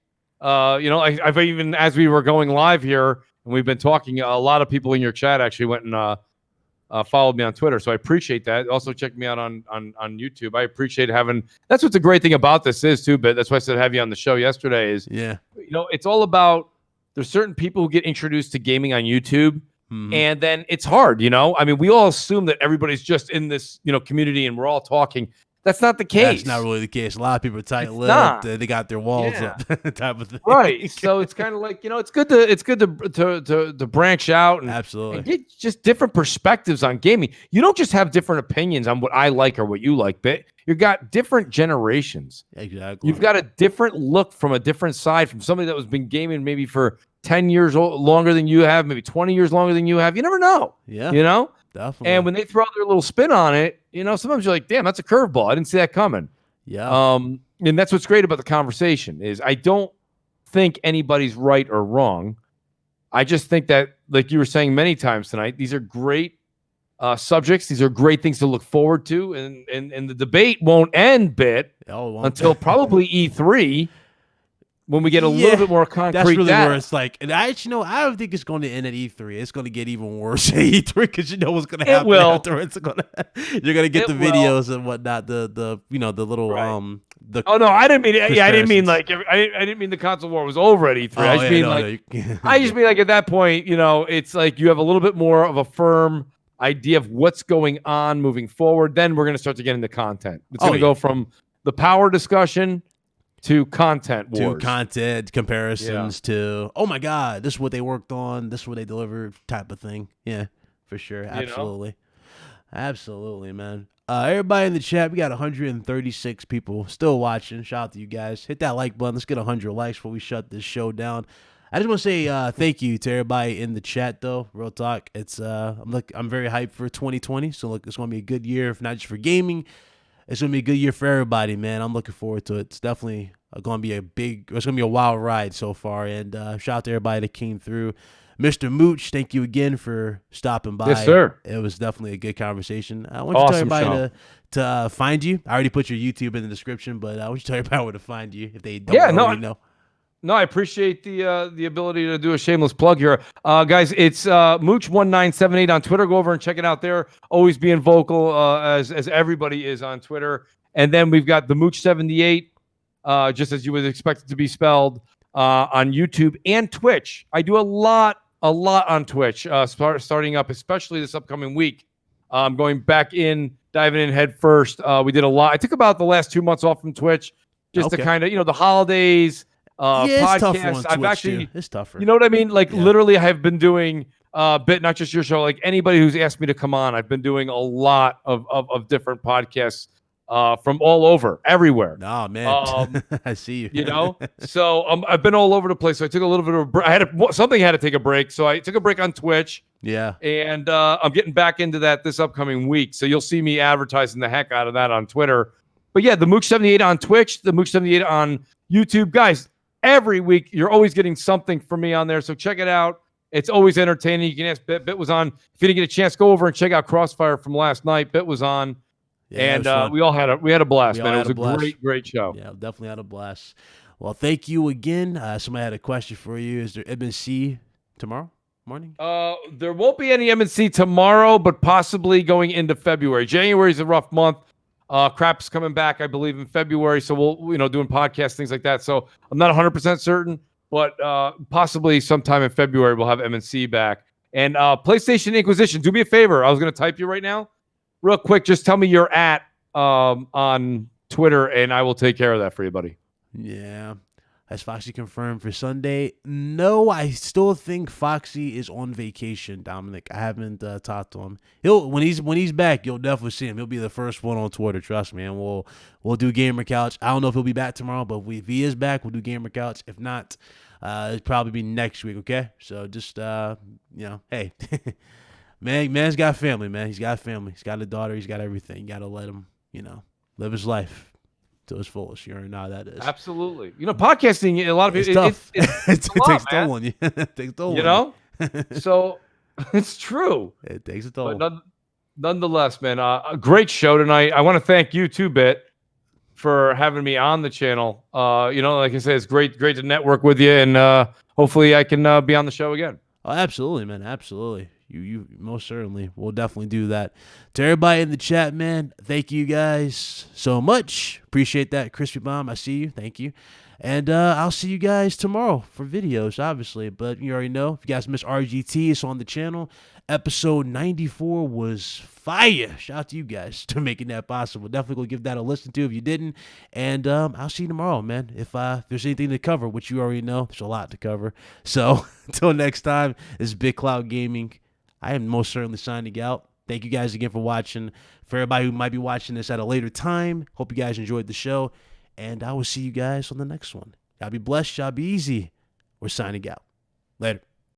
I've even, as we were going live here and we've been talking, a lot of people in your chat actually went and followed me on Twitter. So I appreciate that. Also check me out on YouTube. I appreciate having, that's what's a great thing about this is too, but that's why I said have you on the show yesterday is, it's all about, there's certain people who get introduced to gaming on YouTube and then it's hard, I mean, we all assume that everybody's just in this, community and we're all talking. That's not the case. That's not really the case. A lot of people are tight-lipped. They got their walls up, type of thing. Right. So it's kind of like it's good to branch out and absolutely and get just different perspectives on gaming. You don't just have different opinions on what I like or what you like, but you've got different generations. Exactly. You've got a different look from a different side from somebody that was been gaming maybe for 10 years longer than you have, maybe 20 years longer than you have. You never know. Yeah. Definitely. And when they throw their little spin on it, sometimes you're like, damn, that's a curveball. I didn't see that coming. Yeah. And that's what's great about the conversation is I don't think anybody's right or wrong. I just think that, like you were saying many times tonight, these are great subjects. These are great things to look forward to. And the debate won't end until probably E3. When we get a little bit more concrete, that's really where it's like. And I don't think it's going to end at E3. It's going to get even worse at E3 because what's going to happen after. You're going to get the videos and whatnot. The little right. Oh no, I didn't mean. I didn't mean like. I didn't mean the console war was over at E3. I just mean like at that point, it's like you have a little bit more of a firm idea of what's going on moving forward. Then we're going to start to get into content. It's going to go from the power discussion to content wars. To content comparisons to, oh my God, this is what they worked on, this is what they delivered type of thing. Yeah, for sure. Absolutely. Absolutely, man. Everybody in the chat, we got 136 people still watching. Shout out to you guys. Hit that like button. Let's get 100 likes before we shut this show down. I just want to say thank you to everybody in the chat, though. Real talk. It's I'm very hyped for 2020. So look, it's going to be a good year, if not just for gaming. It's going to be a good year for everybody, man. I'm looking forward to it. It's definitely going to be it's going to be a wild ride so far. And shout out to everybody that came through. Mr. Mooch, thank you again for stopping by. Yes, sir. It was definitely a good conversation. I want you to tell everybody to find you. I already put your YouTube in the description, but I want you to tell everybody where to find you if they don't already know. No, I appreciate the ability to do a shameless plug here. Guys, it's Mooch1978 on Twitter. Go over and check it out there. Always being vocal as everybody is on Twitter. And then we've got the Mooch78, just as you would expect it to be spelled, on YouTube and Twitch. I do a lot on Twitch, starting up, especially this upcoming week. I'm going back in, diving in head first. We did a lot. I took about the last 2 months off from Twitch just to kind of, the holidays. Podcast. I've actually, it's tougher. You know what I mean? Like literally, I have been doing not just your show. Like anybody who's asked me to come on, I've been doing a lot of different podcasts from all over, everywhere. Oh man, I see you. So I've been all over the place. So I took a little bit of a break. Something had to take a break, so I took a break on Twitch. Yeah, and I'm getting back into that this upcoming week. So you'll see me advertising the heck out of that on Twitter. But yeah, the Mooch78 on Twitch, the Mooch78 on YouTube, guys. Every week, you're always getting something from me on there, so check it out. It's always entertaining. You can ask Bit. Bit was on. If you didn't get a chance, go over and check out Crossfire from last night. Bit was on, and we had a blast, man. It was a great show. Yeah, definitely had a blast. Well, thank you again. Somebody had a question for you. Is there MNC tomorrow morning? There won't be any MNC tomorrow, but possibly going into February. January is a rough month. Crap's coming back, I believe, in February. So we'll, doing podcasts, things like that. So I'm not 100% certain, but possibly sometime in February we'll have MNC back. And PlayStation Inquisition, do me a favor. I was going to type you right now. Real quick, just tell me you're at on Twitter, and I will take care of that for you, buddy. Yeah. Has Foxy confirmed for Sunday? No, I still think Foxy is on vacation, Dominic. I haven't talked to him. When he's back, you'll definitely see him. He'll be the first one on Twitter. Trust me. And we'll do Gamer Couch. I don't know if he'll be back tomorrow, but if he is back, we'll do Gamer Couch. If not, it'll probably be next week. Okay. So just hey, man's got family, man. He's got family. He's got a daughter. He's got everything. You gotta let him, live his life. to its fullest. You already know how that is. Absolutely. You know, podcasting, a lot of It's people, tough. it takes a toll on you. It takes a toll you know? So it's true. It takes a toll. But nonetheless, man, a great show tonight. I want to thank you too, Bit, for having me on the channel. You know, like I said, it's great to network with you, and hopefully I can be on the show again. Oh, absolutely, man. Absolutely. You most certainly. We'll definitely do that. To everybody in the chat, man, thank you guys so much. Appreciate that. Crispy Bomb, I see you. Thank you. And I'll see you guys tomorrow for videos, obviously. But you already know, if you guys miss RGT, it's on the channel. Episode 94 was fire. Shout out to you guys for making that possible. Definitely go give that a listen to if you didn't. And I'll see you tomorrow, man. If there's anything to cover, which you already know, there's a lot to cover. So until next time, this is Big Cloud Gaming. I am most certainly signing out. Thank you guys again for watching. For everybody who might be watching this at a later time, hope you guys enjoyed the show. And I will see you guys on the next one. Y'all be blessed. Y'all be easy. We're signing out. Later.